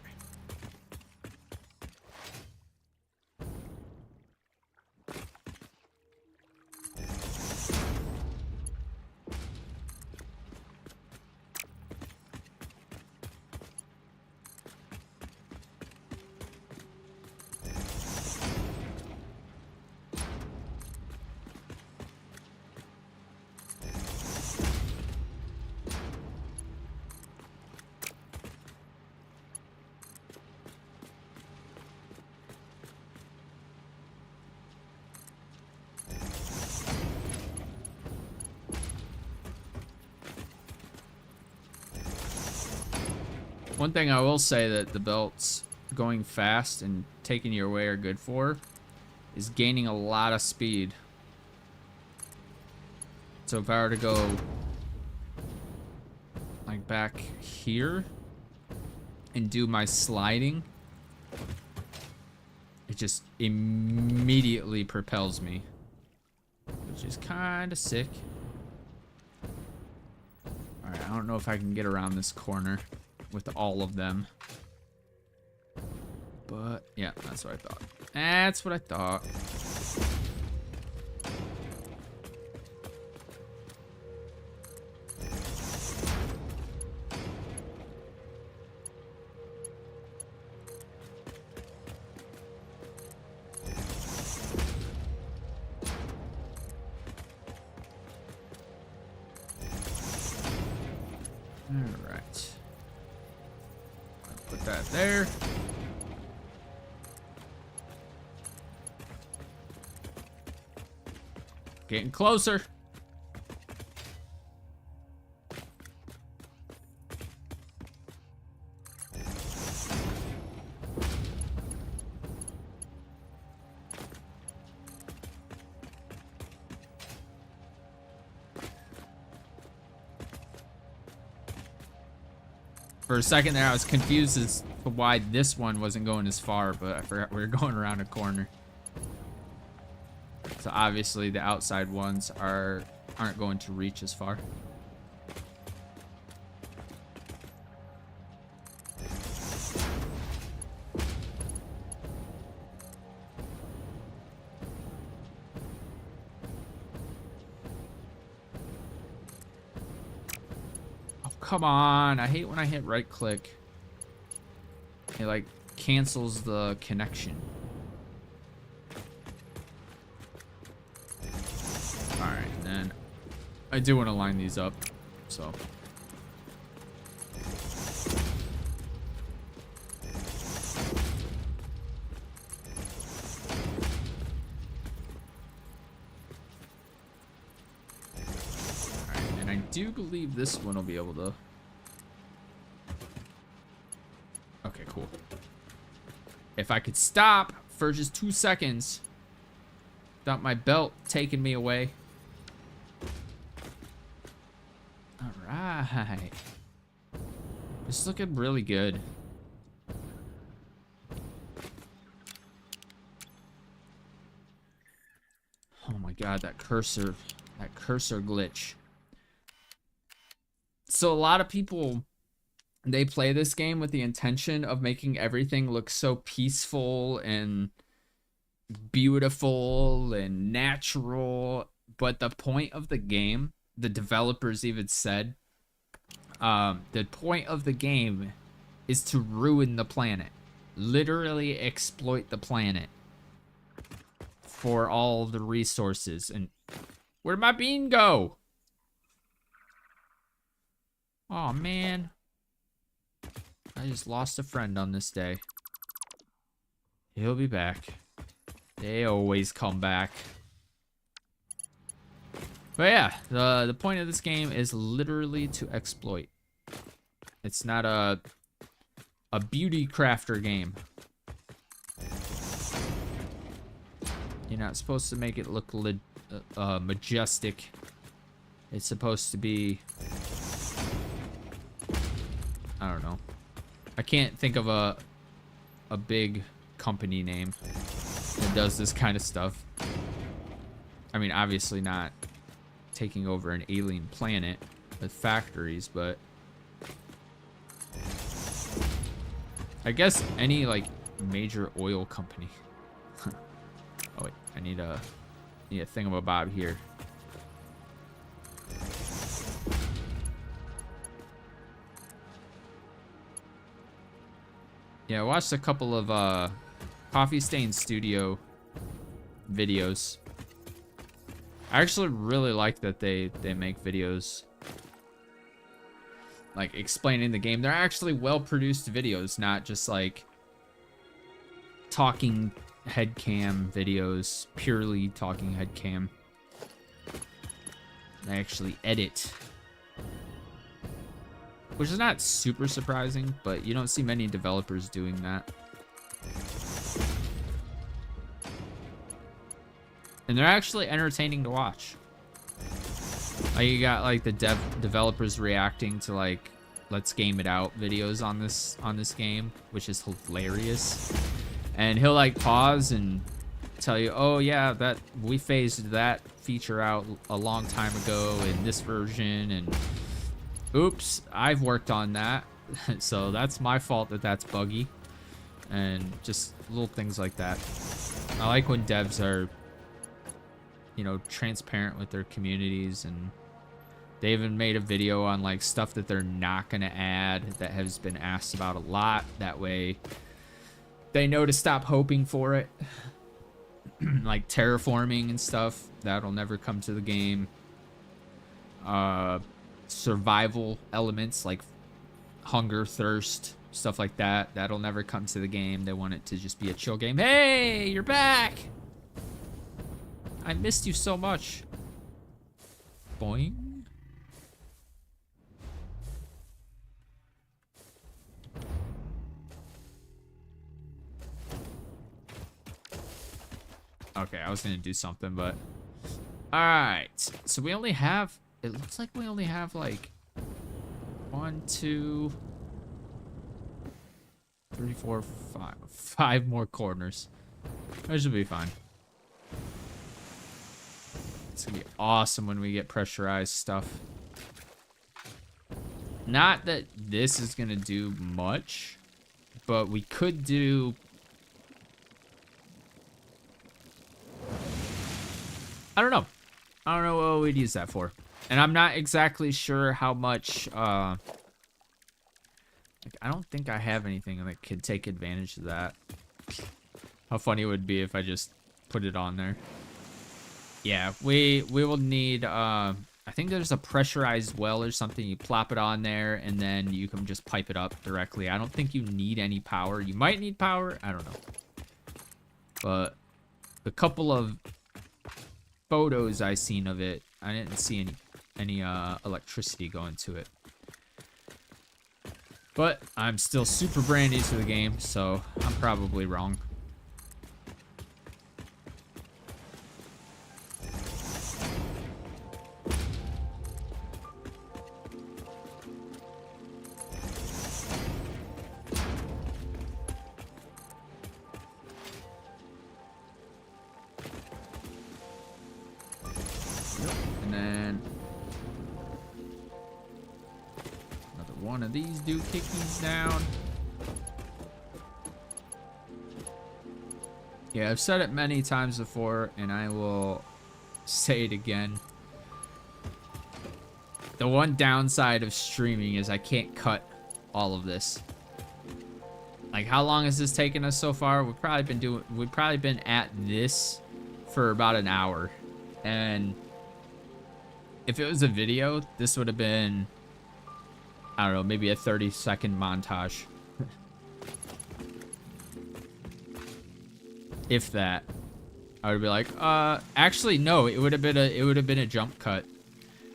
One thing I will say that the belts going fast and taking your way are good for is gaining a lot of speed. So if I were to go like back here and do my sliding, it just immediately propels me, which is kind of sick. All right, I don't know if I can get around this corner with all of them, but yeah, that's what I thought. That's what I thought. All right. Put that there. Getting closer. For a second there, I was confused as to why this one wasn't going as far, but I forgot we were going around a corner. So obviously the outside ones aren't going to reach as far. come on. I hate when I hit right click. It like cancels the connection. Alright, and then I do want to line these up, so. I do believe this one will be able to. Okay, cool. If I could stop for just 2 seconds without my belt taking me away. All right. This is looking really good. Oh my God, that cursor glitch. So a lot of people, they play this game with the intention of making everything look so peaceful and beautiful and natural. But the point of the game, the developers even said, the point of the game is to ruin the planet. Literally exploit the planet for all the resources. And where'd my bean go? Oh man, I just lost a friend on this day. He'll be back. They always come back. But yeah, the point of this game is literally to exploit. It's not a beauty crafter game. You're not supposed to make it look majestic. It's supposed to be, I don't know. I can't think of a big company name that does this kind of stuff. I mean, obviously not taking over an alien planet with factories, but I guess any like major oil company. Oh wait, I need a thingamabob here. Yeah, I watched a couple of Coffee Stain Studio videos. I actually really like that they make videos like explaining the game. They're actually well-produced videos, not just like talking head cam videos, purely talking head cam. They actually edit, which is not super surprising, but you don't see many developers doing that. And they're actually entertaining to watch. Like you got like the developers reacting to like let's game it out videos on this game, which is hilarious. And he'll like pause and tell you, oh yeah, that we phased that feature out a long time ago in this version, and oops, I've worked on that. So that's my fault that that's buggy. And just little things like that. I like when devs are, you know, transparent with their communities, and they even made a video on like stuff that they're not gonna add that has been asked about a lot. That way they know to stop hoping for it. Like terraforming and stuff, that'll never come to the game. Survival elements like hunger, thirst, stuff like that, that'll never come to the game. They want it to just be a chill game. Hey, you're back! I missed you so much. Boing. Okay, I was gonna do something, but alright. So we only have, it looks like we only have like 1, 2, 3, 4, 5 more corners. That should be fine. It's gonna be awesome when we get pressurized stuff. Not that this is gonna do much, but we could do, I don't know. I don't know what we'd use that for. And I'm not exactly sure how much I don't think I have anything that could take advantage of that. How funny it would be if I just put it on there. Yeah, we will need, I think there's a pressurized well or something. You plop it on there, and then you can just pipe it up directly. I don't think you need any power. You might need power. I don't know. But the couple of photos I seen of it, I didn't see any electricity going to it. But I'm still super brand new to the game, so I'm probably wrong. And then another one of these doohickeys down. Yeah, I've said it many times before, and I will say it again. The one downside of streaming is I can't cut all of this. Like, how long has this taken us so far? We've probably been at this for about an hour. And if it was a video, this would have been, I don't know, maybe a 30-second montage. If that. I would be like, actually no, it would have been a jump cut.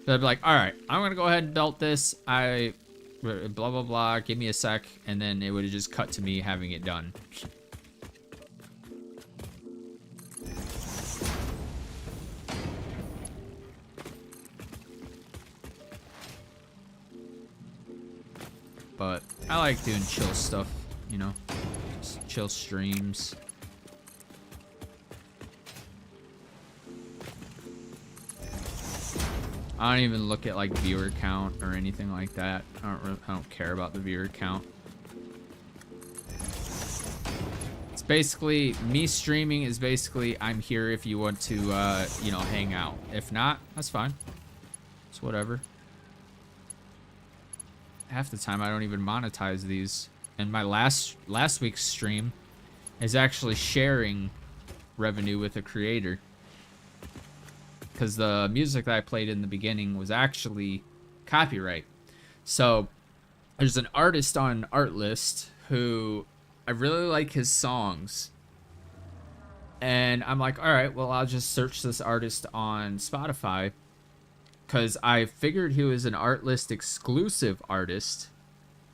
So I'd be like, all right, I'm gonna go ahead and belt this. Blah blah blah. Give me a sec, and then it would have just cut to me having it done. But I like doing chill stuff, you know, just chill streams. I don't even look at like viewer count or anything like that. I don't care about the viewer count. It's basically me streaming is basically I'm here if you want to you know, hang out. If not, that's fine. It's whatever. Half the time I don't even monetize these. And my last week's stream is actually sharing revenue with a creator. Because the music that I played in the beginning was actually copyright. So there's an artist on Artlist who I really like his songs. And I'm like, all right, well, I'll just search this artist on Spotify. Because I figured he was an Artlist exclusive artist.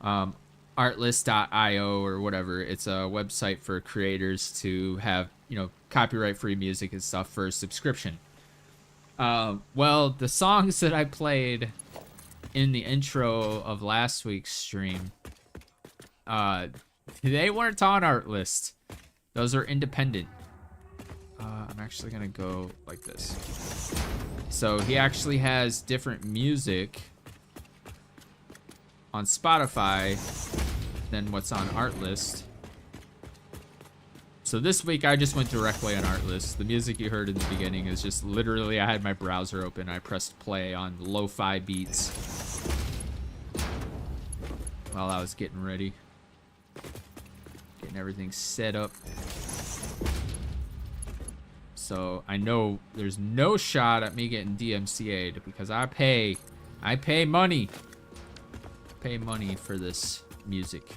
Artlist.io or whatever. It's a website for creators to have, you know, copyright free music and stuff for a subscription. Well, the songs that I played in the intro of last week's stream, they weren't on Artlist. Those are independent. I'm actually gonna go like this. So he actually has different music on Spotify than what's on Artlist. So this week I just went directly on Artlist. The music you heard in the beginning is just literally I had my browser open. I pressed play on lo-fi beats while I was getting ready. Getting everything set up. So I know there's no shot at me getting DMCA'd because I pay money. I pay money for this music.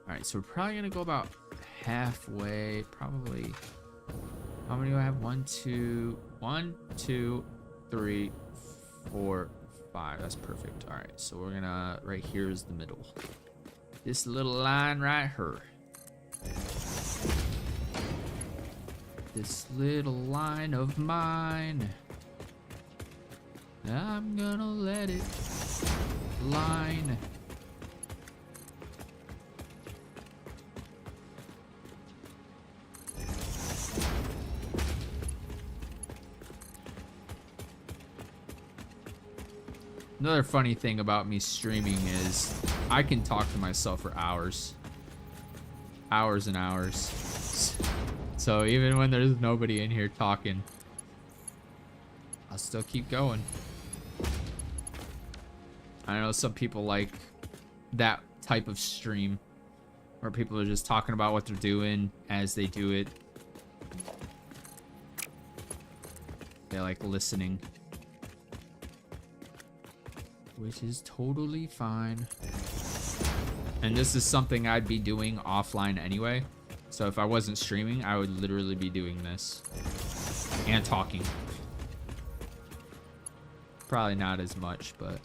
All right, so we're probably gonna go about halfway, probably. How many do I have? 1, 2, 3, 4, 5. That's perfect. All right, so we're gonna, right here is the middle. This little line right here. This little line of mine. I'm gonna let it line. Another funny thing about me streaming is I can talk to myself for hours. Hours and hours. So even when there's nobody in here talking, I'll still keep going. I know some people like that type of stream where people are just talking about what they're doing as they do it. They like listening, which is totally fine. And this is something I'd be doing offline anyway. So if I wasn't streaming, I would literally be doing this and talking. Probably not as much, but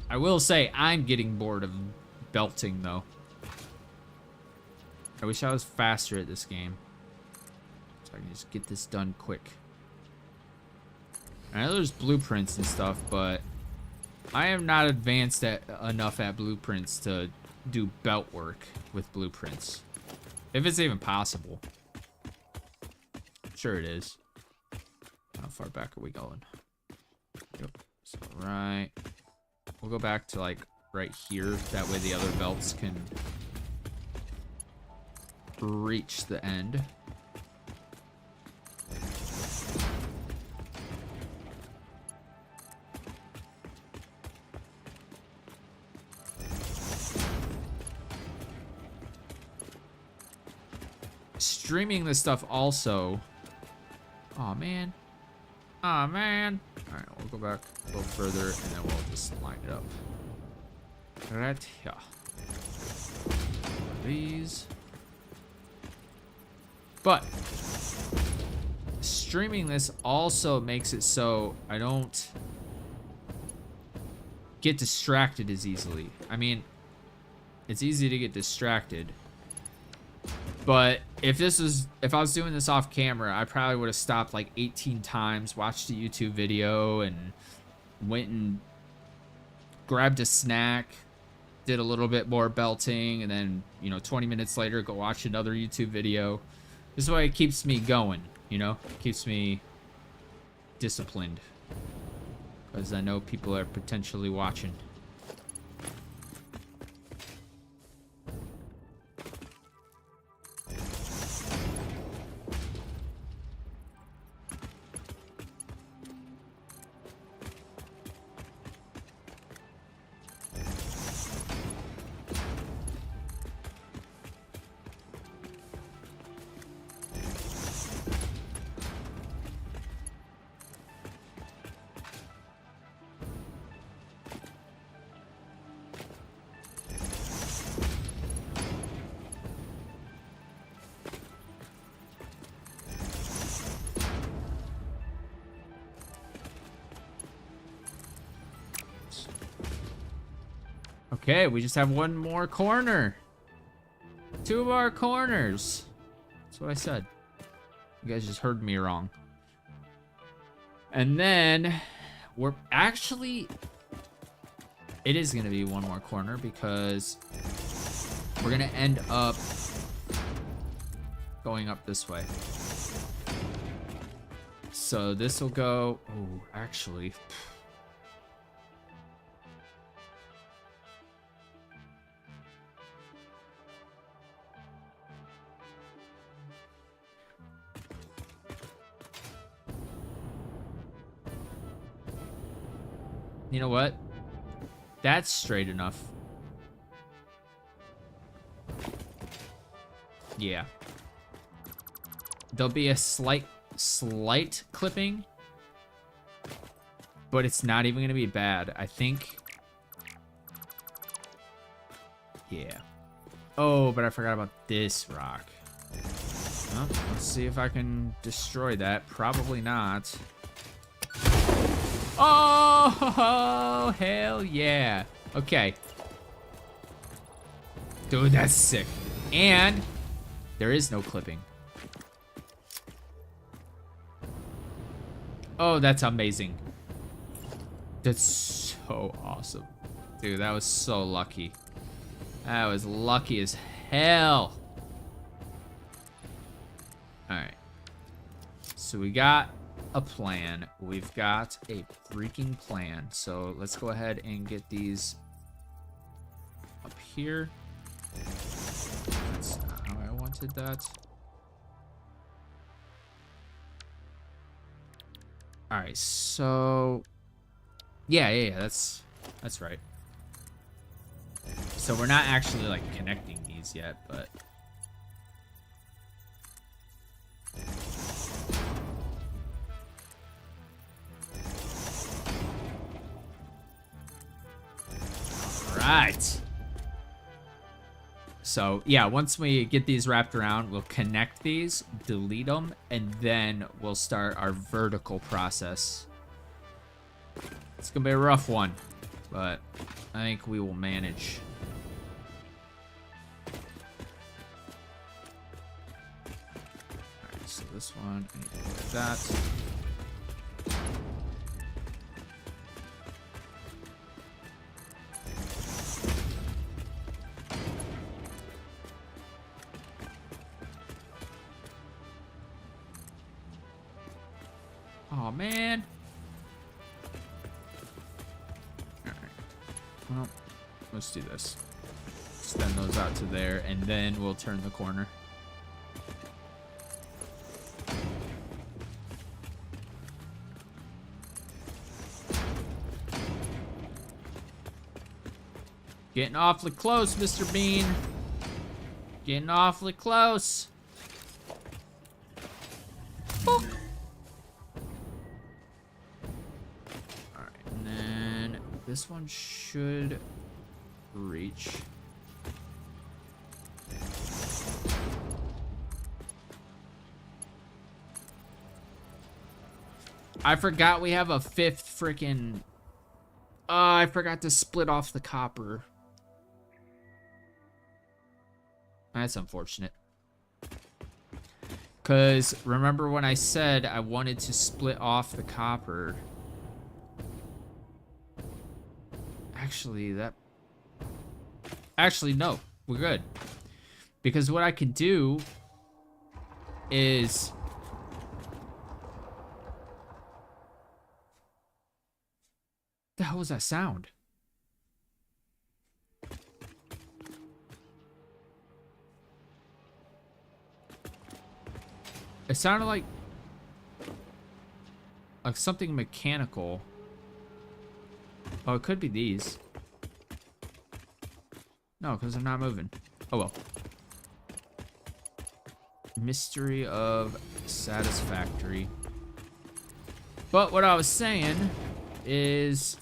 I will say I'm getting bored of belting though. I wish I was faster at this game, so I can just get this done quick. I know there's blueprints and stuff, but I am not advanced enough at blueprints to do belt work with blueprints. If it's even possible. Sure it is. How far back are we going? Yep. So right. We'll go back to like right here. That way the other belts can reach the end. Streaming this stuff also. Oh man. Oh man. Alright, we'll go back a little further and then we'll just line it up. Right here. These. But streaming this also makes it so I don't get distracted as easily. I mean, it's easy to get distracted. But if I was doing this off camera, I probably would have stopped like 18 times, watched a YouTube video, and went and grabbed a snack, did a little bit more belting, and then, 20 minutes later, go watch another YouTube video. This way it keeps me going, It keeps me disciplined. Because I know people are potentially watching. Okay, we just have one more corner. 2 of our corners. That's what I said. You guys just heard me wrong. And then we're actually... It is going to be one more corner because we're going to end up going up this way. So this will go... Oh, actually... You know what? That's straight enough. Yeah. There'll be a slight clipping, but it's not even gonna be bad. I think. Yeah. Oh, but I forgot about this rock. Well, let's see if I can destroy that. Probably not. Oh, hell yeah. Okay. Dude, that's sick. And there is no clipping. Oh, that's amazing. That's so awesome. Dude, that was so lucky. That was lucky as hell. Alright. So we got a plan. We've got a freaking plan. So let's go ahead and get these up here. That's not how I wanted that. All right, so yeah, that's right. So we're not actually like connecting these yet, but all right. So yeah, once we get these wrapped around, we'll connect these, delete them, and then we'll start our vertical process. It's gonna be a rough one, but I think we will manage. Alright, so this one, I need to do that. Oh man. Alright. Well, let's do this. Extend those out to there, and then we'll turn the corner. Getting awfully close, Mr. Bean. Getting awfully close. Boop. This one should reach. I forgot we have a fifth freaking... I forgot to split off the copper. That's unfortunate. Because remember when I said I wanted to split off the copper... Actually, no. We're good. Because what I can do is... The hell was that sound? It sounded like something mechanical. Oh, it could be these. No, because they're not moving. Oh well. Mystery of Satisfactory. But what I was saying is...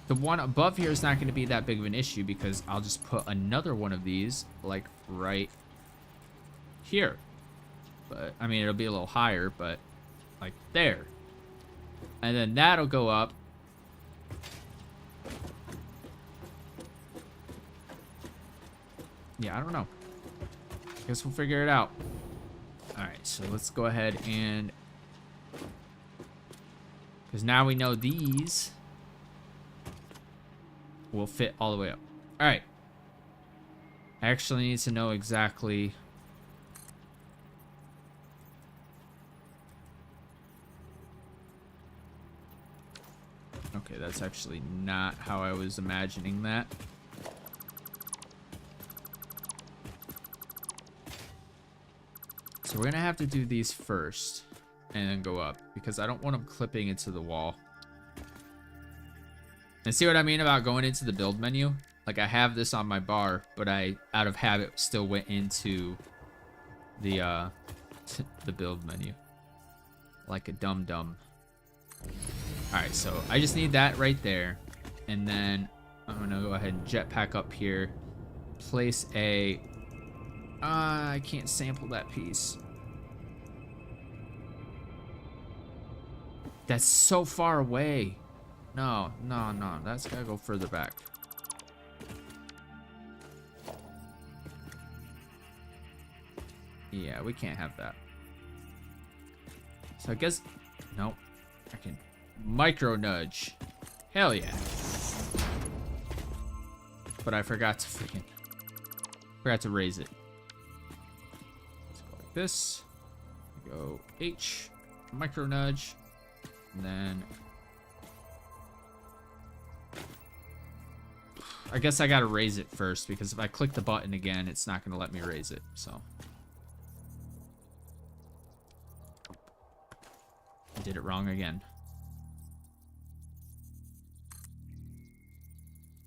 the one above here is not going to be that big of an issue because I'll just put another one of these, like, right here. But, I mean, it'll be a little higher, but, like, there. And then that'll go up. Yeah, I don't know. Guess we'll figure it out. Alright, so let's go ahead and... because now we know these will fit all the way up. Alright. I actually need to know exactly... okay, that's actually not how I was imagining that. So we're gonna have to do these first and then go up because I don't want them clipping into the wall. And see what I mean about going into the build menu? Like I have this on my bar, but I, out of habit, still went into the the build menu. Like a dum-dum. Alright, so I just need that right there. And then I'm gonna go ahead and jetpack up here. Place a... I can't sample that piece. That's so far away. No, no, no. That's gotta go further back. Yeah, we can't have that. So I guess... nope. I can micro nudge. Hell yeah. But I forgot to freaking... forgot to raise it. Let's go like this. Go H, micro nudge, and then I guess I gotta raise it first, because if I click the button again, it's not gonna let me raise it, so. I did it wrong again.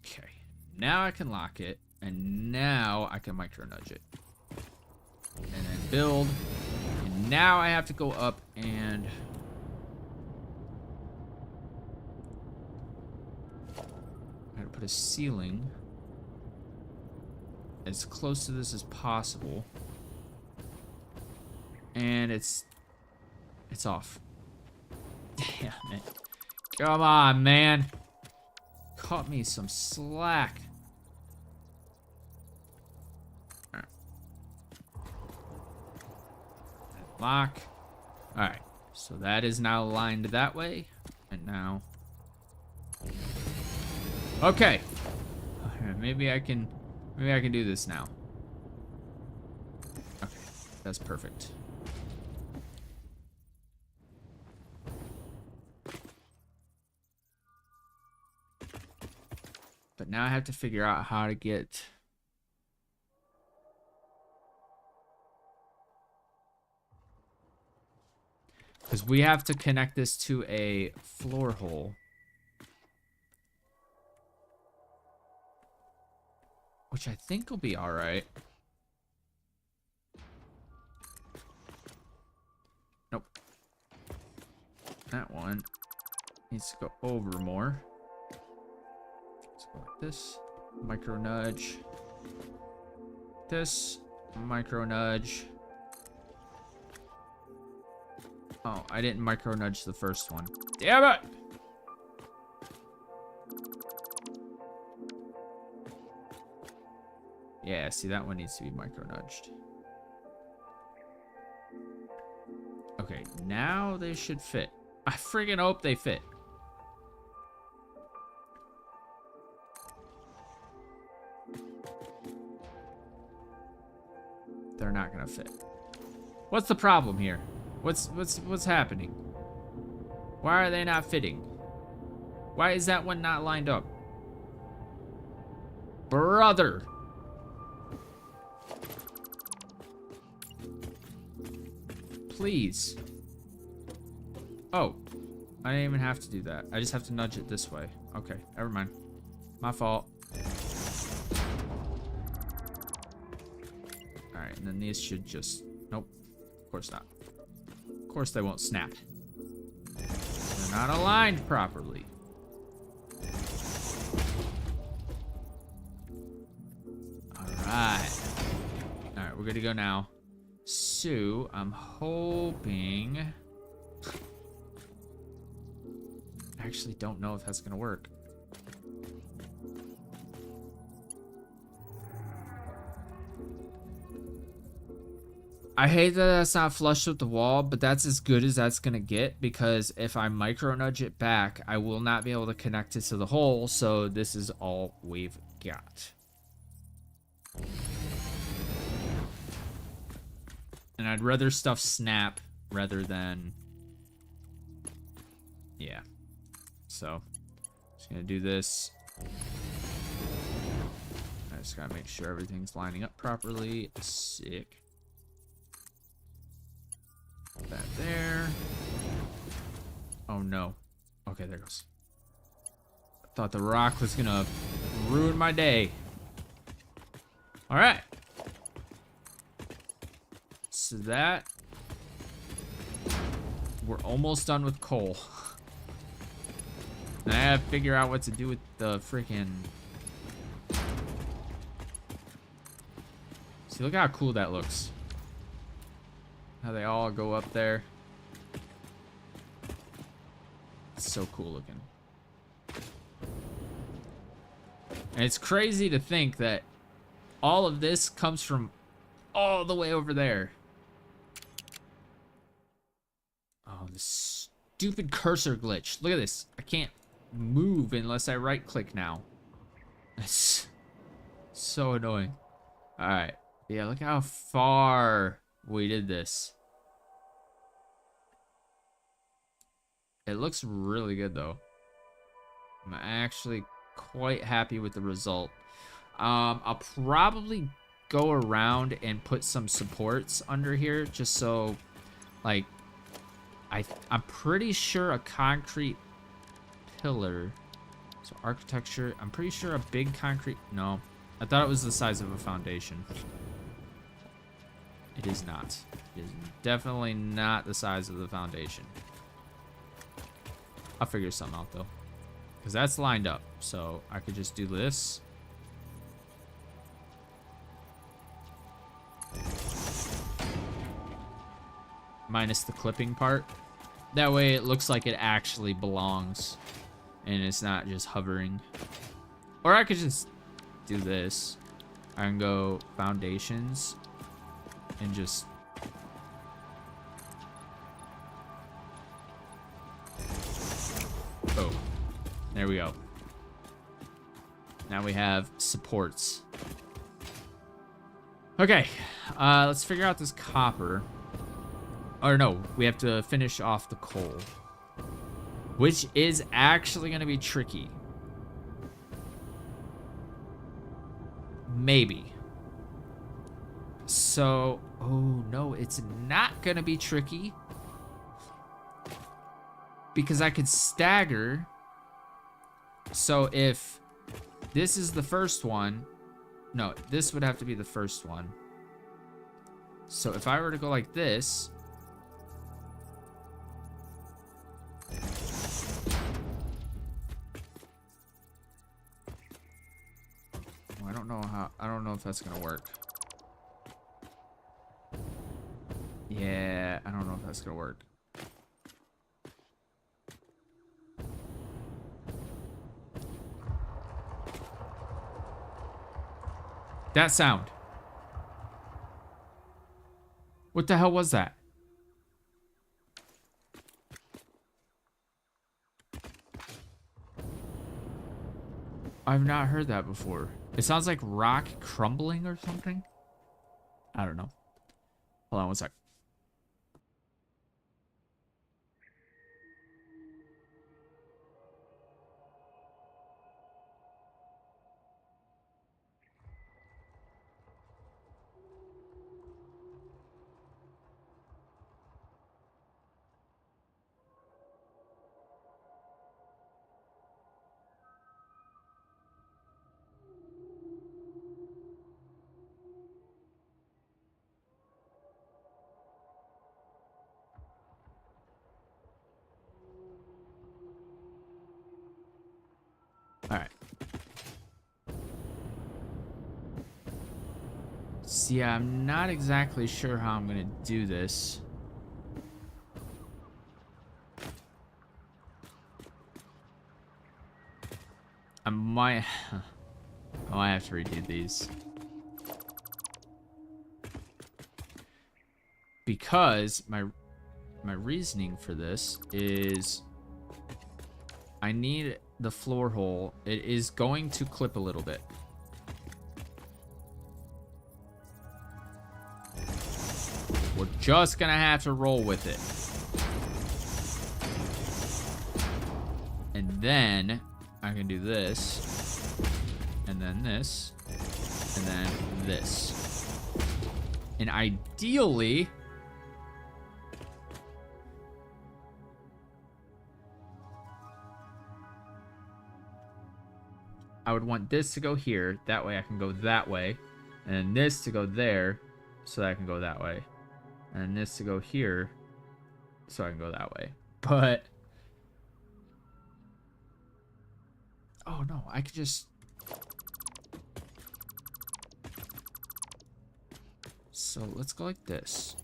Okay, now I can lock it, and now I can micro nudge it. And then build, and now I have to go up and I gotta put a ceiling as close to this as possible. And it's off. Damn it. Come on, man. Cut me some slack. Alright. Lock. Alright. So that is now aligned that way. And now. Okay. Maybe I can do this now. Okay. That's perfect. But now I have to figure out how to get... Because we have to connect this to a floor hole. Which I think will be alright. Nope. That one needs to go over more. Let's go like this. Micro nudge. This. Micro nudge. Oh, I didn't micro nudge the first one. Damn it! Yeah, see, that one needs to be micro nudged. Okay, now they should fit. I friggin' hope they fit. They're not gonna fit. What's the problem here? What's happening? Why are they not fitting? Why is that one not lined up? Brother! Please. Oh. I didn't even have to do that. I just have to nudge it this way. Okay, never mind. My fault. Alright, and then these should just... Nope. Of course not. Of course they won't snap. They're not aligned properly. Alright. Alright, we're good to go now. So, I'm hoping... I actually don't know if that's gonna work. I hate that that's not flush with the wall, but that's as good as that's gonna get, because if I micro nudge it back, I will not be able to connect it to the hole, so this is all we've got. And I'd rather stuff snap rather than... Yeah. So, just gonna do this. I just gotta make sure everything's lining up properly. Sick. Put that there. Oh no. Okay, there goes. I thought the rock was gonna ruin my day. Alright. So that... We're almost done with coal. And I have to figure out what to do with the freaking... See, look how cool that looks. How they all go up there. It's so cool looking. And it's crazy to think that all of this comes from all the way over there. Oh, this stupid cursor glitch. Look at this. I can't move unless I right click now. It's so annoying. Alright. Yeah, look how far we did this. It looks really good though. I'm actually quite happy with the result. I'll probably go around and put some supports under here just so, like, I'm pretty sure a concrete pillar. So architecture, I'm pretty sure a big concrete, no. I thought it was the size of a foundation. It is not. It is definitely not the size of the foundation. I'll figure something out though. Because that's lined up. So I could just do this. Minus the clipping part. That way it looks like it actually belongs. And it's not just hovering. Or I could just do this. I can go foundations. And just... oh. There we go. Now we have supports. Okay. Let's figure out this copper. Or no, we have to finish off the coal. Which is actually going to be tricky. Maybe. So, oh no, it's not going to be tricky. Because I could stagger. So if this is the first one. No, this would have to be the first one. So if I were to go like this. I don't know if that's gonna work. Yeah, I don't know if that's gonna work. That sound. What the hell was that? I've not heard that before. It sounds like rock crumbling or something. I don't know. Hold on one sec. All right. See, I'm not exactly sure how I'm gonna do this. I might have to redo these. Because my reasoning for this is I need the floor hole. It is going to clip a little bit. We're just gonna have to roll with it. And then I can do this, and then this, and then this. And ideally, I would want this to go here. That way I can go that way. And then this to go there, so that I can go that way. And then this to go here, so I can go that way. But... oh no, I could just... so let's go like this.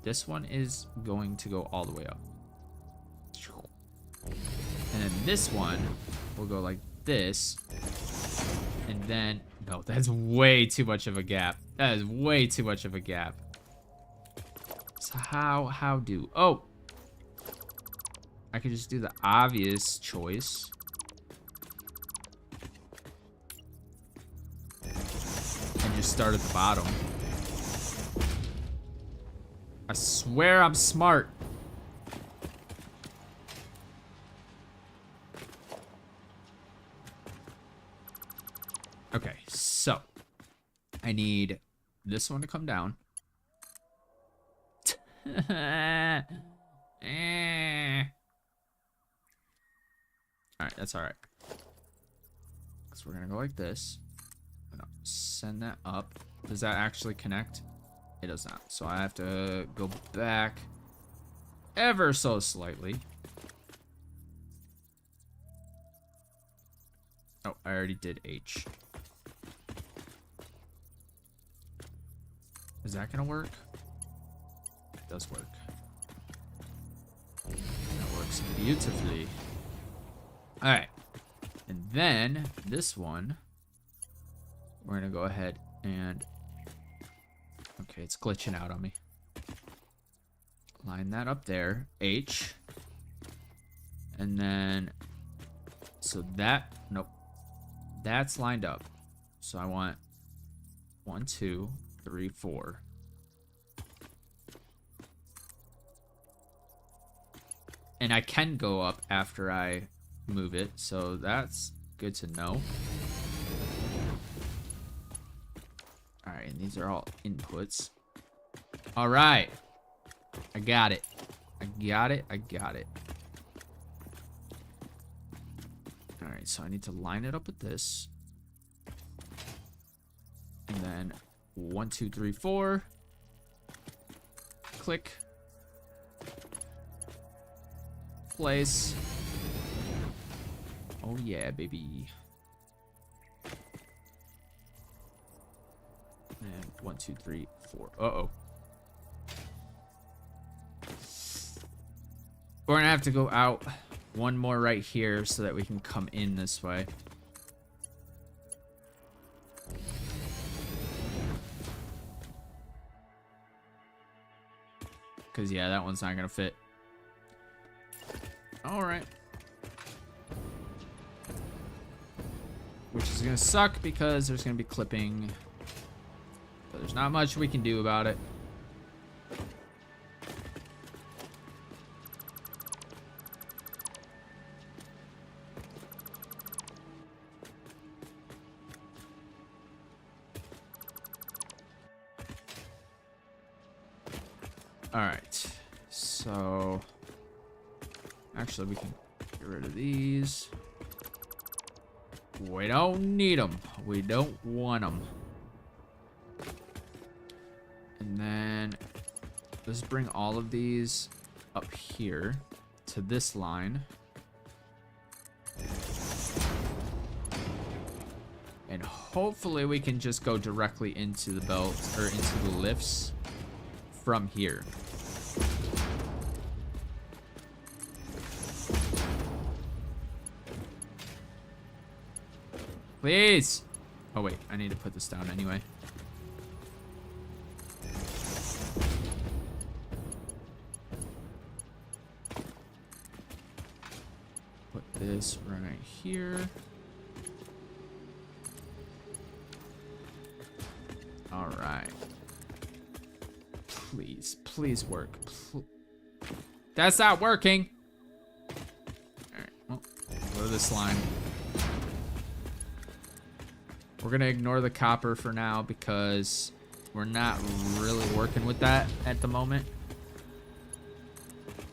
This one is going to go all the way up. And then this one will go like this. And then... no, that's way too much of a gap. That is way too much of a gap. So how do... oh! I could just do the obvious choice. And just start at the bottom. I swear I'm smart. Okay, so I need this one to come down. Alright, that's alright. So we're gonna go like this. I'm gonna send that up. Does that actually connect? It does not. So I have to go back ever so slightly. Oh, I already did H. Is that gonna work? It does work. That works beautifully. Alright. And then this one, we're gonna go ahead and, okay, it's glitching out on me. Line that up there, H. And then, so that, nope. That's lined up. So I want 1, 2, 3, 4. And I can go up after I move it, so that's good to know. Alright, and these are all inputs. Alright. I got it. I got it. I got it. Alright, so I need to line it up with this. And then 1, 2, 3, 4. Click. Place. Oh yeah, baby. And 1, 2, 3, 4. Uh-oh. We're gonna have to go out one more right here so that we can come in this way. Because, yeah, that one's not gonna fit. Alright. Which is gonna suck because there's gonna be clipping. But there's not much we can do about it. Alright. So actually we can get rid of these. We don't need them. We don't want them. And then let's bring all of these up here to this line. And hopefully we can just go directly into the belt or into the lifts from here. Please. Oh wait, I need to put this down anyway. Put this right here. All right. Please, please work. That's not working. All right, well, go to this line. We're gonna ignore the copper for now because we're not really working with that at the moment.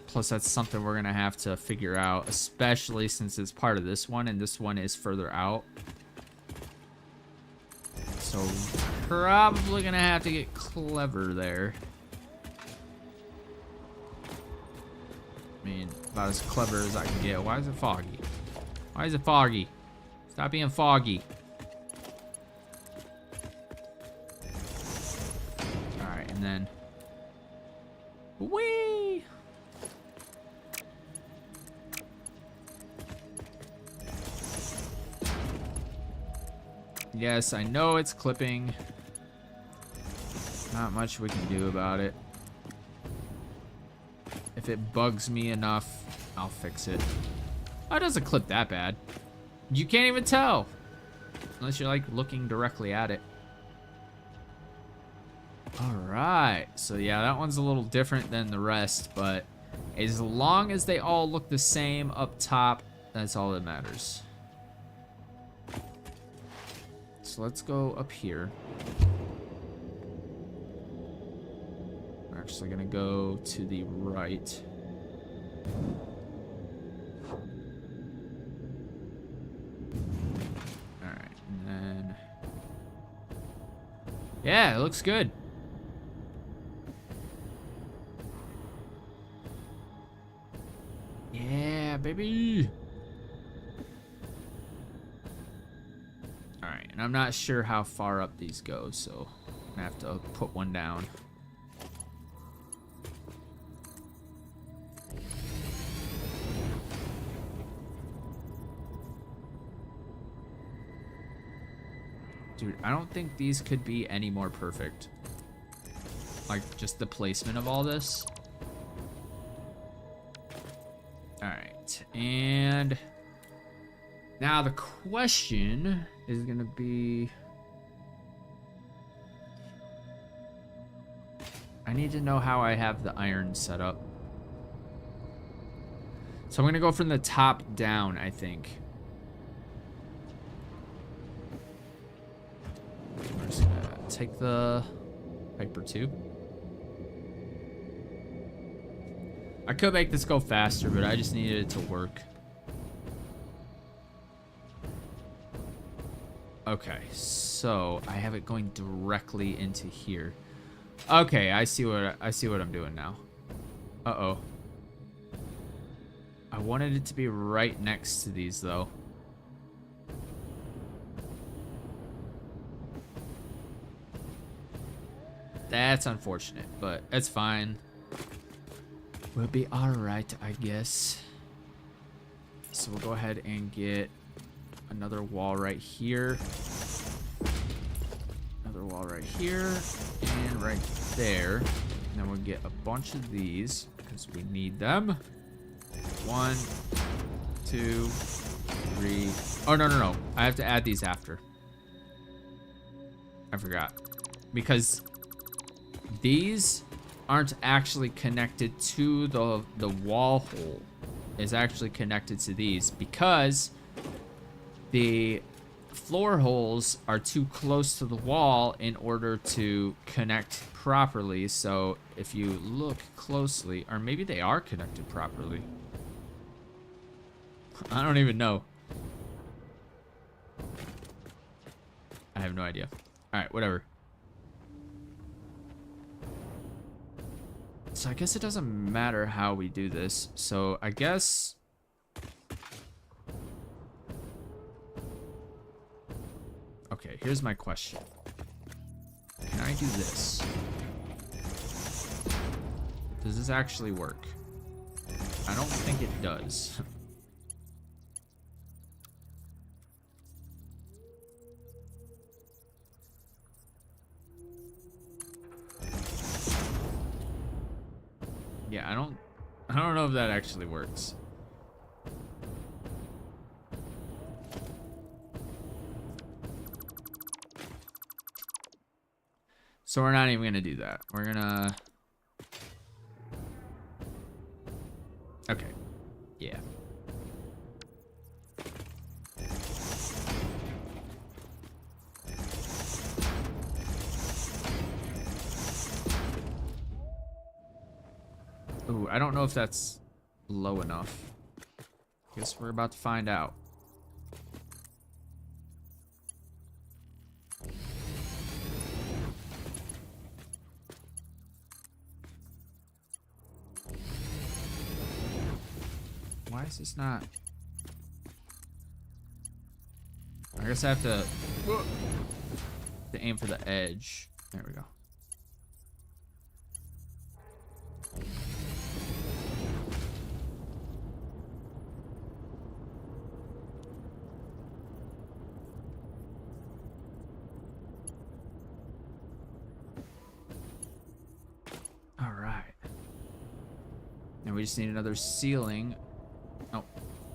Plus, that's something we're gonna have to figure out, especially since it's part of this one and this one is further out. So, probably gonna have to get clever there. I mean, about as clever as I can get. Why is it foggy? Why is it foggy? Stop being foggy. Alright, and then... Whee! Yes, I know it's clipping. Not much we can do about it. If it bugs me enough, I'll fix it. Oh, it doesn't clip that bad. You can't even tell. Unless you're like looking directly at it. All right. So yeah, that one's a little different than the rest, but as long as they all look the same up top, that's all that matters. So let's go up here. We're actually gonna go to the right. All right, and then yeah, it looks good. Yeah, baby. All right, and I'm not sure how far up these go, so I'm gonna have to put one down. Dude, I don't think these could be any more perfect. Like, just the placement of all this. Alright, and now the question is gonna be... I need to know how I have the iron set up. So I'm gonna go from the top down, I think. I'm just gonna take the Hyper tube. I could make this go faster, but I just needed it to work. Okay, so I have it going directly into here. Okay, I see what I'm doing now. Uh-oh. I wanted it to be right next to these though. That's unfortunate, but it's fine. We'll be alright, I guess. So we'll go ahead and get another wall right here. Another wall right here. And right there. And then we'll get a bunch of these because we need them. 1, 2, 3. Oh, no. I have to add these after. I forgot. Because these aren't actually connected to the wall hole. It's actually connected to these because the floor holes are too close to the wall in order to connect properly. So if you look closely, or maybe they are connected properly. I don't even know. I have no idea. All right, whatever. So I guess it doesn't matter how we do this. So I guess... Okay, here's my question. Can I do this? Does this actually work? I don't think it does. Yeah, I don't know if that actually works. So we're not even gonna do that. We're gonna... Okay. Yeah. Ooh, I don't know if that's low enough. Guess we're about to find out. Why is this not? I guess I have to aim for the edge. There we go. All right. Now we just need another ceiling. Oh,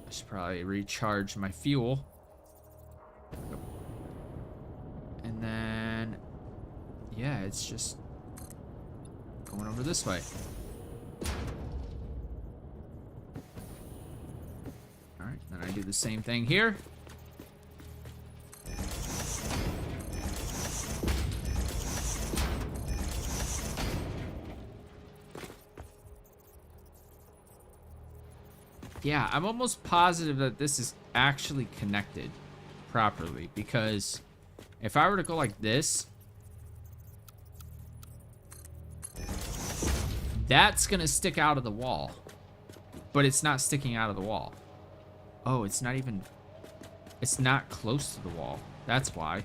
I should probably recharge my fuel. And then, yeah, it's just going over this way. All right, then I do the same thing here. Yeah, I'm almost positive that this is actually connected properly, because if I were to go like this, that's gonna stick out of the wall, but it's not sticking out of the wall. Oh, it's not even, it's not close to the wall. That's why.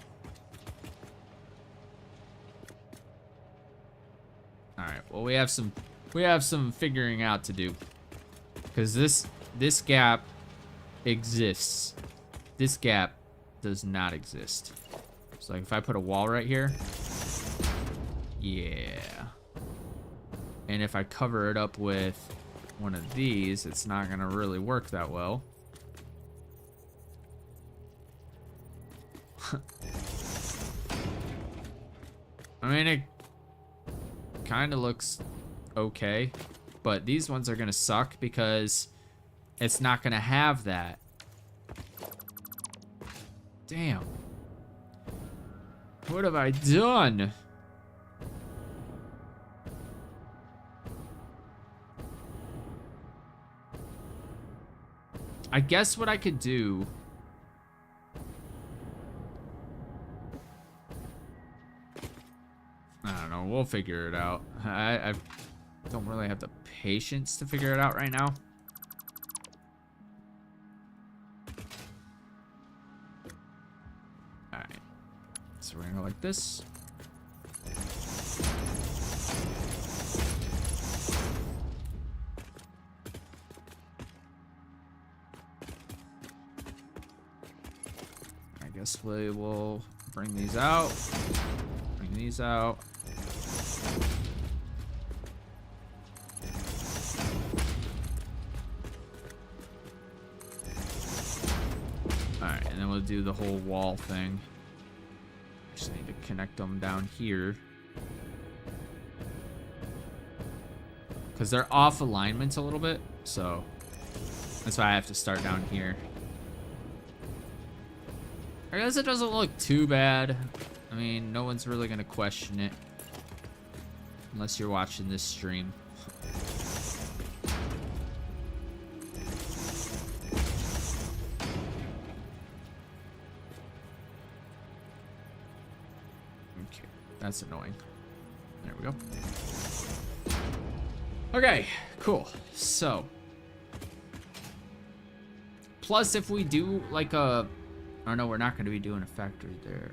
All right, well, we have some figuring out to do, because this gap exists. This gap does not exist. So like if I put a wall right here, yeah. And if I cover it up with one of these, it's not gonna really work that well. I mean, it kind of looks okay, but these ones are gonna suck because it's not gonna have that. Damn. What have I done? I guess what I could do, I don't know, we'll figure it out. I don't really have the patience to figure it out right now. Alright, so we're gonna go like this. I guess we will bring these out. Bring these out. Alright, and then we'll do the whole wall thing. Just need to connect them down here, because they're off alignment a little bit, so that's why I have to start down here. I guess it doesn't look too bad. I mean, no one's really gonna question it unless you're watching this stream. Okay, that's annoying. There we go. Okay, cool. So, plus if we do like a, oh no, we're not going to be doing a factory there.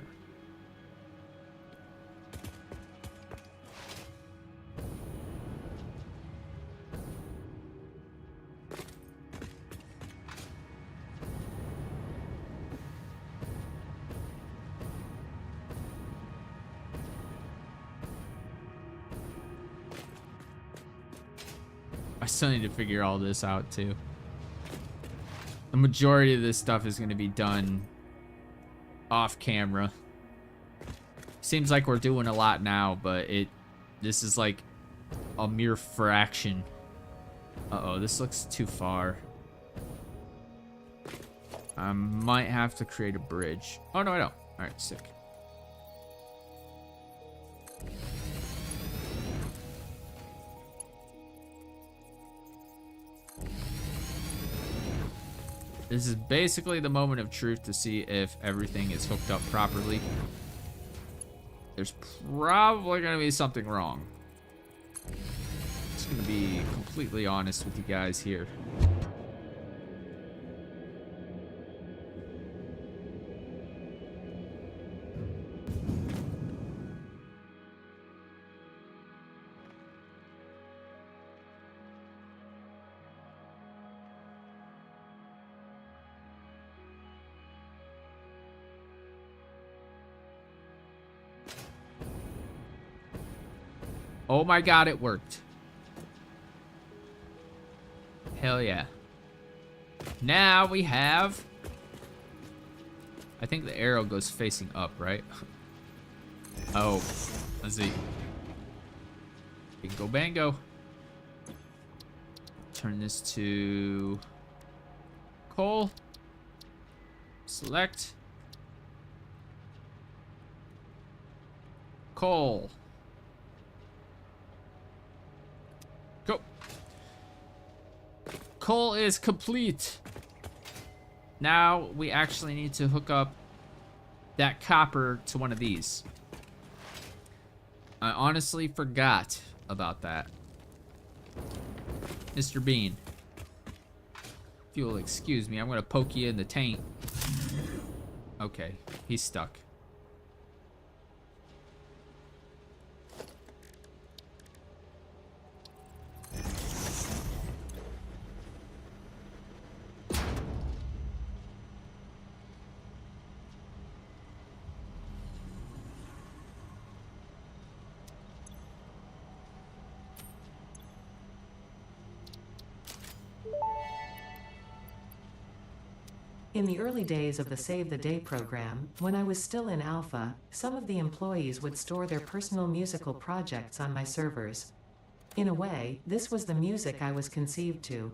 I still need to figure all this out too. The majority of this stuff is going to be done off camera. Seems like we're doing a lot now, but this is like a mere fraction. Uh-oh, this looks too far. I might have to create a bridge. Oh, no, I don't. All right, sick. This is basically the moment of truth to see if everything is hooked up properly. There's probably going to be something wrong. Just going to be completely honest with you guys here. Oh my god, it worked. Hell yeah. Now we have... I think the arrow goes facing up, right? Oh, let's see. Bingo bango. Turn this to coal. Select. Coal. Go. Coal is complete. Now we actually need to hook up that copper to one of these. I honestly forgot about that. Mr. Bean. If you'll excuse me, I'm gonna poke you in the taint. Okay, he's stuck. In the early days of the Save the Day program, when I was still in alpha, some of the employees would store their personal musical projects on my servers. In a way, this was the music I was conceived to.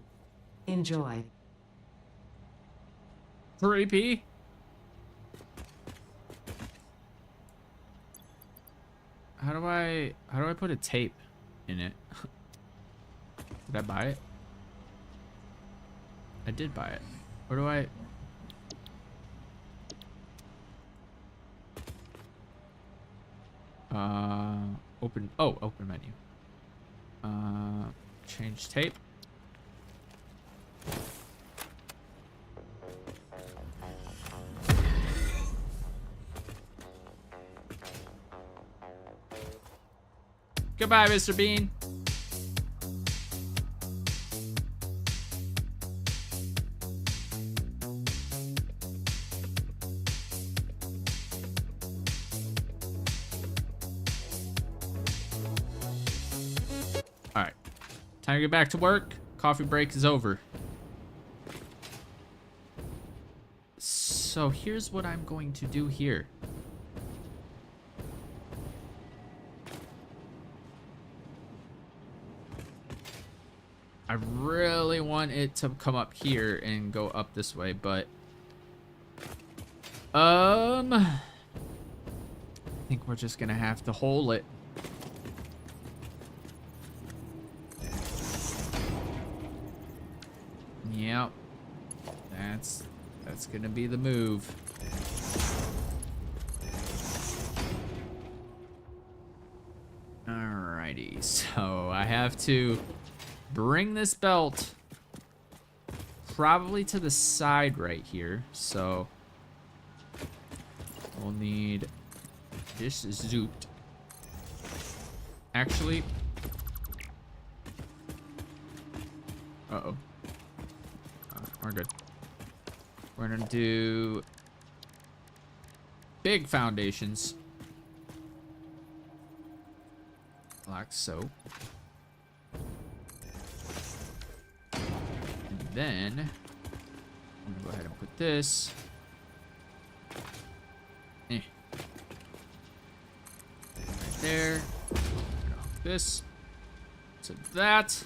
Enjoy. Creepy. How do I put a tape in it? Did I buy it? I did buy it. Where do I? Open. Oh, open menu. Change tape. Goodbye, Mr. Bean. All right, time to get back to work. Coffee break is over. So here's what I'm going to do here. I really want it to come up here and go up this way, but I think we're just gonna have to hole it. Yep. That's gonna be the move. Alrighty, so I have to bring this belt probably to the side right here. So we'll need this zoot. Actually, uh-oh. We're good. We're gonna do big foundations. Like so. And then I'm gonna go ahead and put this. Right there. This. So that.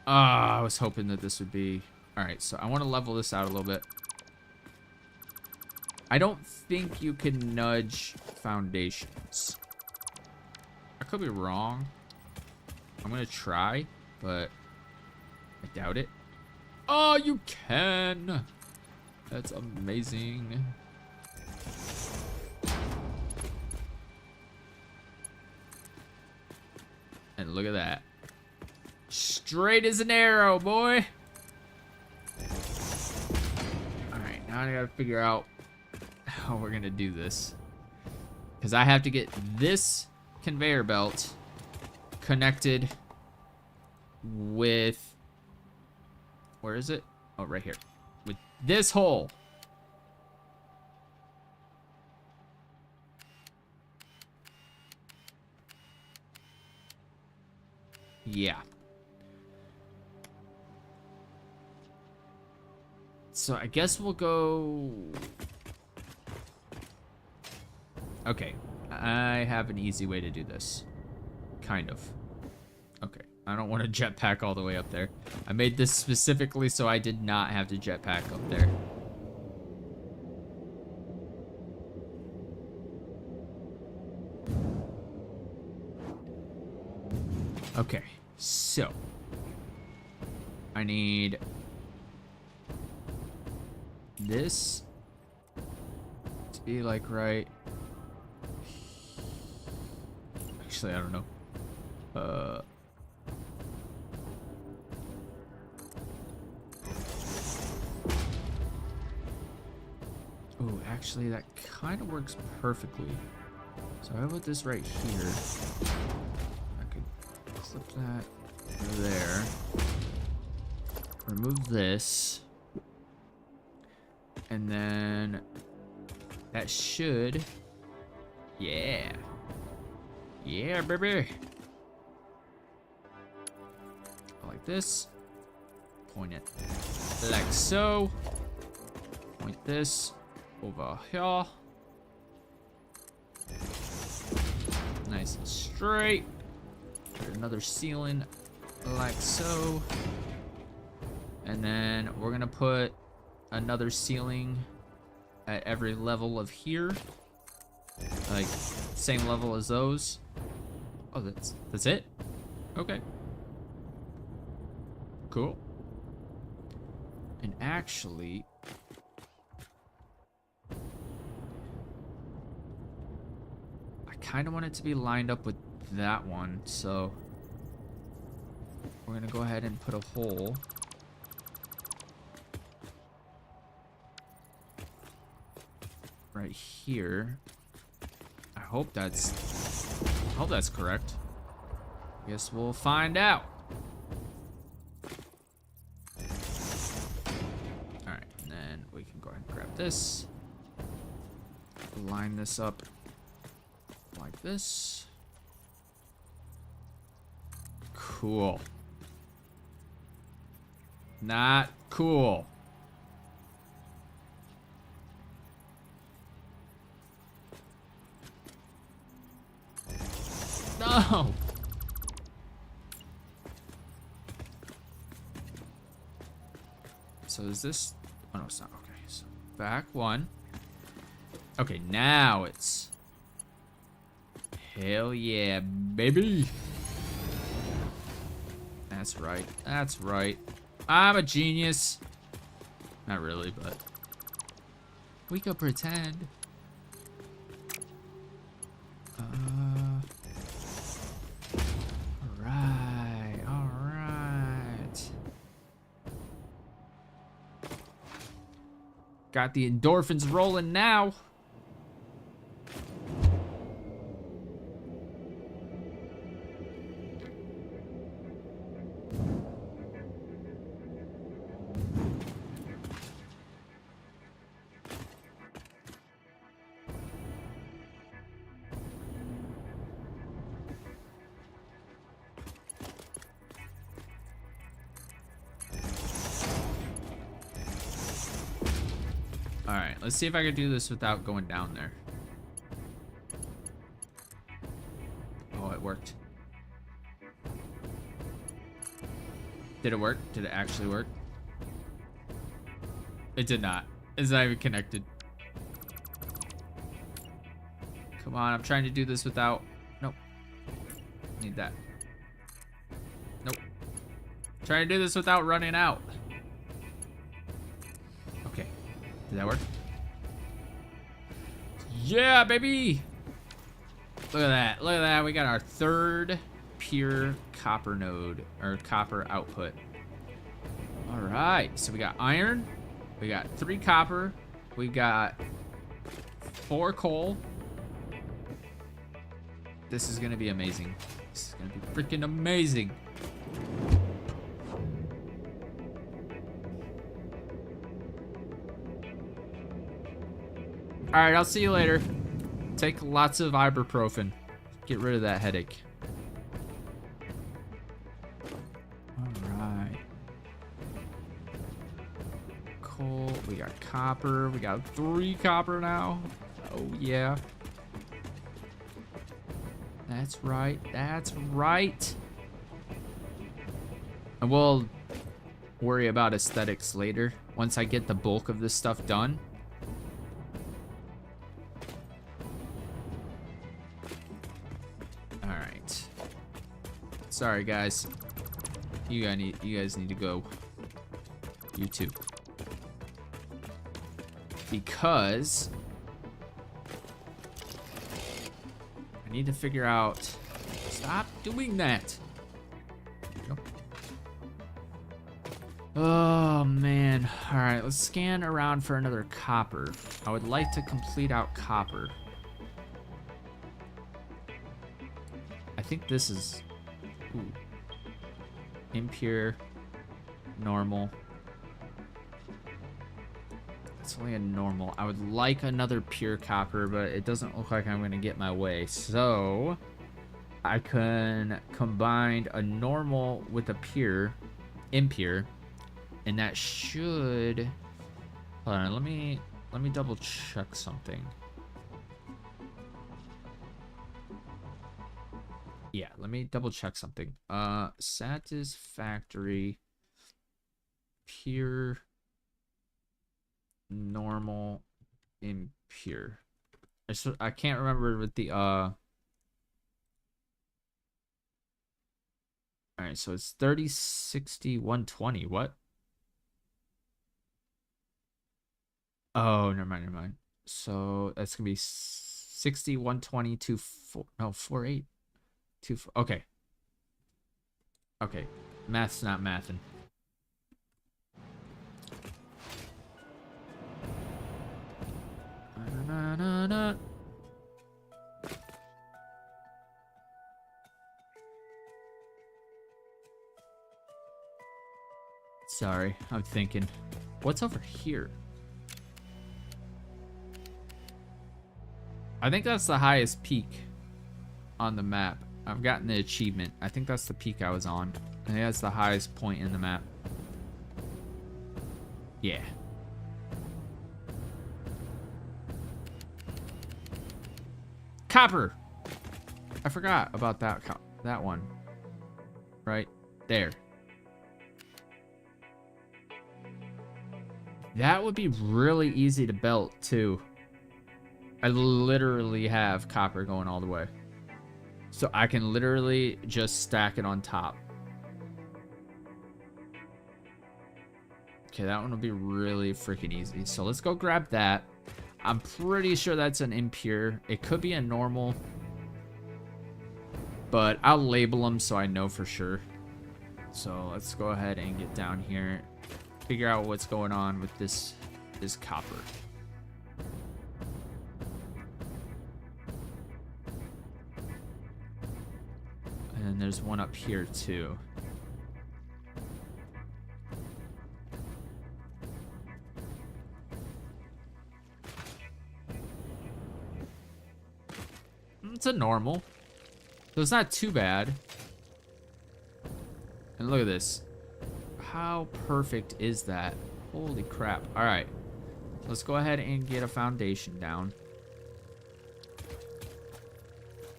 I was hoping that this would be... Alright, so I want to level this out a little bit. I don't think you can nudge foundations. I could be wrong. I'm going to try, but I doubt it. Oh, you can! That's amazing. And look at that. Straight as an arrow, boy. Alright, now I gotta figure out how we're gonna do this. Because I have to get this conveyor belt connected with... Where is it? Oh, right here. With this hole. Yeah. So I guess we'll go... Okay. I have an easy way to do this. Kind of. Okay. I don't want to jetpack all the way up there. I made this specifically so I did not have to jetpack up there. Okay, so I need this to be like right. Actually, I don't know. Oh, actually, that kind of works perfectly. So I put this right here. I could clip that there. Remove this. And then that should, yeah. Yeah, baby. Like this. Point it like so. Point this over here. Nice and straight. Put another ceiling like so. And then we're gonna put another ceiling at every level of here. Like same level as those. Oh, that's it? Okay. Cool. And actually, I kind of want it to be lined up with that one, so we're gonna go ahead and put a hole right here. I hope that's correct. Guess we'll find out. Alright, and then we can go ahead and grab this. Line this up like this. Cool. Not cool. No. So is this? Oh no, it's not. Okay, so back one. Okay, now it's. Hell yeah, baby. That's right. That's right. I'm a genius. Not really, but we could pretend. All right. Got the endorphins rolling now. All right, let's see if I can do this without going down there. Oh, it worked. Did it work? Did it actually work? It did not. It's not even connected. Come on, I'm trying to do this without... Nope. Need that. Nope. Trying to do this without running out. Okay. Did that work? Yeah, baby! Look at that. Look at that. We got our third pure copper node, or copper output. All right. So we got iron. We got 3 copper. We got 4 coal. This is going to be amazing. This is going to be freaking amazing. All right, I'll see you later. Take lots of ibuprofen. Get rid of that headache. All right. Coal. We got copper. We got 3 copper now. Oh, yeah. That's right. That's right. And we'll worry about aesthetics later once I get the bulk of this stuff done. All right. Sorry, guys. You guys need to go. You too. Because I need to figure out. Stop doing that. There you go. Oh man. All right, let's scan around for another copper. I would like to complete out copper. I think this is impure, normal. It's only a normal. I would like another pure copper, but it doesn't look like I'm going to get my way. So I can combine a normal with a pure, impure, and that should. Hold on, let me double check something. Yeah, let me double check something. Satisfactory, pure, normal, impure. I can't remember with the all right, so it's 30, 60, 120. What? Oh, never mind. So that's gonna be 60, 120, 24, no, 48. Okay. Okay. Math's not mathin'. Sorry, I'm thinking. What's over here? I think that's the highest peak on the map. I've gotten the achievement. I think that's the peak I was on. I think that's the highest point in the map. Yeah. Copper! I forgot about that one. Right there. That would be really easy to belt, too. I literally have copper going all the way. So I can literally just stack it on top. Okay, that one will be really freaking easy. So let's go grab that. I'm pretty sure that's an impure. It could be a normal. But I'll label them so I know for sure. So let's go ahead and get down here. Figure out what's going on with this copper. And there's one up here too. It's a normal. So it's not too bad. And look at this. How perfect is that? Holy crap. All right. Let's go ahead and get a foundation down.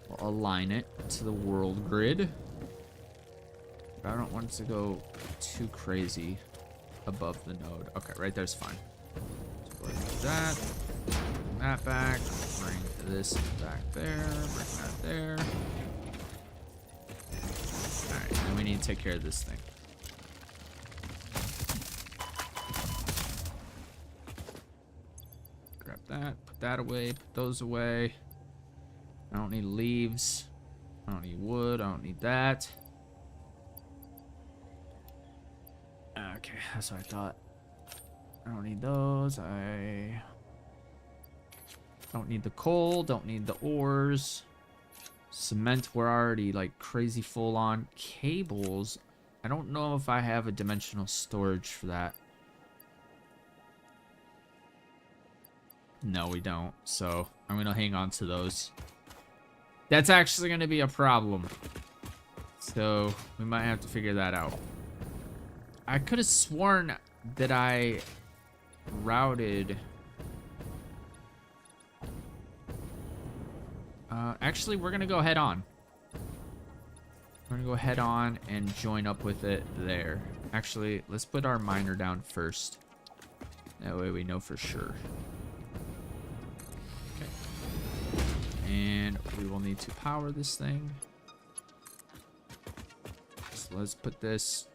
We'll align it to the world grid. But I don't want it to go too crazy above the node. Okay, right there's fine. So go ahead and do that. Bring that back. Bring this back there. Bring that there. Alright, then we need to take care of this thing. Grab that, put that away, put those away. I don't need leaves. I don't need wood. I don't need that. Okay, that's what I thought. I don't need those. I don't need the coal. Don't need the ores. Cement, we're already like crazy full on. Cables, I don't know if I have a dimensional storage for that. No, we don't. So I'm going to hang on to those. That's actually going to be a problem. So we might have to figure that out. I could have sworn that I routed... actually, we're going to go head on. gonna go head on and join up with it there. Actually, let's put our miner down first. That way we know for sure. Okay. And we will need to power this thing. So let's put this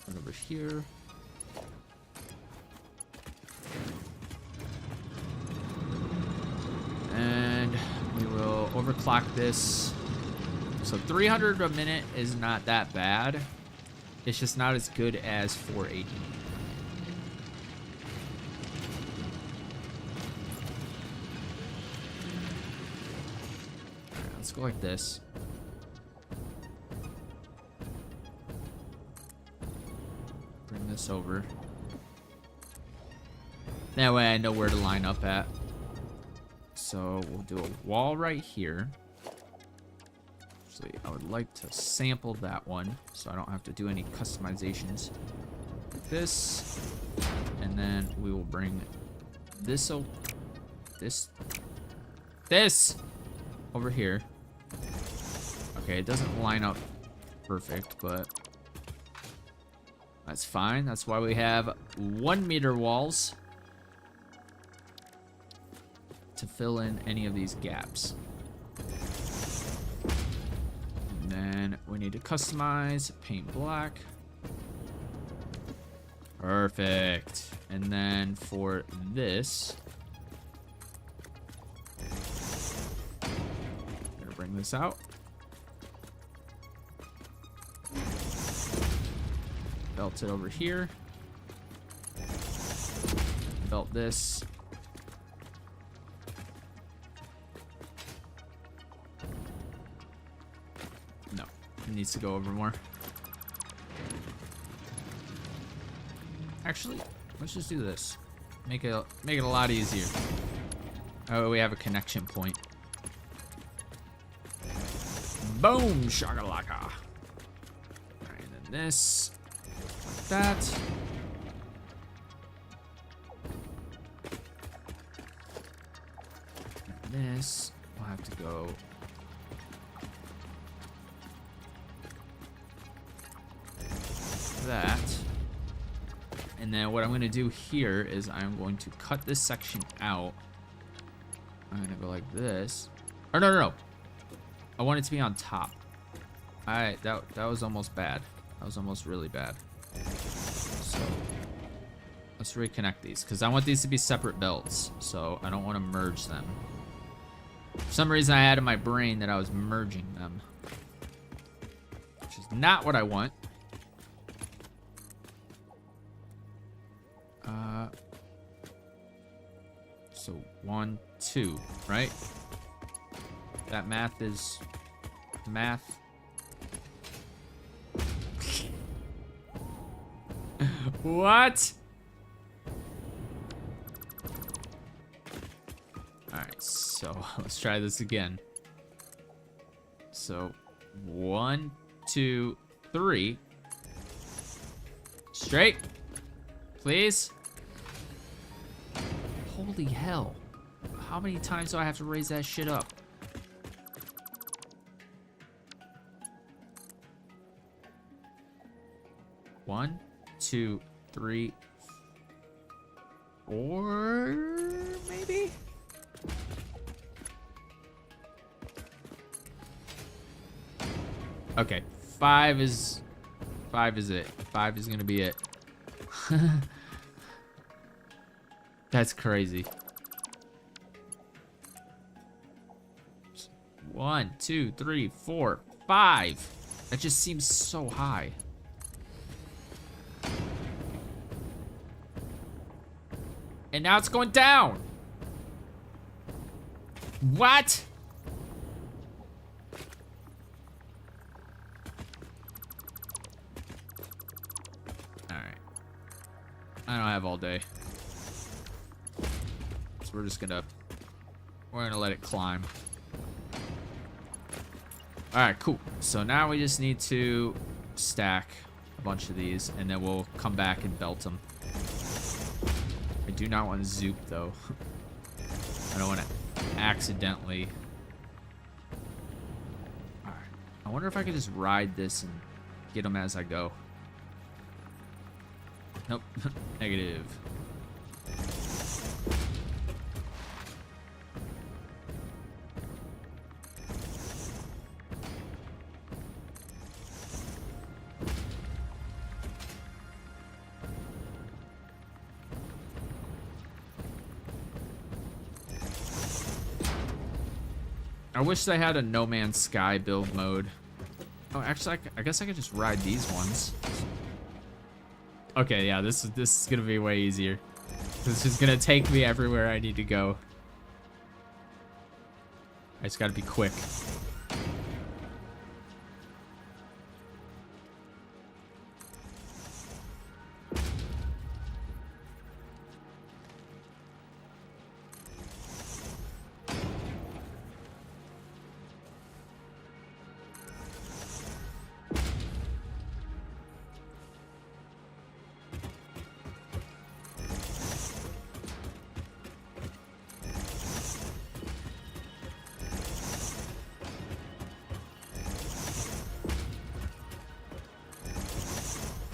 right over here. And we will overclock this. So 300 a minute is not that bad. It's just not as good as 480. All right, let's go like this. Bring this over. That way I know where to line up at. So we'll do a wall right here. Actually, I would like to sample that one so I don't have to do any customizations. Like this. And then we will bring this over here. Okay, it doesn't line up perfect, but that's fine. That's why we have 1 meter walls to fill in any of these gaps. And then we need to customize, paint black. Perfect. And then for this, I'm gonna bring this out. Belt it over here. Belt this. No, it needs to go over more. Actually, let's just do this. Make it a lot easier. Oh, we have a connection point. Boom, shakalaka. All right, and then this, like that. And this will have to go. That. And then what I'm going to do here is I'm going to cut this section out. I'm going to go like this. Or no. I want it to be on top. That was almost bad. That was almost really bad. So let's reconnect these because I want these to be separate belts. So I don't want to merge them. For some reason I had in my brain that I was merging them, which is not what I want. So 1, 2, right? That math is math. What? All right, so let's try this again. So 1, 2, 3. Straight, please. Holy hell. How many times do I have to raise that shit up? One, 2, 3, 4, maybe? Okay, 5 is it. 5 is gonna be it. That's crazy. 1, 2, 3, 4, 5. That just seems so high. And now it's going down. What? All right. I don't have all day. So we're gonna let it climb. All right, cool. So now we just need to stack a bunch of these and then we'll come back and belt them. I do not want to zoop though. I don't want to accidentally. All right. I wonder if I could just ride this and get them as I go. Nope. Negative. I wish they had a No Man's Sky build mode. Oh, actually, I guess I could just ride these ones. Okay, yeah, this is gonna be way easier. This is gonna take me everywhere I need to go. I just gotta be quick.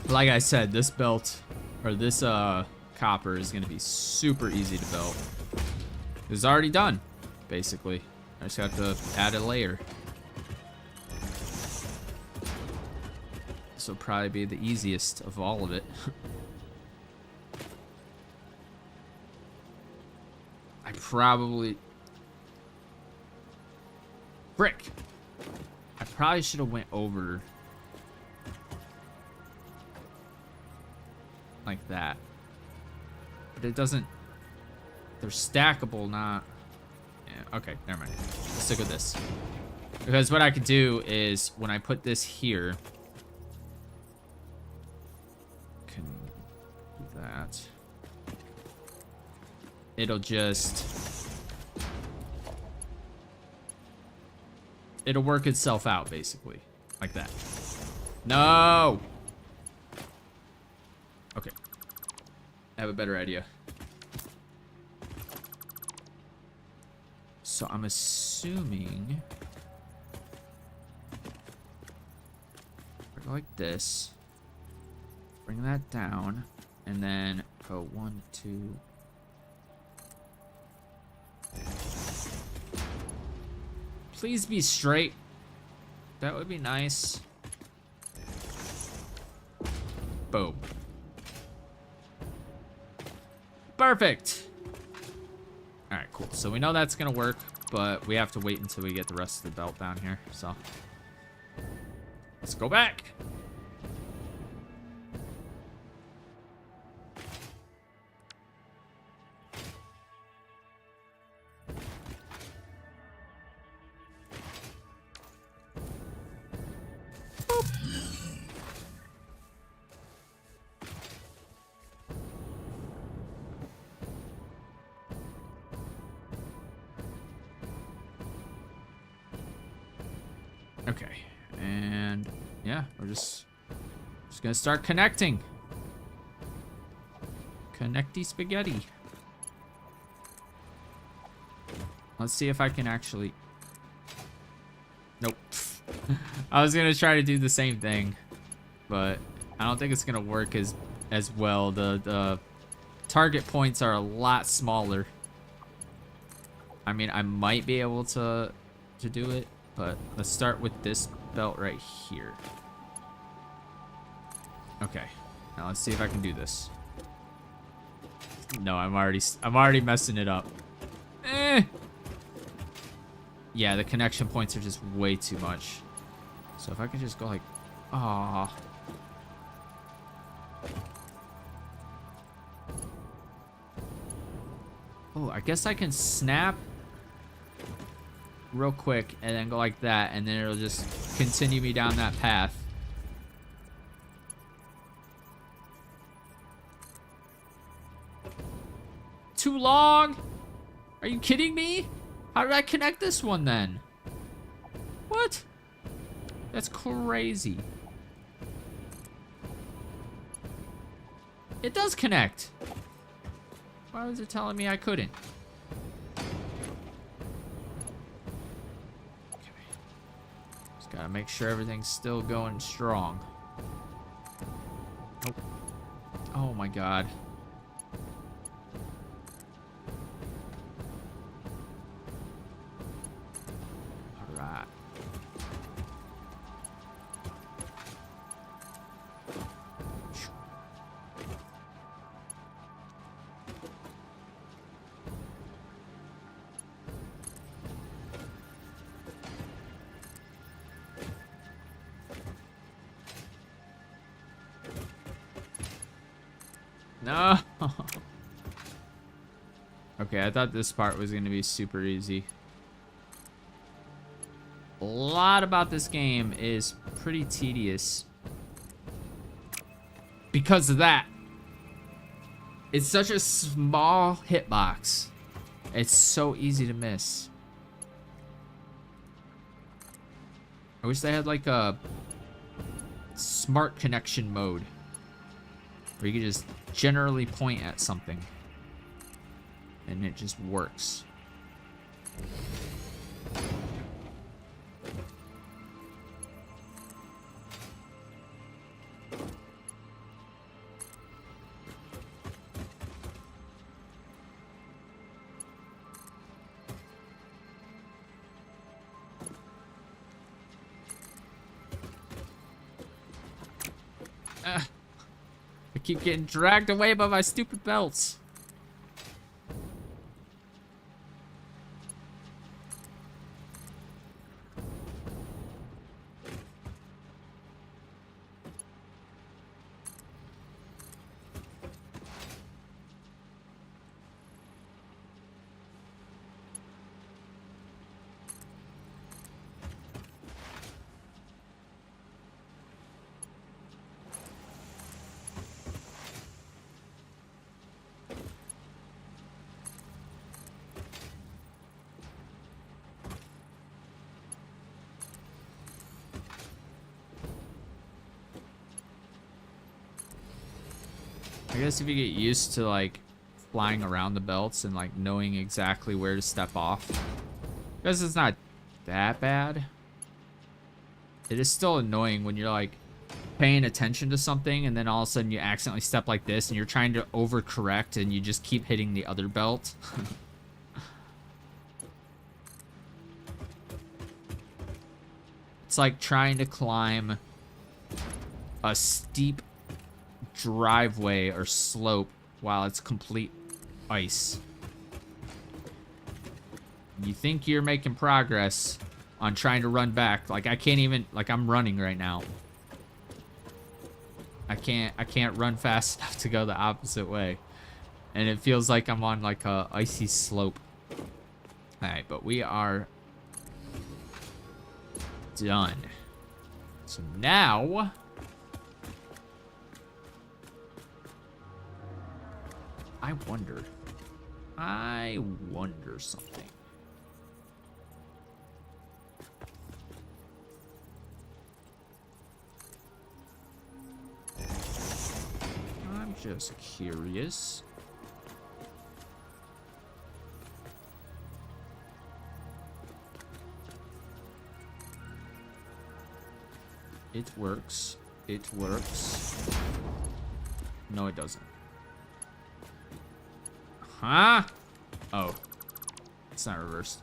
Like I said, this belt, or this copper is gonna be super easy to build. It's already done, basically. I just have to add a layer. This will probably be the easiest of all of it. I probably... Frick! I probably should have went over... like that. But it doesn't... They're stackable, not... Yeah, okay, never mind. Let's stick with this. Because what I could do is, when I put this here... Can do that. It'll just... It'll work itself out, basically. Like that. No! Okay. I have a better idea. So I'm assuming... Go like this. Bring that down. And then go 1, 2... Please be straight. That would be nice. Boom. Perfect. All right, cool. So we know that's gonna work, but we have to wait until we get the rest of the belt down here. So let's go back. Okay, and yeah, we're just gonna start connecting. Connecty spaghetti. Let's see if I can actually... Nope. I was gonna try to do the same thing, but I don't think it's gonna work as well. The target points are a lot smaller. I mean, I might be able to do it. But let's start with this belt right here. Okay. Now let's see if I can do this. No, I'm already messing it up. Yeah, the connection points are just way too much. So if I can just go like, ah. Oh, I guess I can snap real quick and then go like that, and then it'll just continue me down that path. Too long? Are you kidding me? How did I connect this one then? What? That's crazy. It does connect. Why was it telling me I couldn't? Gotta make sure everything's still going strong. Oh, oh my god. Alright. No. Okay, I thought this part was going to be super easy. A lot about this game is pretty tedious. Because of that. It's such a small hitbox. It's so easy to miss. I wish they had like a smart connection mode. Where you could just generally point at something. And it just works. I keep getting dragged away by my stupid belts. I guess if you get used to like flying around the belts and like knowing exactly where to step off, I guess it's not that bad. It is still annoying when you're like paying attention to something and then all of a sudden you accidentally step like this and you're trying to overcorrect and you just keep hitting the other belt. It's like trying to climb a steep driveway or slope while it's complete ice. You think you're making progress on trying to run back. Like I can't even, like I'm running right now. I can't run fast enough to go the opposite way. And it feels like I'm on like a icy slope. Alright, but we are done. So now I wonder something. I'm just curious. It works. It works. No, it doesn't. Huh? Oh. It's not reversed.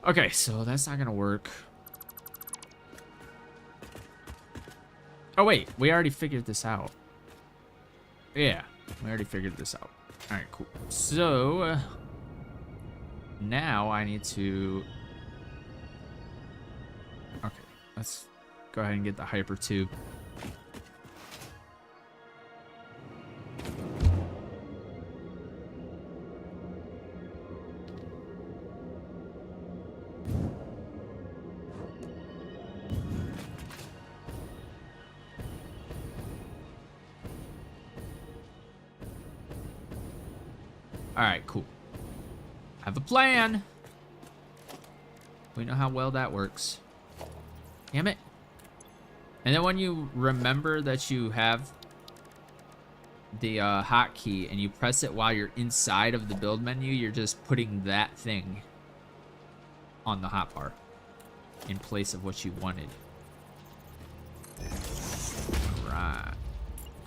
Okay, so that's not gonna work. Oh, wait. We already figured this out. Yeah. We already figured this out. Alright, cool. So... now I need to... okay. Let's go ahead and get the hyper tube. Alright, cool. Have a plan. We know how well that works. Damn it. And then when you remember that you have the hotkey and you press it while you're inside of the build menu, you're just putting that thing on the hotbar. in place of what you wanted. Alright.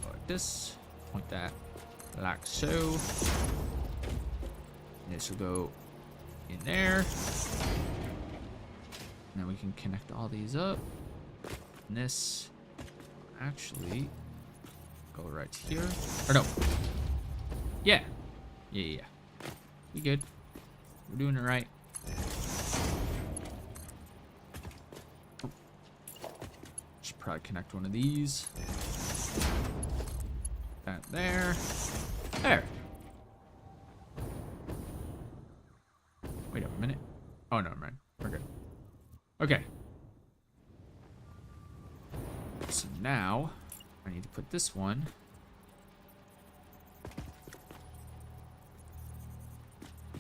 Like this. Point that like so. This will go in there. And then we can connect all these up. And this actually go right here. Or no. Yeah. Yeah. We good. We're doing it right. Should probably connect one of these. That there. There. Wait a minute. Oh, no, man. We're good. Okay. So now, I need to put this one.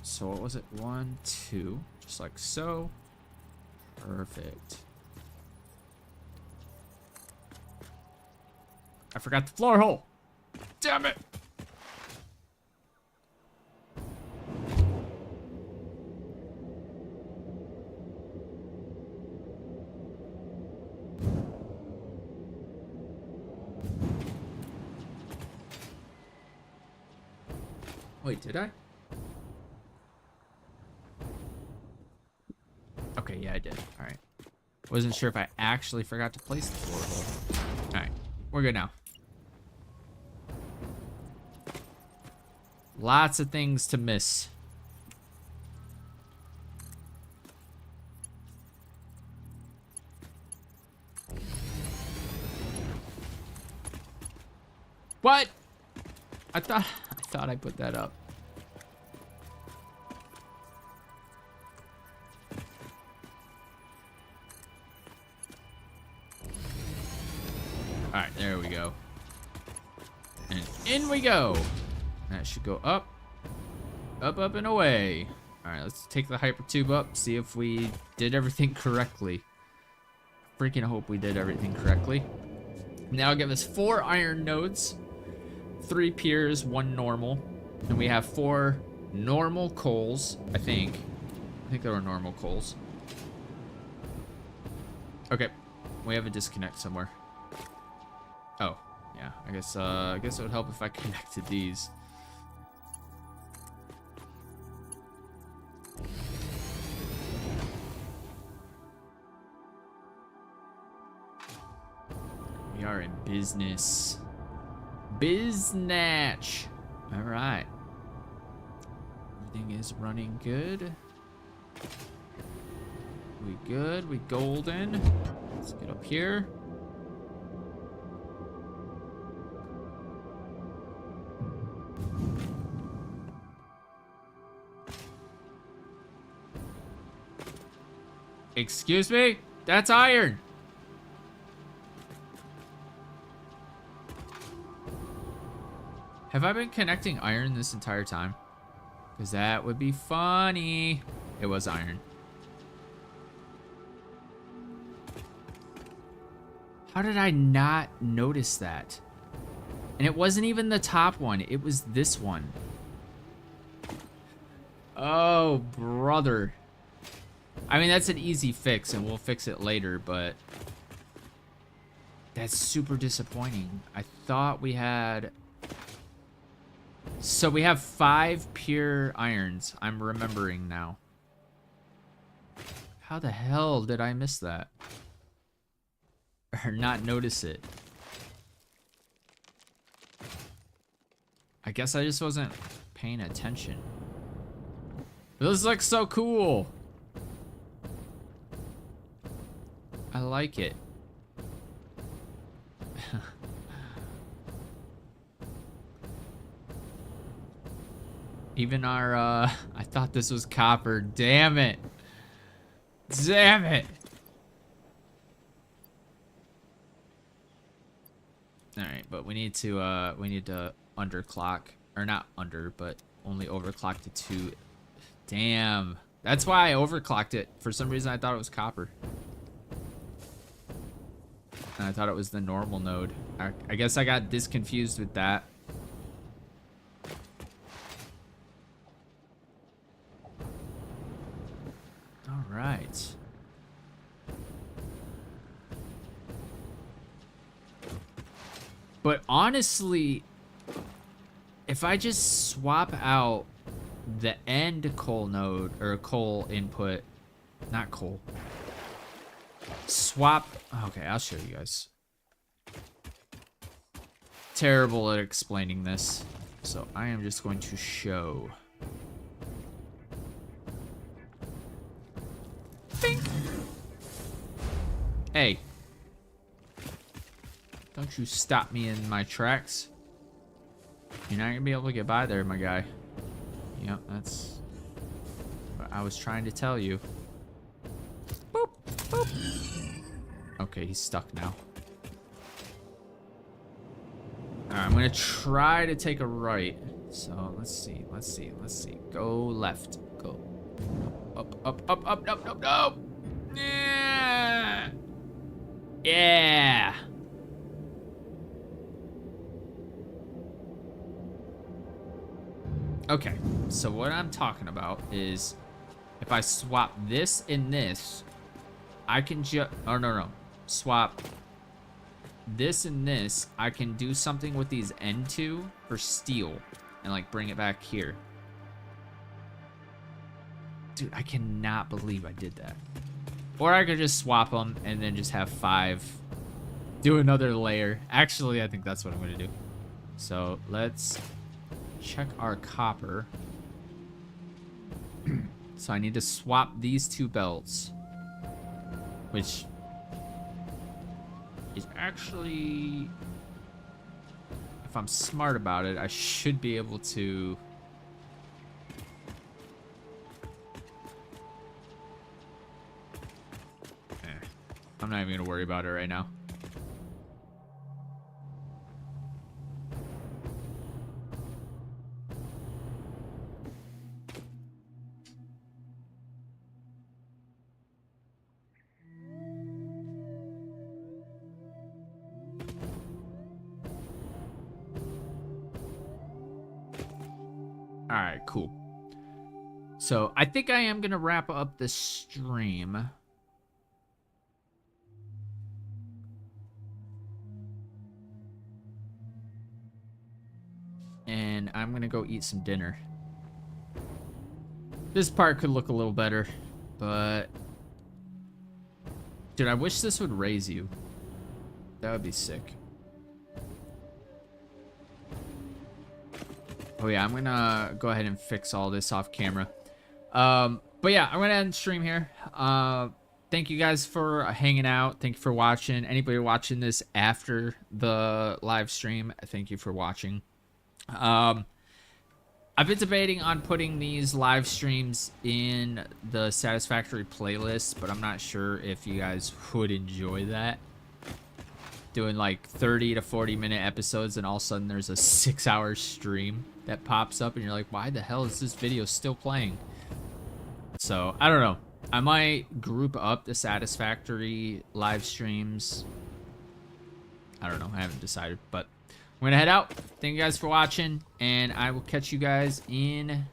So what was it? 1, 2. Just like so. Perfect. I forgot the floor hole. Damn it. Wait, did I? Okay, yeah, I did. All right. Wasn't sure if I actually forgot to place the floor hole. All right, we're good now. Lots of things to miss. What? I thought I put that up. All right, there we go. And in we go. That should go up, up, up, and away. All right, let's take the hyper tube up, see if we did everything correctly. Freaking hope we did everything correctly. Now give us 4 iron nodes, 3 piers, 1 normal, and we have 4 normal coals. I think there were normal coals. Okay, we have a disconnect somewhere. Oh, yeah. I guess it would help if I connected these. We are in business. Biznatch. All right. Everything is running good. We good. We golden. Let's get up here. Excuse me? That's iron. Have I been connecting iron this entire time? Because that would be funny. It was iron. How did I not notice that? And it wasn't even the top one. It was this one. Oh, brother. I mean, that's an easy fix, and we'll fix it later, but that's super disappointing. I thought we had... So we have 5 pure irons. I'm remembering now. How the hell did I miss that? Or not notice it? I guess I just wasn't paying attention. This looks so cool. I like it. Even our, I thought this was copper. Damn it. Damn it. Alright, but we need to underclock. Or not under, but only overclock to 2. Damn. That's why I overclocked it. For some reason, I thought it was copper. And I thought it was the normal node. I guess I got disconfused with that. All right. But honestly, if I just swap out the end coal node, or coal input, not coal, swap, okay, I'll show you guys. Terrible at explaining this, so I am just going to show. Bink. Hey, don't you stop me in my tracks. You're not gonna be able to get by there, my guy. Yep, that's what I was trying to tell you. Boop, boop. Okay, he's stuck now. Alright, I'm gonna try to take a right. So let's see. Go left. Go. Up. No. Yeah. Yeah. Okay, so what I'm talking about is if I swap this and this, I can just, oh no, swap this and this, I can do something with these N2 for steel and like bring it back here. Dude, I cannot believe I did that. Or I could just swap them and then just have 5, do another layer. Actually, I think that's what I'm gonna do. So let's check our copper. So I need to swap these 2 belts, which is actually, if I'm smart about it, I should be able to. I'm not even gonna worry about it right now. All right, cool. So I think I am gonna wrap up the stream. And I'm gonna go eat some dinner. This part could look a little better, but dude, I wish this would raise you. That would be sick. Oh yeah, I'm gonna go ahead and fix all this off camera. But yeah, I'm gonna end the stream here. Thank you guys for hanging out. Thank you for watching. Anybody watching this after the live stream, thank you for watching. I've been debating on putting these live streams in the Satisfactory playlist, but I'm not sure if you guys would enjoy that. Doing like 30 to 40 minute episodes and all of a sudden there's a 6-hour stream that pops up and you're like, why the hell is this video still playing? So I don't know. I might group up the Satisfactory live streams. I don't know. I haven't decided, but I'm gonna head out. Thank you guys for watching, and I will catch you guys in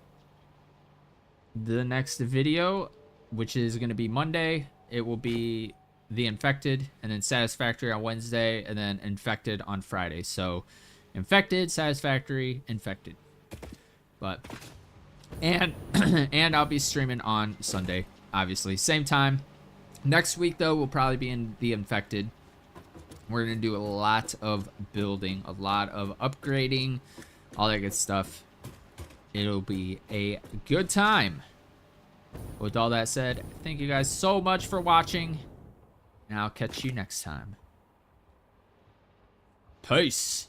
the next video, which is gonna be Monday. It will be the Infected, and then Satisfactory on Wednesday, and then Infected on Friday. So Infected, Satisfactory, Infected. But and I'll be streaming on Sunday, obviously, same time. Next week though, we'll probably be in the Infected. We're gonna do a lot of building, a lot of upgrading, all that good stuff. It'll be a good time. With all that said, thank you guys so much for watching, and I'll catch you next time. Peace.